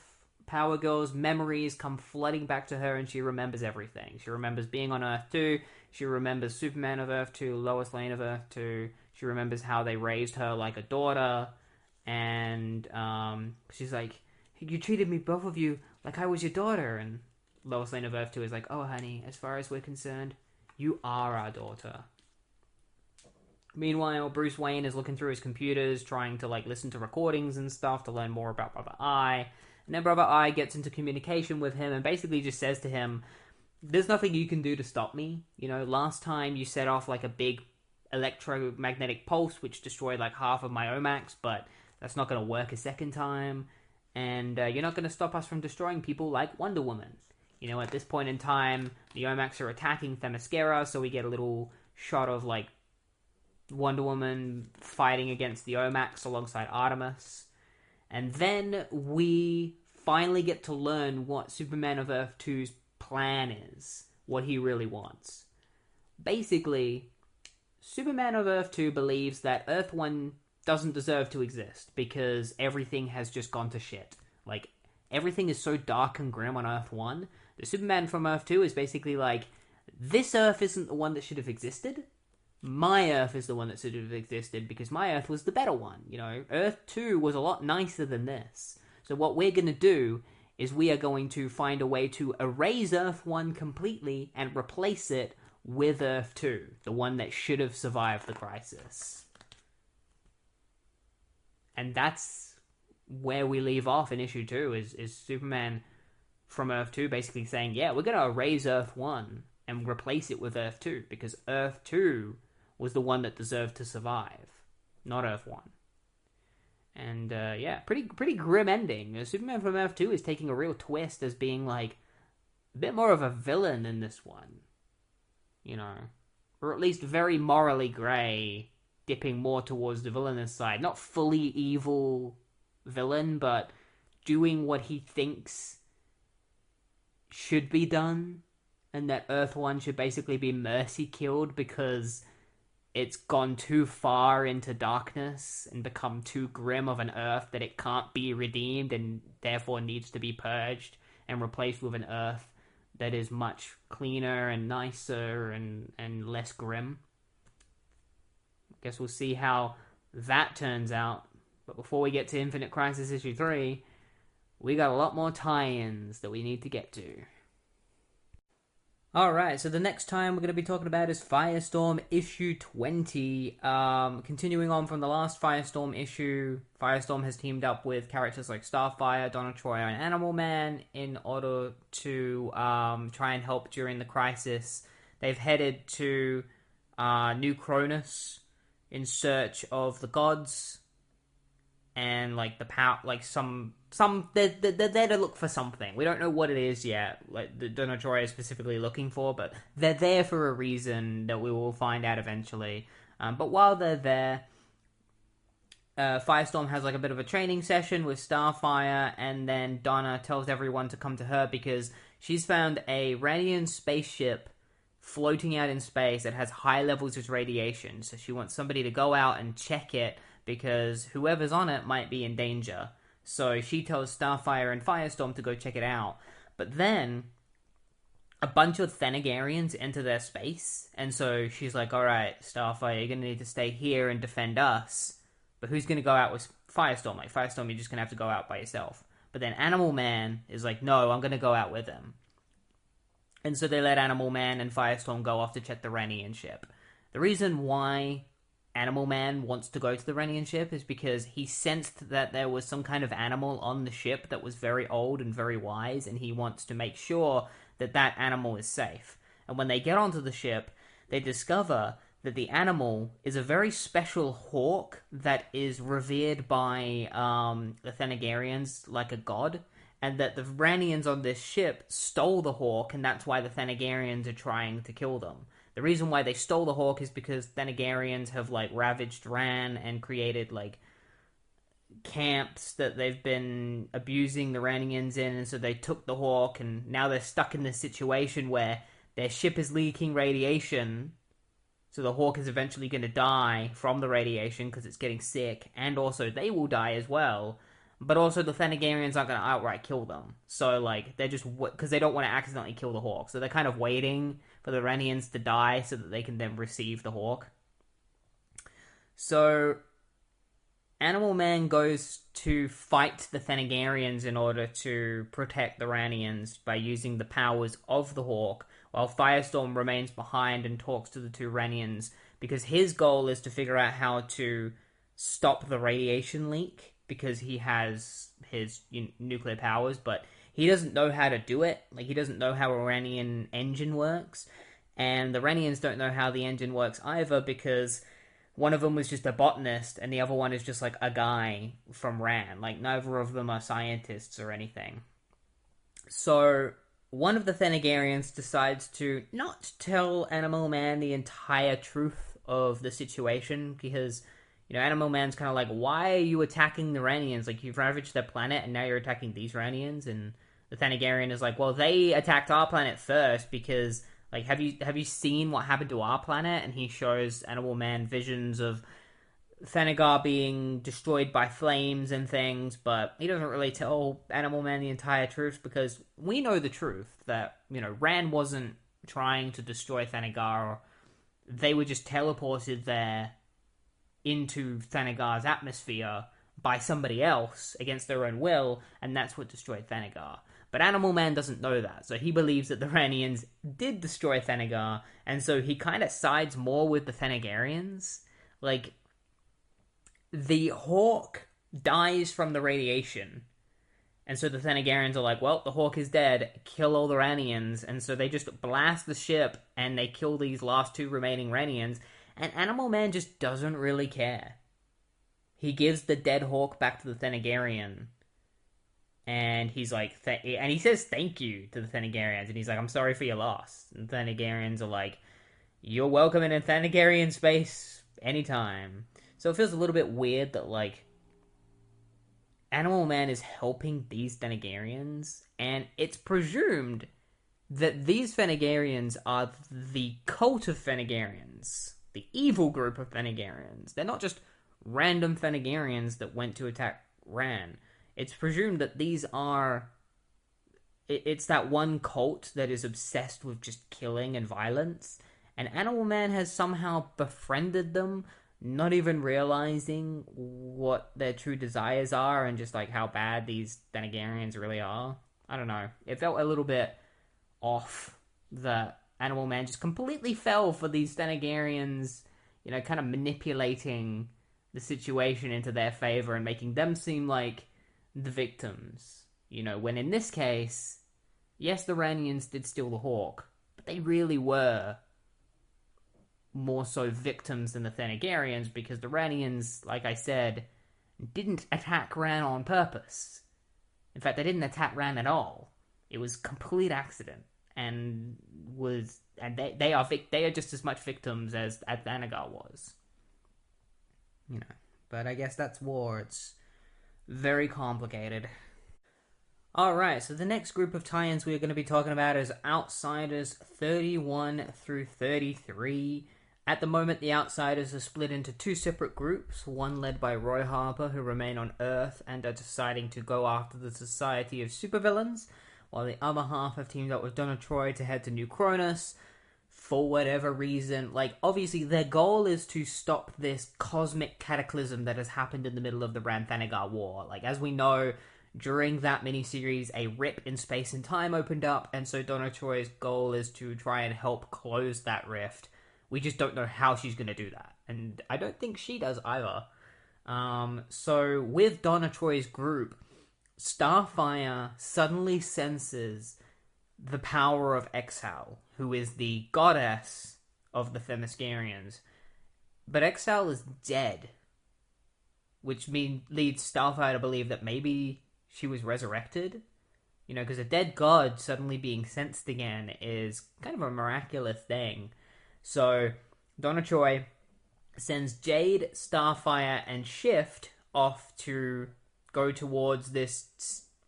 Power Girl's memories come flooding back to her, and she remembers everything. She remembers being on Earth 2, she remembers Superman of Earth 2, Lois Lane of Earth 2, she remembers how they raised her like a daughter, and she's like, you treated me, both of you, like I was your daughter. And Lois Lane of Earth 2 is like, oh honey, as far as we're concerned, you are our daughter. Meanwhile, Bruce Wayne is looking through his computers, trying to, like, listen to recordings and stuff to learn more about Brother Eye. And then Brother Eye gets into communication with him and basically just says to him, there's nothing you can do to stop me. You know, last time you set off like a big electromagnetic pulse, which destroyed like half of my Omax, but that's not going to work a second time. And you're not going to stop us from destroying people like Wonder Woman. You know, at this point in time, the Omax are attacking Themyscira, so we get a little shot of like Wonder Woman fighting against the Omax alongside Artemis. And then we finally get to learn what Superman of Earth 2's plan is, what he really wants. Basically, Superman of Earth 2 believes that Earth 1 doesn't deserve to exist because everything has just gone to shit. Like, everything is so dark and grim on Earth 1. The Superman from Earth 2 is basically like, this Earth isn't the one that should have existed. My Earth is the one that should have existed because my Earth was the better one. You know, Earth 2 was a lot nicer than this. So what we're going to do is we are going to find a way to erase Earth 1 completely and replace it with Earth 2, the one that should have survived the crisis. And that's where we leave off in issue 2, is Superman from Earth 2 basically saying, yeah, we're going to erase Earth 1 and replace it with Earth 2, because Earth 2 was the one that deserved to survive, not Earth 1. And, yeah, pretty grim ending. Superman from Earth 2 is taking a real twist as being, like, a bit more of a villain in this one. You know? Or at least very morally grey, dipping more towards the villainous side. Not fully evil villain, but doing what he thinks should be done, and that Earth 1 should basically be mercy killed because it's gone too far into darkness and become too grim of an Earth that it can't be redeemed and therefore needs to be purged and replaced with an Earth that is much cleaner and nicer and less grim. Guess we'll see how that turns out. But before we get to Infinite Crisis issue 3, we got a lot more tie-ins that we need to get to. Alright, so the next time we're going to be talking about is Firestorm issue 20. Continuing on from the last Firestorm issue, Firestorm has teamed up with characters like Starfire, Donna Troy, and Animal Man in order to try and help during the crisis. They've headed to New Cronus in search of the gods and like the power, like they're there to look for something. We don't know what it is yet, like the Donna Troy is specifically looking for, but they're there for a reason that we will find out eventually. But while they're there, Firestorm has like a bit of a training session with Starfire, and then Donna tells everyone to come to her because she's found a Radian spaceship floating out in space that has high levels of radiation. So she wants somebody to go out and check it because whoever's on it might be in danger. So she tells Starfire and Firestorm to go check it out. But then a bunch of Thanagarians enter their space, and so she's like, alright, Starfire, you're going to need to stay here and defend us. But who's going to go out with Firestorm? Like, Firestorm, you're just going to have to go out by yourself. But then Animal Man is like, no, I'm going to go out with him. And so they let Animal Man and Firestorm go off to check the Renian ship. The reason why Animal Man wants to go to the Renian ship is because he sensed that there was some kind of animal on the ship that was very old and very wise, and he wants to make sure that that animal is safe. And when they get onto the ship, they discover that the animal is a very special hawk that is revered by the Thanagarians like a god, and that the Ranians on this ship stole the hawk, and that's why the Thanagarians are trying to kill them. The reason why they stole the hawk is because Thanagarians have, like, ravaged Ran and created, like, camps that they've been abusing the Ranians in, and so they took the hawk, and now they're stuck in this situation where their ship is leaking radiation, so the hawk is eventually going to die from the radiation because it's getting sick, and also they will die as well. But also the Thanagarians aren't going to outright kill them. So, like, they're just... because they don't want to accidentally kill the hawk. So they're kind of waiting for the Renians to die so that they can then receive the hawk. So, Animal Man goes to fight the Thanagarians in order to protect the Ranians by using the powers of the hawk, while Firestorm remains behind and talks to the two Renians, because his goal is to figure out how to stop the radiation leak, because he has his nuclear powers, but he doesn't know how to do it. Like, he doesn't know how a Ranian engine works. And the Ranians don't know how the engine works either, because one of them was just a botanist and the other one is just like a guy from Ran. Like, neither of them are scientists or anything. So one of the Thanagarians decides to not tell Animal Man the entire truth of the situation, because, you know, Animal Man's kind of like, why are you attacking the Ranians? Like, you've ravaged their planet and now you're attacking these Ranians. And the Thanagarian is like, well, they attacked our planet first because, like, have you seen what happened to our planet? And he shows Animal Man visions of Thanagar being destroyed by flames and things, but he doesn't really tell Animal Man the entire truth, because we know the truth that, you know, Ran wasn't trying to destroy Thanagar. They were just teleported there into Thanagar's atmosphere by somebody else against their own will, and that's what destroyed Thanagar. But Animal Man doesn't know that, so he believes that the Ranians did destroy Thanagar, and so he kind of sides more with the Thanagarians. Like, the Hawk dies from the radiation, and so the Thanagarians are like, well, the Hawk is dead, kill all the Ranians, and so they just blast the ship, and they kill these last two remaining Ranians, and Animal Man just doesn't really care. He gives the dead Hawk back to the Thanagarian, and he's like, and he says thank you to the Thanagarians, and he's like, I'm sorry for your loss. And the Thanagarians are like, you're welcome in a Thanagarian space anytime. So it feels a little bit weird that, like, Animal Man is helping these Thanagarians, and it's presumed that these Thanagarians are the cult of Thanagarians, the evil group of Thanagarians. They're not just random Thanagarians that went to attack Ran. It's presumed that these are... It's that one cult that is obsessed with just killing and violence, and Animal Man has somehow befriended them, not even realizing what their true desires are and just, like, how bad these Thanagarians really are. I don't know. It felt a little bit off that Animal Man just completely fell for these Thanagarians, you know, kind of manipulating the situation into their favor and making them seem like the victims. You know, when in this case, yes, the Ranians did steal the Hawk, but they really were more so victims than the Thanagarians, because the Ranians, like I said, didn't attack Ran on purpose. In fact, they didn't attack Ran at all. It was complete accident, and they are just as much victims as Thanagar was. You know, but I guess that's war. It's very complicated. Alright, so the next group of tie-ins we're going to be talking about is Outsiders 31 through 33. At the moment, the Outsiders are split into two separate groups, one led by Roy Harper, who remain on Earth and are deciding to go after the Society of Supervillains, while the other half have teamed up with Donna Troy to head to New Cronus for whatever reason. Like, obviously, their goal is to stop this cosmic cataclysm that has happened in the middle of the Ran-Thanagar War. Like, as we know, during that miniseries, a rip in space and time opened up, and so Donna Troy's goal is to try and help close that rift. We just don't know how she's going to do that, and I don't think she does either. So with Donna Troy's group, Starfire suddenly senses the power of Exhal, who is the goddess of the Themyscirians. But Exhal is dead, which leads Starfire to believe that maybe she was resurrected. You know, because a dead god suddenly being sensed again is kind of a miraculous thing. So Donna Troy sends Jade, Starfire, and Shift off to go towards this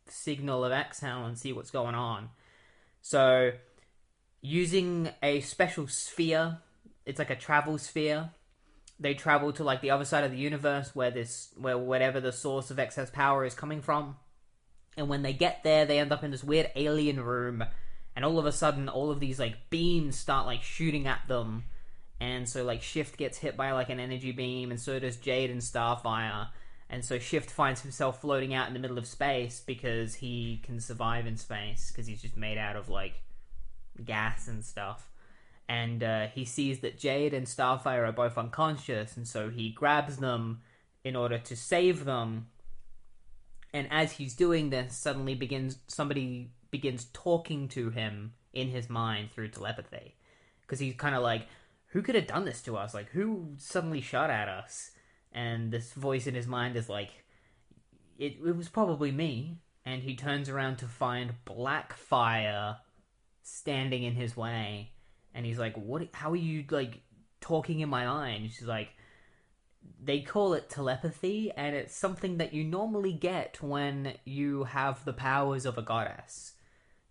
signal of Exhal and see what's going on. So, using a special sphere, it's like a travel sphere, they travel to, like, the other side of the universe where whatever the source of Exhal's power is coming from. And when they get there, they end up in this weird alien room, and all of a sudden, all of these, like, beams start, like, shooting at them. And so, like, Shift gets hit by, like, an energy beam, and so does Jade and Starfire. And so Shift finds himself floating out in the middle of space because he can survive in space, because he's just made out of, like, gas and stuff. And he sees that Jade and Starfire are both unconscious, and so he grabs them in order to save them. And as he's doing this, somebody begins talking to him in his mind through telepathy. Because he's kind of like, who could have done this to us? Like, who suddenly shot at us? And this voice in his mind is like, it was probably me. And he turns around to find Blackfire standing in his way. And he's like, what? How are you, like, talking in my mind? She's like, they call it telepathy, and it's something that you normally get when you have the powers of a goddess.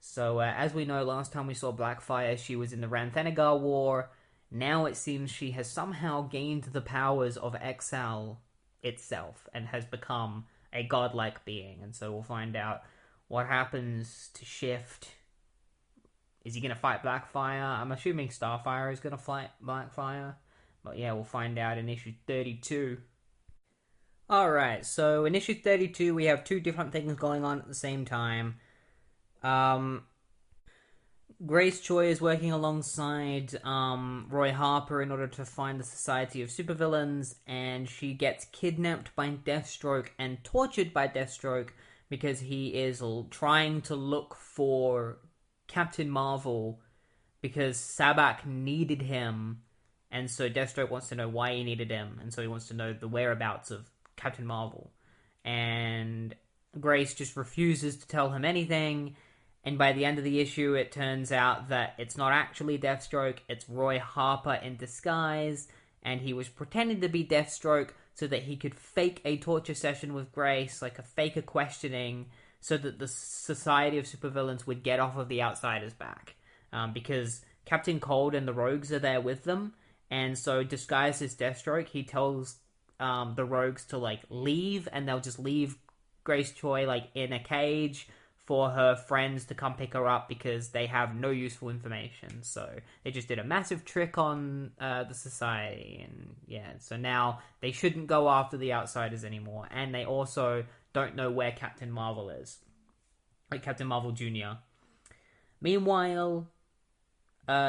So, as we know, last time we saw Blackfire, she was in the Ranthanagar War. Now it seems she has somehow gained the powers of Exile itself, and has become a godlike being. And so we'll find out what happens to Shift. Is he going to fight Blackfire? I'm assuming Starfire is going to fight Blackfire. But yeah, we'll find out in issue 32. Alright, so in issue 32 we have two different things going on at the same time. Grace Choi is working alongside Roy Harper in order to find the Society of Supervillains, and she gets kidnapped by Deathstroke and tortured by Deathstroke because he is trying to look for Captain Marvel because Sabak needed him. And so Deathstroke wants to know why he needed him, and so he wants to know the whereabouts of Captain Marvel. And Grace just refuses to tell him anything, and by the end of the issue it turns out that it's not actually Deathstroke, it's Roy Harper in disguise, and he was pretending to be Deathstroke so that he could fake a torture session with Grace, like a questioning, so that the Society of Supervillains would get off of the Outsiders' back. Because Captain Cold and the Rogues are there with them, and so, disguised as Deathstroke, he tells the Rogues to, like, leave, and they'll just leave Grace Choi, like, in a cage for her friends to come pick her up because they have no useful information. So, they just did a massive trick on the Society, and yeah, so now they shouldn't go after the Outsiders anymore, and they also don't know where Captain Marvel is. Like, Captain Marvel Jr. Meanwhile,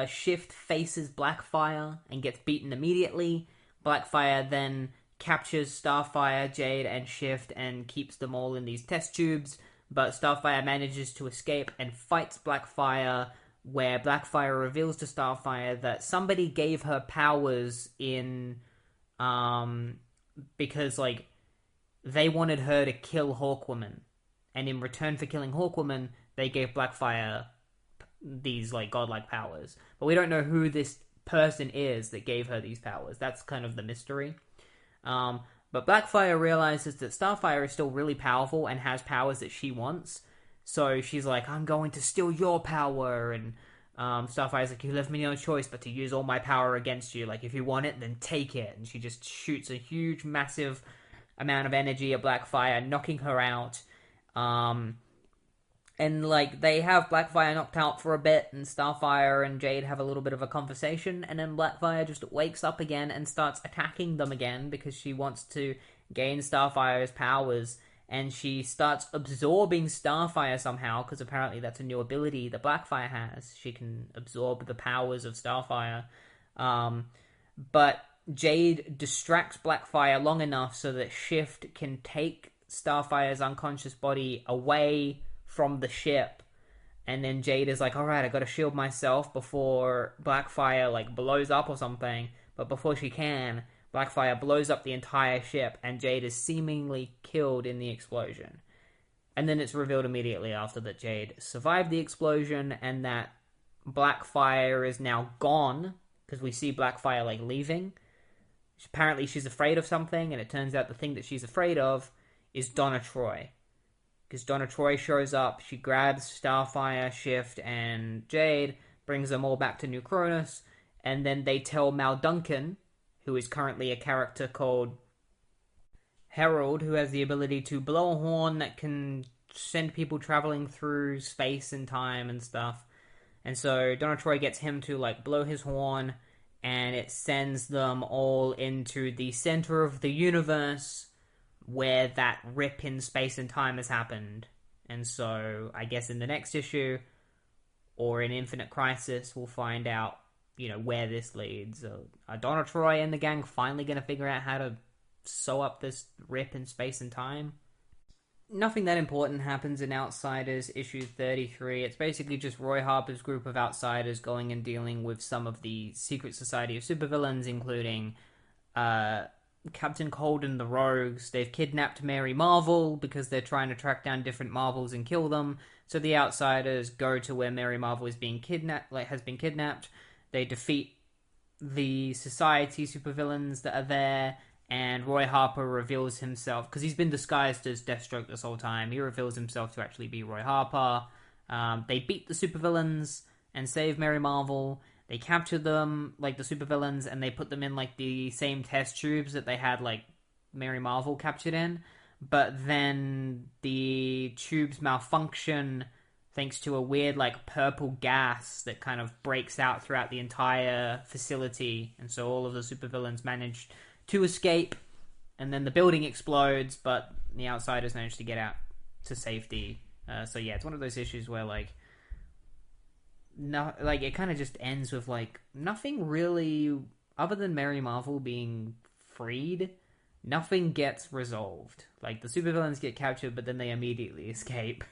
Shift faces Blackfire and gets beaten immediately. Blackfire then captures Starfire, Jade, and Shift and keeps them all in these test tubes, but Starfire manages to escape and fights Blackfire, where Blackfire reveals to Starfire that somebody gave her powers because, like, they wanted her to kill Hawkwoman, and in return for killing Hawkwoman, they gave Blackfire these, like, godlike powers. But we don't know who this person is that gave her these powers. That's kind of the mystery. But Blackfire realizes that Starfire is still really powerful and has powers that she wants. So she's like, I'm going to steal your power. And Starfire's like, you left me no choice but to use all my power against you. Like, if you want it, then take it. And she just shoots a huge, massive amount of energy at Blackfire, knocking her out. And, like, they have Blackfire knocked out for a bit, and Starfire and Jade have a little bit of a conversation, and then Blackfire just wakes up again and starts attacking them again because she wants to gain Starfire's powers, and she starts absorbing Starfire somehow, because apparently that's a new ability that Blackfire has. She can absorb the powers of Starfire. But Jade distracts Blackfire long enough so that Shift can take Starfire's unconscious body away from the ship, and then Jade is like, alright, I gotta shield myself before Blackfire, like, blows up or something, but before she can, Blackfire blows up the entire ship, and Jade is seemingly killed in the explosion. And then it's revealed immediately after that Jade survived the explosion, and that Blackfire is now gone, because we see Blackfire, like, leaving. Apparently she's afraid of something, and it turns out the thing that she's afraid of is Donna Troy. Because Donna Troy shows up, she grabs Starfire, Shift, and Jade, brings them all back to New Cronus, and then they tell Mal Duncan, who is currently a character called Herald, who has the ability to blow a horn that can send people traveling through space and time and stuff. And so Donna Troy gets him to, like, blow his horn, and it sends them all into the center of the universe, where that rip in space and time has happened. And so, I guess in the next issue, or in Infinite Crisis, we'll find out, you know, where this leads. Are Donna Troy and the gang finally going to figure out how to sew up this rip in space and time? nothing that important happens in Outsiders issue 33. It's basically just Roy Harper's group of outsiders going and dealing with some of the secret society of supervillains, including uh, Captain Cold and the Rogues. They've kidnapped Mary Marvel because they're trying to track down different Marvels and kill them. So the outsiders go to where Mary Marvel is being kidnapped, has been kidnapped. They defeat the society supervillains that are there, and Roy Harper reveals himself because he's been disguised as Deathstroke this whole time. He reveals himself to actually be Roy Harper. They beat the supervillains and save Mary Marvel. They capture them, like the supervillains, and they put them in like the same test tubes that they had like Mary Marvel captured in. But then the tubes malfunction thanks to a weird like purple gas that kind of breaks out throughout the entire facility, and so all of the supervillains manage to escape, and then the building explodes, but the outsiders manage to get out to safety. So yeah, it's one of those issues where like, no, like it kind of just ends with like nothing really, other than Mary Marvel being freed, nothing gets resolved. Like the supervillains get captured, but then they immediately escape.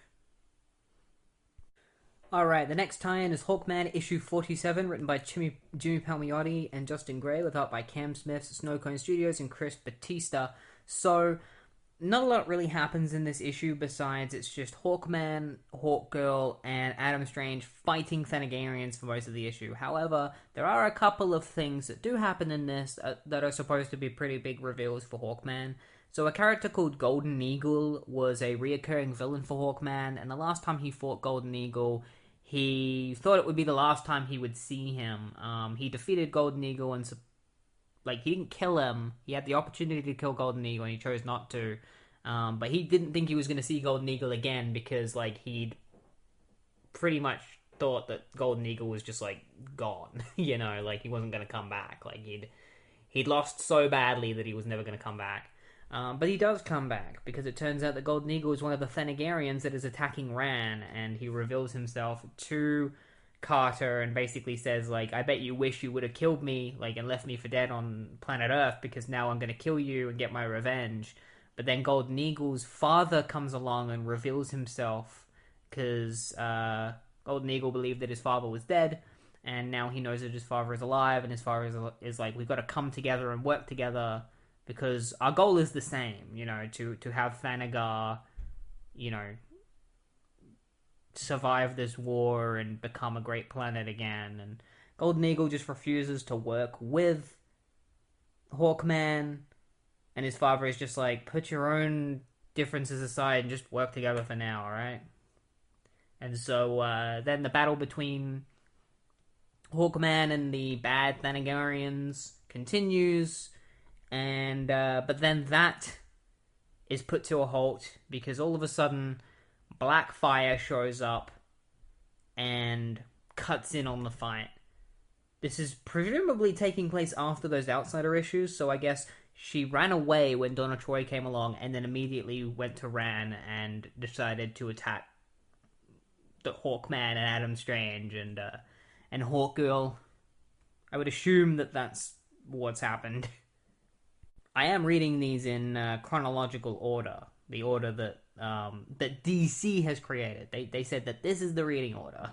Alright, the next tie-in is Hawkman issue 47, written by Jimmy Palmiotti and Justin Gray, with art by Cam Smith, Snowcone Studios, and Chris Batista. So, not a lot really happens in this issue besides it's just Hawkman, Hawkgirl, and Adam Strange fighting Thanagarians for most of the issue. However, there are a couple of things that do happen in this that are supposed to be pretty big reveals for Hawkman. So a character called Golden Eagle was a reoccurring villain for Hawkman, and the last time he fought Golden Eagle, he thought it would be the last time he would see him. He defeated Golden Eagle and he didn't kill him. He had the opportunity to kill Golden Eagle and he chose not to. But he didn't think he was going to see Golden Eagle again because like he'd pretty much thought that Golden Eagle was just like gone. You know, like he wasn't going to come back. Like he'd lost so badly that he was never going to come back. But he does come back, because it turns out that Golden Eagle is one of the Thanagarians that is attacking Ran, and he reveals himself to Carter and basically says, like, I bet you wish you would have killed me, like, and left me for dead on planet Earth, because now I'm going to kill you and get my revenge. But then Golden Eagle's father comes along and reveals himself, because Golden Eagle believed that his father was dead, and now he knows that his father is alive, and his father is like, we've got to come together and work together, because our goal is the same, you know, to have Thanagar, you know, survive this war and become a great planet again. And Golden Eagle just refuses to work with Hawkman, and his father is just like, put your own differences aside and just work together for now, alright? And so then the battle between Hawkman and the bad Thanagarians continues. And but then that is put to a halt because all of a sudden Blackfire shows up and cuts in on the fight. This is presumably taking place after those Outsider issues, so I guess she ran away when Donna Troy came along and then immediately went to Ran and decided to attack the Hawkman and Adam Strange and Hawkgirl. I would assume that that's what's happened. I am reading these in chronological order, the order that that DC has created. They said that this is the reading order.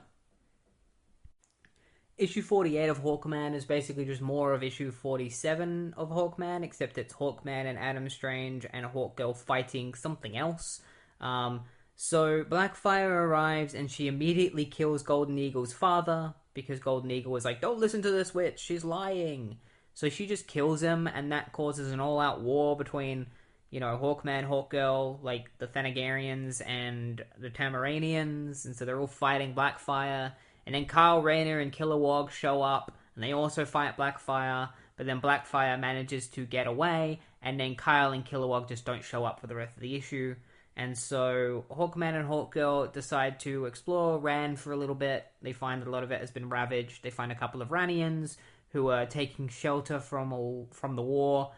Issue 48 of Hawkman is basically just more of issue 47 of Hawkman, except it's Hawkman and Adam Strange and Hawkgirl fighting something else. So Blackfire arrives and she immediately kills Golden Eagle's father, because Golden Eagle was like, don't listen to this witch, she's lying. So she just kills him, and that causes an all-out war between, you know, Hawkman, Hawkgirl, like the Thanagarians and the Tamaranians, and so they're all fighting Blackfire. And then Kyle Rayner and Kilowog show up, and they also fight Blackfire, but then Blackfire manages to get away, and then Kyle and Kilowog just don't show up for the rest of the issue. And so Hawkman and Hawkgirl decide to explore Ran for a little bit. They find that a lot of it has been ravaged. They find a couple of Ranians who are taking shelter from the war,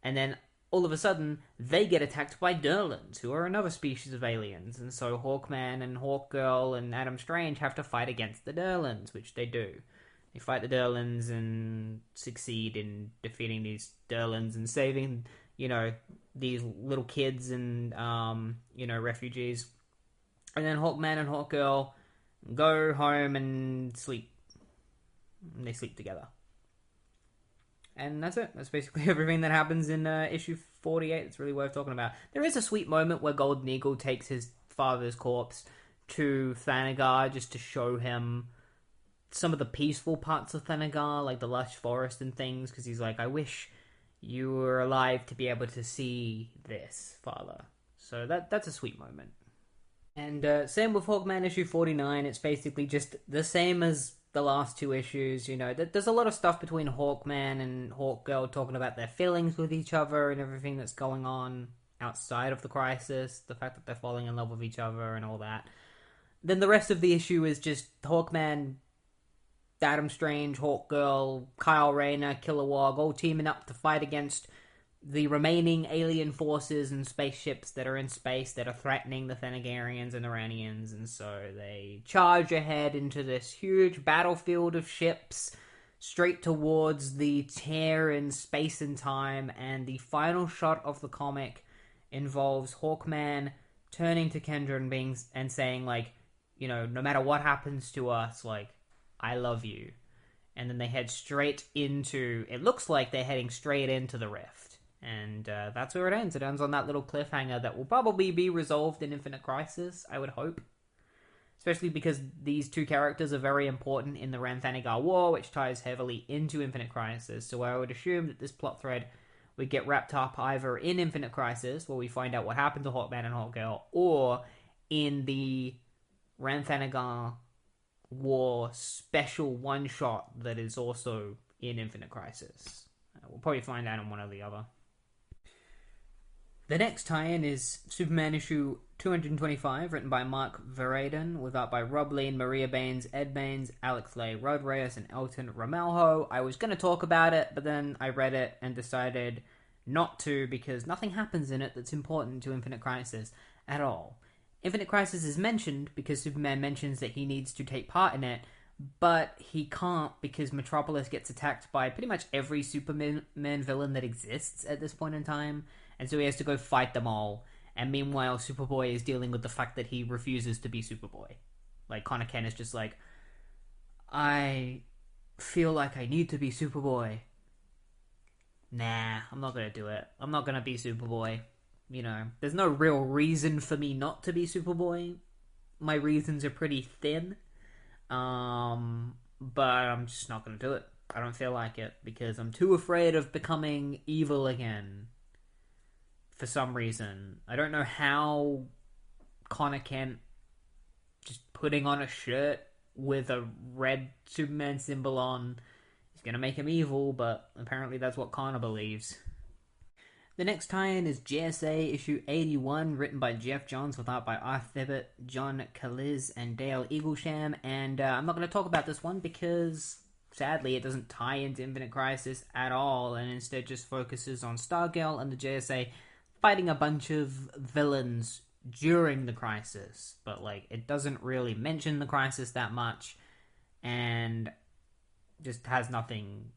and then all of a sudden they get attacked by Durlans, who are another species of aliens, and so Hawkman and Hawkgirl and Adam Strange have to fight against the Durlans, which they do. They fight the Durlans and succeed in defeating these Durlans and saving, these little kids and, refugees. And then Hawkman and Hawkgirl go home and sleep. And they sleep together. And that's it. That's basically everything that happens in issue 48. It's really worth talking about. There is a sweet moment where Golden Eagle takes his father's corpse to Thanagar just to show him some of the peaceful parts of Thanagar, like the lush forest and things, because he's like, I wish you were alive to be able to see this, father. So that's a sweet moment. And same with Hawkman issue 49. It's basically just the same as the last two issues. There's a lot of stuff between Hawkman and Hawkgirl talking about their feelings with each other and everything that's going on outside of the crisis, the fact that they're falling in love with each other and all that. Then the rest of the issue is just Hawkman, Adam Strange, Hawkgirl, Kyle Rayner, Kilowog all teaming up to fight against the remaining alien forces and spaceships that are in space that are threatening the Thanagarians and Iranians. And so they charge ahead into this huge battlefield of ships straight towards the tear in space and time. And the final shot of the comic involves Hawkman turning to Kendra and saying, like, no matter what happens to us, like, I love you. And then they head straight into, it looks like they're heading straight into the rift. And that's where it ends. It ends on that little cliffhanger that will probably be resolved in Infinite Crisis, I would hope. Especially because these two characters are very important in the Rann-Thanagar War, which ties heavily into Infinite Crisis. So I would assume that this plot thread would get wrapped up either in Infinite Crisis, where we find out what happened to Hawkman and Hawkgirl, or in the Rann-Thanagar War special one-shot that is also in Infinite Crisis. We'll probably find out in one or the other. The next tie-in is Superman issue 225, written by Mark Verraden, with art by Rob Lean, Maria Baines, Ed Baines, Alex Lay, Rod Reyes, and Elton Ramalho. I was going to talk about it, but then I read it and decided not to, because nothing happens in it that's important to Infinite Crisis at all. Infinite Crisis is mentioned because Superman mentions that he needs to take part in it, but he can't because Metropolis gets attacked by pretty much every Superman villain that exists at this point in time, and so he has to go fight them all. And meanwhile, Superboy is dealing with the fact that he refuses to be Superboy. Like, Connor Kent is just like, I feel like I need to be Superboy. Nah, I'm not gonna do it. I'm not gonna be Superboy. There's no real reason for me not to be Superboy. My reasons are pretty thin. But I'm just not gonna do it. I don't feel like it, because I'm too afraid of becoming evil again. For some reason. I don't know how Connor Kent just putting on a shirt with a red Superman symbol on is gonna make him evil, but apparently that's what Connor believes. The next tie-in is JSA issue 81, written by Geoff Johns, with art by Arth Thibbett, John Caliz, and Dale Eaglesham. And I'm not going to talk about this one because, sadly, it doesn't tie into Infinite Crisis at all, and instead just focuses on Stargirl and the JSA fighting a bunch of villains during the crisis. But, it doesn't really mention the crisis that much, and just has nothing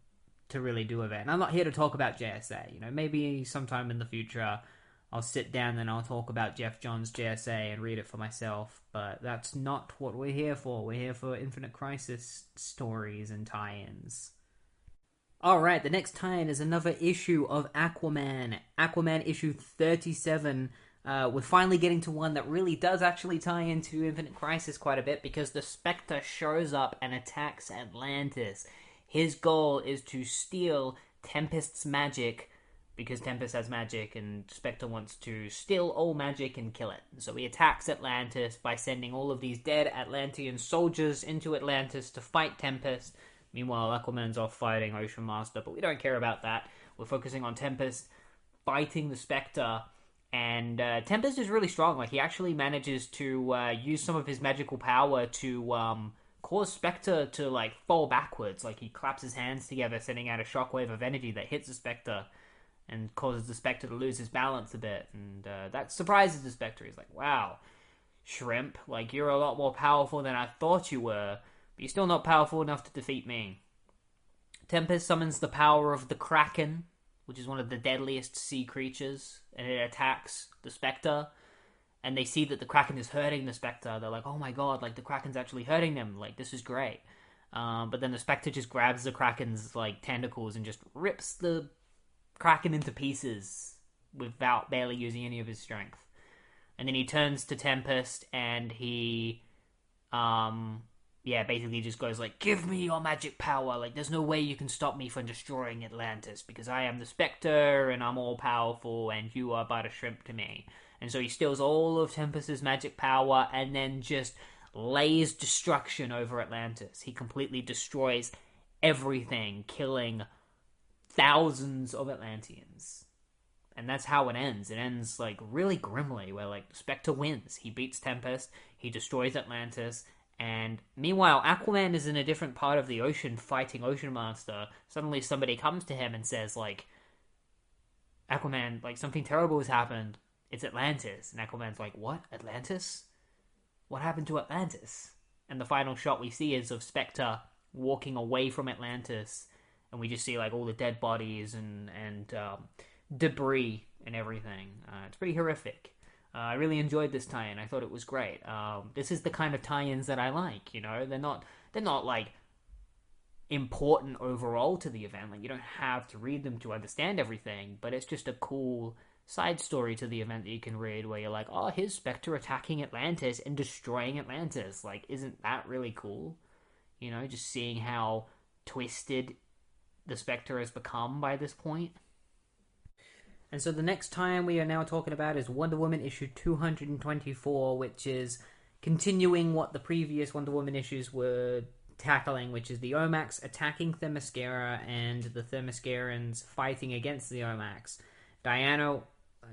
to really do with it. And I'm not here to talk about JSA. Maybe sometime in the future I'll sit down and I'll talk about Geoff Johns' JSA and read it for myself, but that's not what we're here for. We're here for Infinite Crisis stories and tie-ins. Alright, the next tie-in is another issue of Aquaman. Aquaman issue 37. We're finally getting to one that really does actually tie into Infinite Crisis quite a bit, because the Spectre shows up and attacks Atlantis. His goal is to steal Tempest's magic, because Tempest has magic and Spectre wants to steal all magic and kill it. So he attacks Atlantis by sending all of these dead Atlantean soldiers into Atlantis to fight Tempest. Meanwhile, Aquaman's off fighting Ocean Master, but we don't care about that. We're focusing on Tempest fighting the Spectre, and Tempest is really strong. He actually manages to use some of his magical power to cause Spectre to fall backwards. He claps his hands together, sending out a shockwave of energy that hits the Spectre and causes the Spectre to lose his balance a bit. And that surprises the Spectre. He's like, wow, Shrimp, you're a lot more powerful than I thought you were, but you're still not powerful enough to defeat me. Tempest summons the power of the Kraken which is one of the deadliest sea creatures, and it attacks the Spectre. And they see that the Kraken is hurting the Spectre. They're like, oh my god, like the Kraken's actually hurting them. Like, this is great. But then the Spectre just grabs the Kraken's like tentacles and just rips the Kraken into pieces without barely using any of his strength. And then he turns to Tempest and he basically just goes like, give me your magic power. Like, there's no way you can stop me from destroying Atlantis because I am the Spectre and I'm all powerful and you are but a shrimp to me. And so he steals all of Tempest's magic power and then just lays destruction over Atlantis. He completely destroys everything, killing thousands of Atlanteans. And that's how it ends. It ends, like, really grimly, where, like, Spectre wins. He beats Tempest, he destroys Atlantis, and meanwhile, Aquaman is in a different part of the ocean fighting Ocean Master. Suddenly somebody comes to him and says, like, Aquaman, like, something terrible has happened. It's Atlantis. And Aquaman's like, what? Atlantis? What happened to Atlantis? And the final shot we see is of Spectre walking away from Atlantis, and we just see, like, all the dead bodies and debris and everything. It's pretty horrific. I really enjoyed this tie-in. I thought it was great. This is the kind of tie-ins that I like, you know? They're not like important overall to the event. Like, you don't have to read them to understand everything, but it's just a cool side story to the event that you can read where you're like, oh, here's Spectre attacking Atlantis and destroying Atlantis. Like, isn't that really cool? You know, just seeing how twisted the Spectre has become by this point. And so the next time we are now talking about is Wonder Woman issue 224, which is continuing what the previous Wonder Woman issues were tackling, which is the Omax attacking Themyscira and the Themyscirans fighting against the Omax. Diana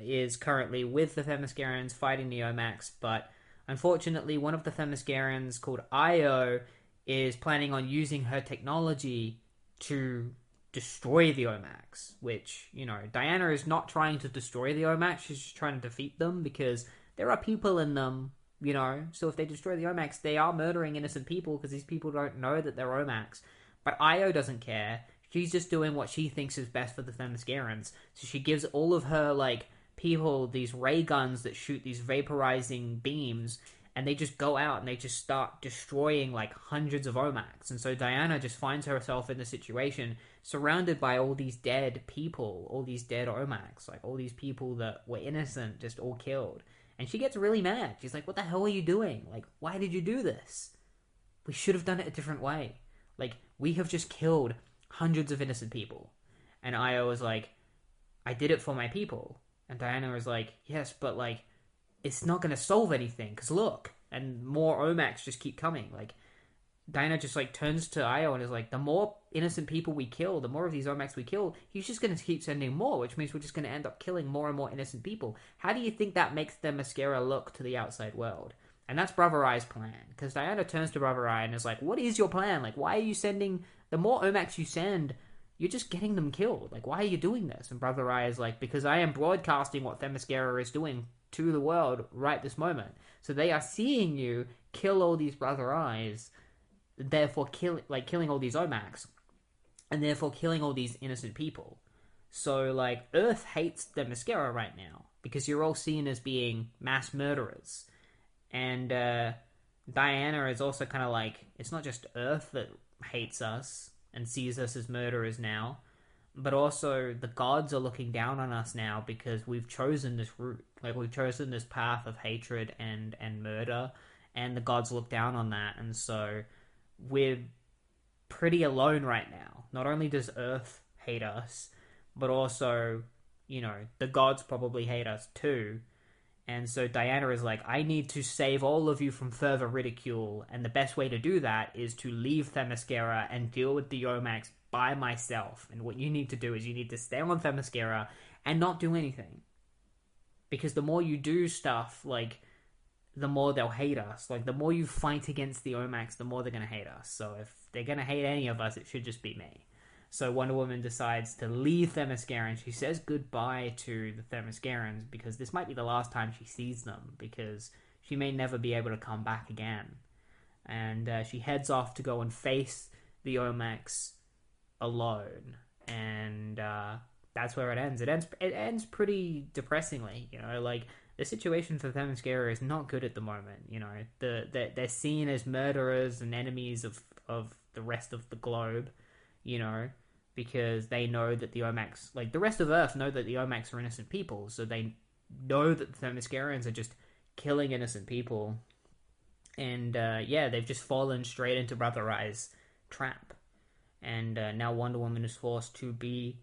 is currently with the Themyscirans fighting the Omax, but unfortunately one of the Themyscirans, called Io, is planning on using her technology to destroy the Omax, which, you know, Diana is not trying to destroy the Omax, she's just trying to defeat them because there are people in them, you know, so if they destroy the Omax, they are murdering innocent people because these people don't know that they're Omax. But Io doesn't care. She's just doing what she thinks is best for the Themyscirans. So she gives all of her, like, people these ray guns that shoot these vaporizing beams, and they just go out and they just start destroying, like, hundreds of Omax. And so Diana just finds herself in the situation surrounded by all these dead people, all these dead Omax, like, all these people that were innocent just all killed. And she gets really mad. She's like, what the hell are you doing? Like, why did you do this? We should have done it a different way. Like, we have just killed hundreds of innocent people. And Io was like, I did it for my people. And Diana was like, yes, but, like, it's not going to solve anything, because look. And more Omax just keep coming. Like, Diana just, like, turns to Io and is like, the more innocent people we kill, the more of these Omax we kill, he's just going to keep sending more, which means we're just going to end up killing more and more innocent people. How do you think that makes Themyscira look to the outside world? And that's Brother Eye's plan. Because Diana turns to Brother Eye and is like, what is your plan? Like, why are you sending... The more Omax you send, you're just getting them killed. Like, why are you doing this? And Brother Eye is like, because I am broadcasting what Themyscira is doing to the world right this moment. So they are seeing you kill all these Brother Eyes, therefore killing all these Omax, and therefore killing all these innocent people. So, like, Earth hates Themyscira right now, because you're all seen as being mass murderers. And Diana is also kind of like, it's not just Earth that hates us and sees us as murderers now, but also the gods are looking down on us now because we've chosen this route. Like, we've chosen this path of hatred and murder, and the gods look down on that. And so we're pretty alone right now. Not only does Earth hate us, but also, you know, the gods probably hate us too. And so Diana is like, I need to save all of you from further ridicule, and the best way to do that is to leave Themyscira and deal with the Omax by myself. And what you need to do is you need to stay on Themyscira and not do anything. Because the more you do stuff, like, the more they'll hate us. Like, the more you fight against the Omax, the more they're going to hate us. So if they're going to hate any of us, it should just be me. So Wonder Woman decides to leave Themyscira, and she says goodbye to the Themyscirans because this might be the last time she sees them, because she may never be able to come back again. And she heads off to go and face the Omax alone. And that's where it ends. It ends pretty depressingly, like the situation for Themyscira is not good at the moment. They're seen as murderers and enemies of the rest of the globe, because they know that the Omax, like the rest of Earth, know that the Omax are innocent people, so they know that the Themyscirians are just killing innocent people, and they've just fallen straight into Brother Eye's trap, and now Wonder Woman is forced to be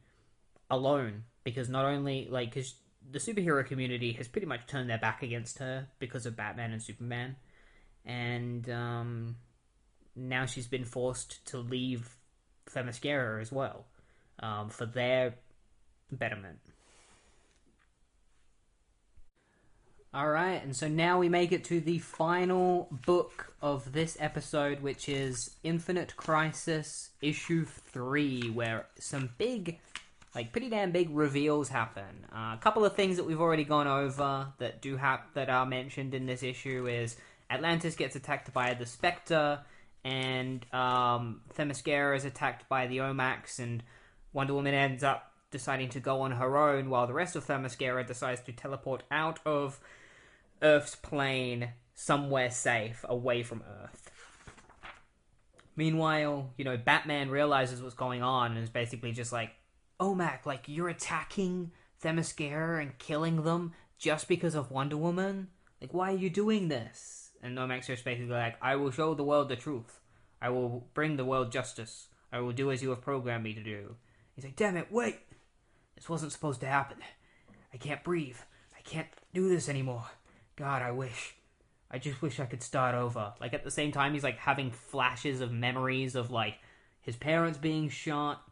alone because not only because the superhero community has pretty much turned their back against her because of Batman and Superman, and now she's been forced to leave Themyscira as well, for their betterment. Alright, and so now we make it to the final book of this episode, which is Infinite Crisis issue 3, where some big, pretty damn big reveals happen. A couple of things that we've already gone over that are mentioned in this issue is Atlantis gets attacked by the Spectre, and Themyscira is attacked by the Omax, and Wonder Woman ends up deciding to go on her own, while the rest of Themyscira decides to teleport out of Earth's plane somewhere safe, away from Earth. Meanwhile, Batman realizes what's going on and is basically just like, Omac, you're attacking Themyscira and killing them just because of Wonder Woman? Why are you doing this? And Omac's just basically like, I will show the world the truth. I will bring the world justice. I will do as you have programmed me to do. He's like, damn it, wait! This wasn't supposed to happen. I can't breathe. I can't do this anymore. God, I just wish I could start over. At the same time, he's having flashes of memories of his parents being shot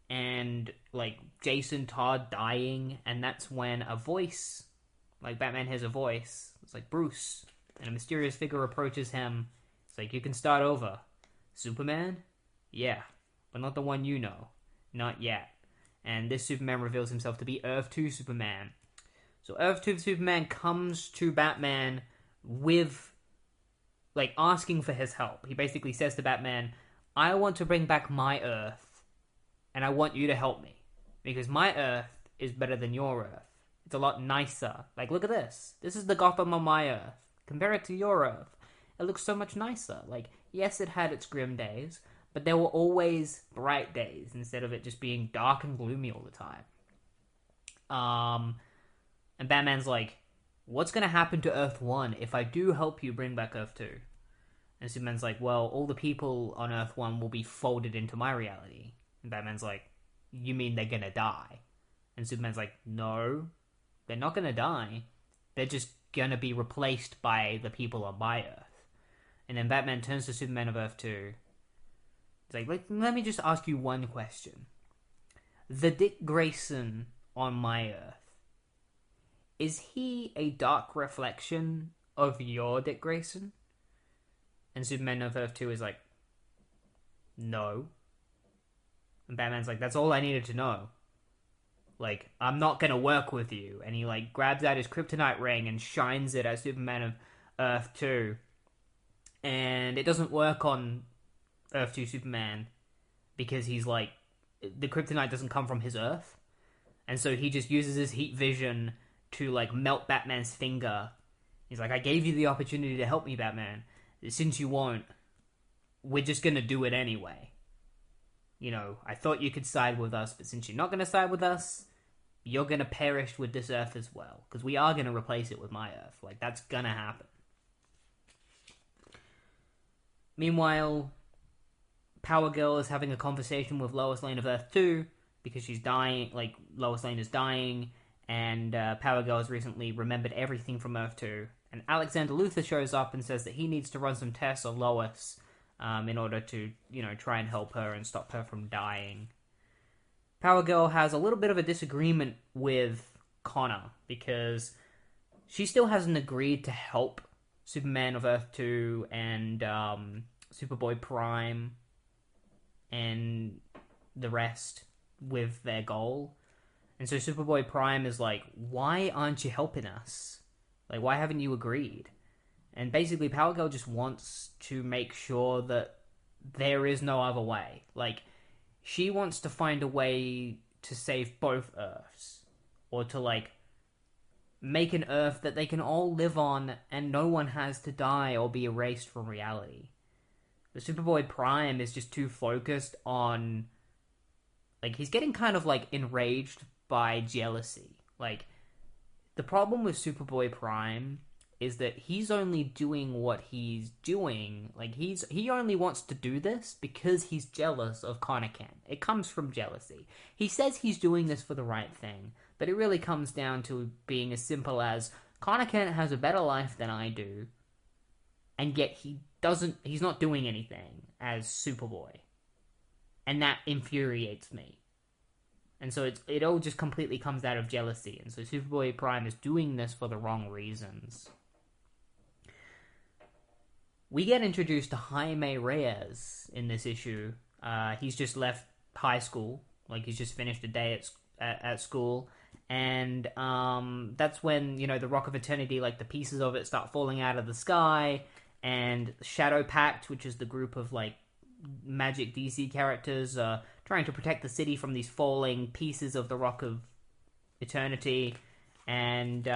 and Jason Todd dying, and that's when a voice, Batman hears a voice. It's Bruce, and a mysterious figure approaches him. It's you can start over. Superman? Yeah, but not the one you know. Not yet. And this Superman reveals himself to be Earth 2 Superman. So Earth 2 Superman comes to Batman with, asking for his help. He basically says to Batman, I want to bring back my Earth, and I want you to help me. Because my Earth is better than your Earth. It's a lot nicer. Look at this. This is the Gotham on my Earth. Compare it to your Earth. It looks so much nicer. Yes, it had its grim days, but there were always bright days instead of it just being dark and gloomy all the time. And Batman's like, what's going to happen to Earth 1 if I do help you bring back Earth 2? And Superman's like, well, all the people on Earth 1 will be folded into my reality. And Batman's like, you mean they're going to die? And Superman's like, no, they're not going to die. They're just going to be replaced by the people on my Earth. And then Batman turns to Superman of Earth 2. He's like, let me just ask you one question. The Dick Grayson on my Earth, is he a dark reflection of your Dick Grayson? And Superman of Earth 2 is like, no. And Batman's like, that's all I needed to know. I'm not gonna work with you. And he, grabs out his kryptonite ring and shines it at Superman of Earth 2. And it doesn't work on Earth 2 Superman because he's the kryptonite doesn't come from his Earth. And so he just uses his heat vision to melt Batman's finger. He's like, I gave you the opportunity to help me, Batman. Since you won't, we're just gonna do it anyway. I thought you could side with us, but since you're not gonna side with us, you're gonna perish with this Earth as well. Because we are gonna replace it with my Earth. That's gonna happen. Meanwhile, Power Girl is having a conversation with Lois Lane of Earth 2 because she's dying, Lois Lane is dying, and Power Girl has recently remembered everything from Earth 2. And Alexander Luthor shows up and says that he needs to run some tests on Lois in order to, try and help her and stop her from dying. Power Girl has a little bit of a disagreement with Connor because she still hasn't agreed to help Superman of Earth 2 and Superboy Prime and the rest with their goal. And so Superboy Prime is like, why aren't you helping us? Why haven't you agreed? And basically Power Girl just wants to make sure that there is no other way. She wants to find a way to save both Earths, or to like make an Earth that they can all live on and no one has to die or be erased from reality. The Superboy Prime is just too focused on, like, he's getting kind of like enraged by jealousy. Like, the problem with Superboy Prime is that he's only doing what he's doing. Like, he only wants to do this because he's jealous of Connor Kent. It comes from jealousy. He says he's doing this for the right thing, but it really comes down to being as simple as Connor Kent has a better life than I do, and yet he's not doing anything as Superboy. And that infuriates me. And so it all just completely comes out of jealousy. And so Superboy Prime is doing this for the wrong reasons. We get introduced to Jaime Reyes in this issue. He's just left high school. Like, he's just finished a day at school. And that's when, you know, the Rock of Eternity, like, the pieces of it start falling out of the sky. And Shadow Pact, which is the group of, like, Magic DC characters, trying to protect the city from these falling pieces of the Rock of Eternity. And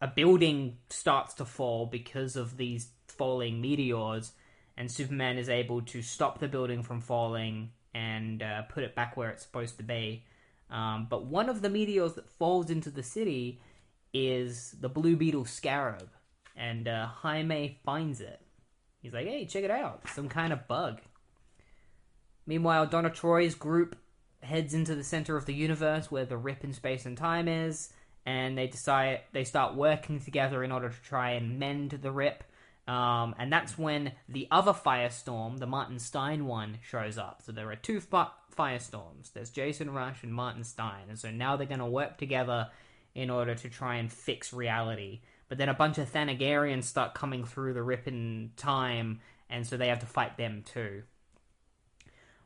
a building starts to fall because of these falling meteors, and Superman is able to stop the building from falling and put it back where it's supposed to be. But one of the meteors that falls into the city is the Blue Beetle Scarab, and Jaime finds it. He's like, hey, check it out, some kind of bug. Meanwhile, Donna Troy's group heads into the center of the universe where the rip in space and time is, and they start working together in order to try and mend the rip. And that's when the other Firestorm, the Martin Stein one, shows up. So there are two Firestorms. There's Jason Rush and Martin Stein. And so now they're going to work together in order to try and fix reality. But then a bunch of Thanagarians start coming through the rip in time, and so they have to fight them too.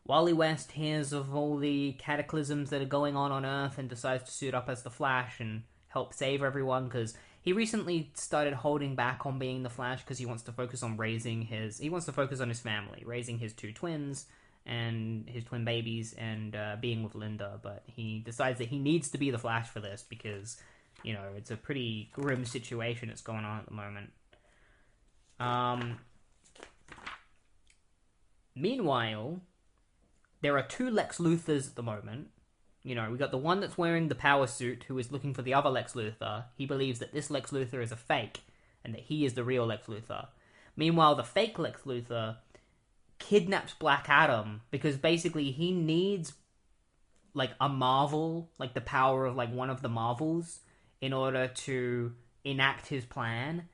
Wally West hears of all the cataclysms that are going on Earth and decides to suit up as the Flash and help save everyone, because he recently started holding back on being the Flash because he wants to focus on his family, raising his two twins and his twin babies, and being with Linda. But he decides that he needs to be the Flash for this because, you know, it's a pretty grim situation that's going on at the moment. Meanwhile, there are two Lex Luthors at the moment. You know, we got the one that's wearing the power suit who is looking for the other Lex Luthor. He believes that this Lex Luthor is a fake and that he is the real Lex Luthor. Meanwhile, the fake Lex Luthor kidnaps Black Adam because basically he needs, like, a Marvel, like the power of, like, one of the Marvels in order to enact his plan.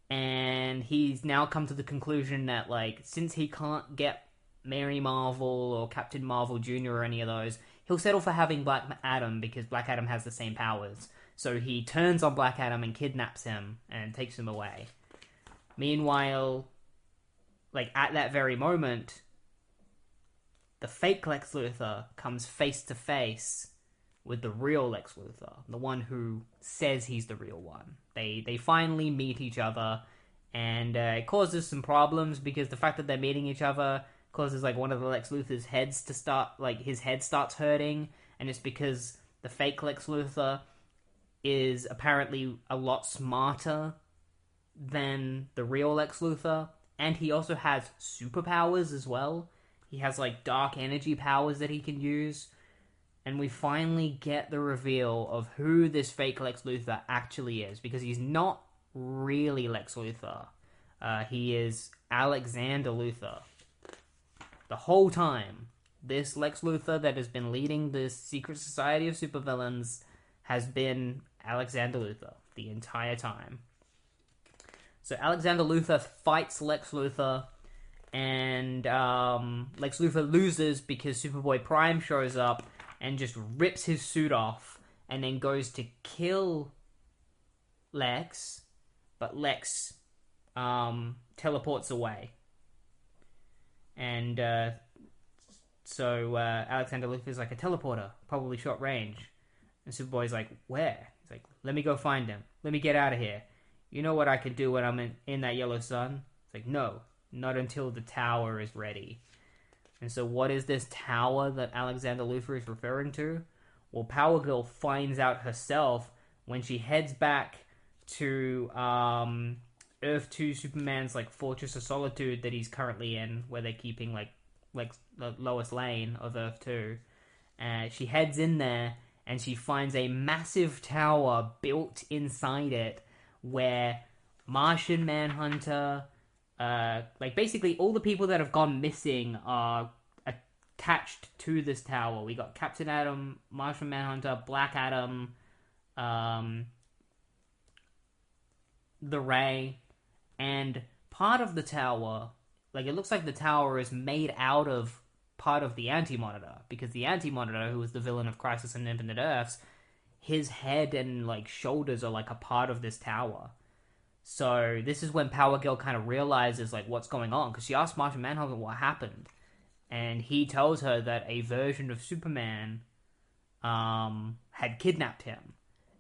And he's now come to the conclusion that, like, since he can't get Mary Marvel or Captain Marvel Jr. or any of those, he'll settle for having Black Adam because Black Adam has the same powers. So he turns on Black Adam and kidnaps him and takes him away. Meanwhile, like, at that very moment, the fake Lex Luthor comes face to face with the real Lex Luthor, the one who says he's the real one. They finally meet each other, and it causes some problems because the fact that they're meeting each other causes, like, one of the Lex Luthor's heads to start, like, his head starts hurting, and it's because the fake Lex Luthor is apparently a lot smarter than the real Lex Luthor, and he also has superpowers as well. He has, like, dark energy powers that he can use, and we finally get the reveal of who this fake Lex Luthor actually is, because he's not really Lex Luthor. He is Alexander Luthor. The whole time, this Lex Luthor that has been leading the secret society of supervillains has been Alexander Luthor the entire time. So Alexander Luthor fights Lex Luthor, and Lex Luthor loses because Superboy Prime shows up and just rips his suit off and then goes to kill Lex, but Lex teleports away. And so Alexander Luthor's like, a teleporter, probably short range. And Superboy's like, where? He's like, let me go find him. Let me get out of here. You know what I can do when I'm in that yellow sun? It's like, no, not until the tower is ready. And so what is this tower that Alexander Luthor is referring to? Well, Power Girl finds out herself when she heads back to Earth 2 Superman's like Fortress of Solitude that he's currently in, where they're keeping like the Lois Lane of Earth 2. She heads in there and she finds a massive tower built inside it where Martian Manhunter, like basically all the people that have gone missing are attached to this tower. We got Captain Atom, Martian Manhunter, Black Adam, the Ray, and part of the tower, like it looks like the tower is made out of part of the Anti-Monitor, because the Anti-Monitor, who was the villain of Crisis on Infinite Earths, his head and like shoulders are like a part of this tower. So this is when Power Girl kind of realizes like what's going on, because she asked Martian Manhunter what happened, and he tells her that a version of Superman had kidnapped him.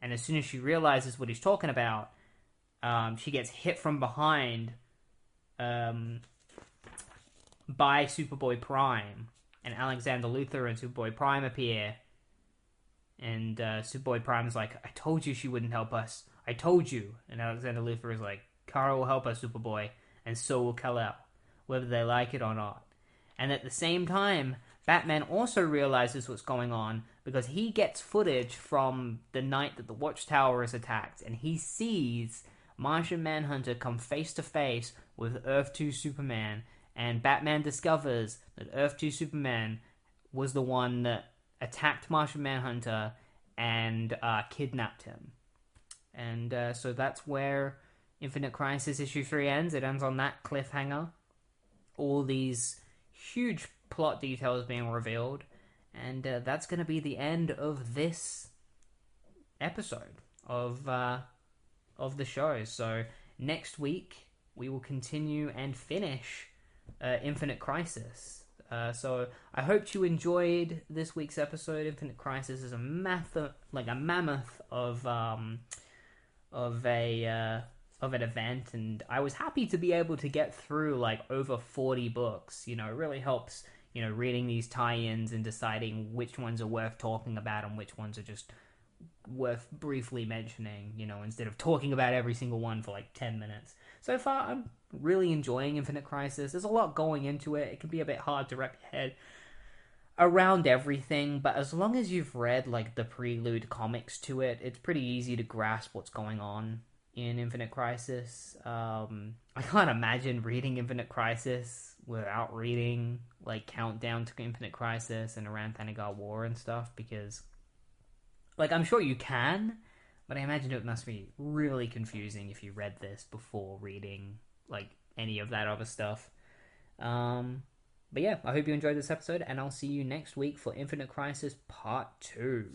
And as soon as she realizes what he's talking about, she gets hit from behind by Superboy Prime, and Alexander Luthor and Superboy Prime appear, and Superboy Prime's like, I told you she wouldn't help us. I told you. And Alexander Luthor is like, Kara will help us, Superboy, and so will Kal-El, whether they like it or not. And at the same time, Batman also realizes what's going on, because he gets footage from the night that the Watchtower is attacked, and he sees Martian Manhunter come face to face with Earth 2 Superman, and Batman discovers that Earth 2 Superman was the one that attacked Martian Manhunter and kidnapped him. And so that's where Infinite Crisis issue 3 ends. It ends on that cliffhanger. All these huge plot details being revealed. And that's going to be the end of this episode of the show. So next week we will continue and finish Infinite Crisis. So I hope you enjoyed this week's episode. Infinite Crisis is a mammoth of an event, and I was happy to be able to get through like over 40 books. You know, it really helps, you know, reading these tie-ins and deciding which ones are worth talking about and which ones are just worth briefly mentioning, you know, instead of talking about every single one for like 10 minutes. So far, I'm really enjoying Infinite Crisis. There's a lot going into it. It can be a bit hard to wrap your head around everything, but as long as you've read like the prelude comics to it, it's pretty easy to grasp what's going on in Infinite Crisis. I can't imagine reading Infinite Crisis without reading like Countdown to Infinite Crisis and Around Thanagar War and stuff, because like I'm sure you can, but I imagine it must be really confusing if you read this before reading like any of that other stuff. But yeah, I hope you enjoyed this episode, and I'll see you next week for Infinite Crisis Part 2.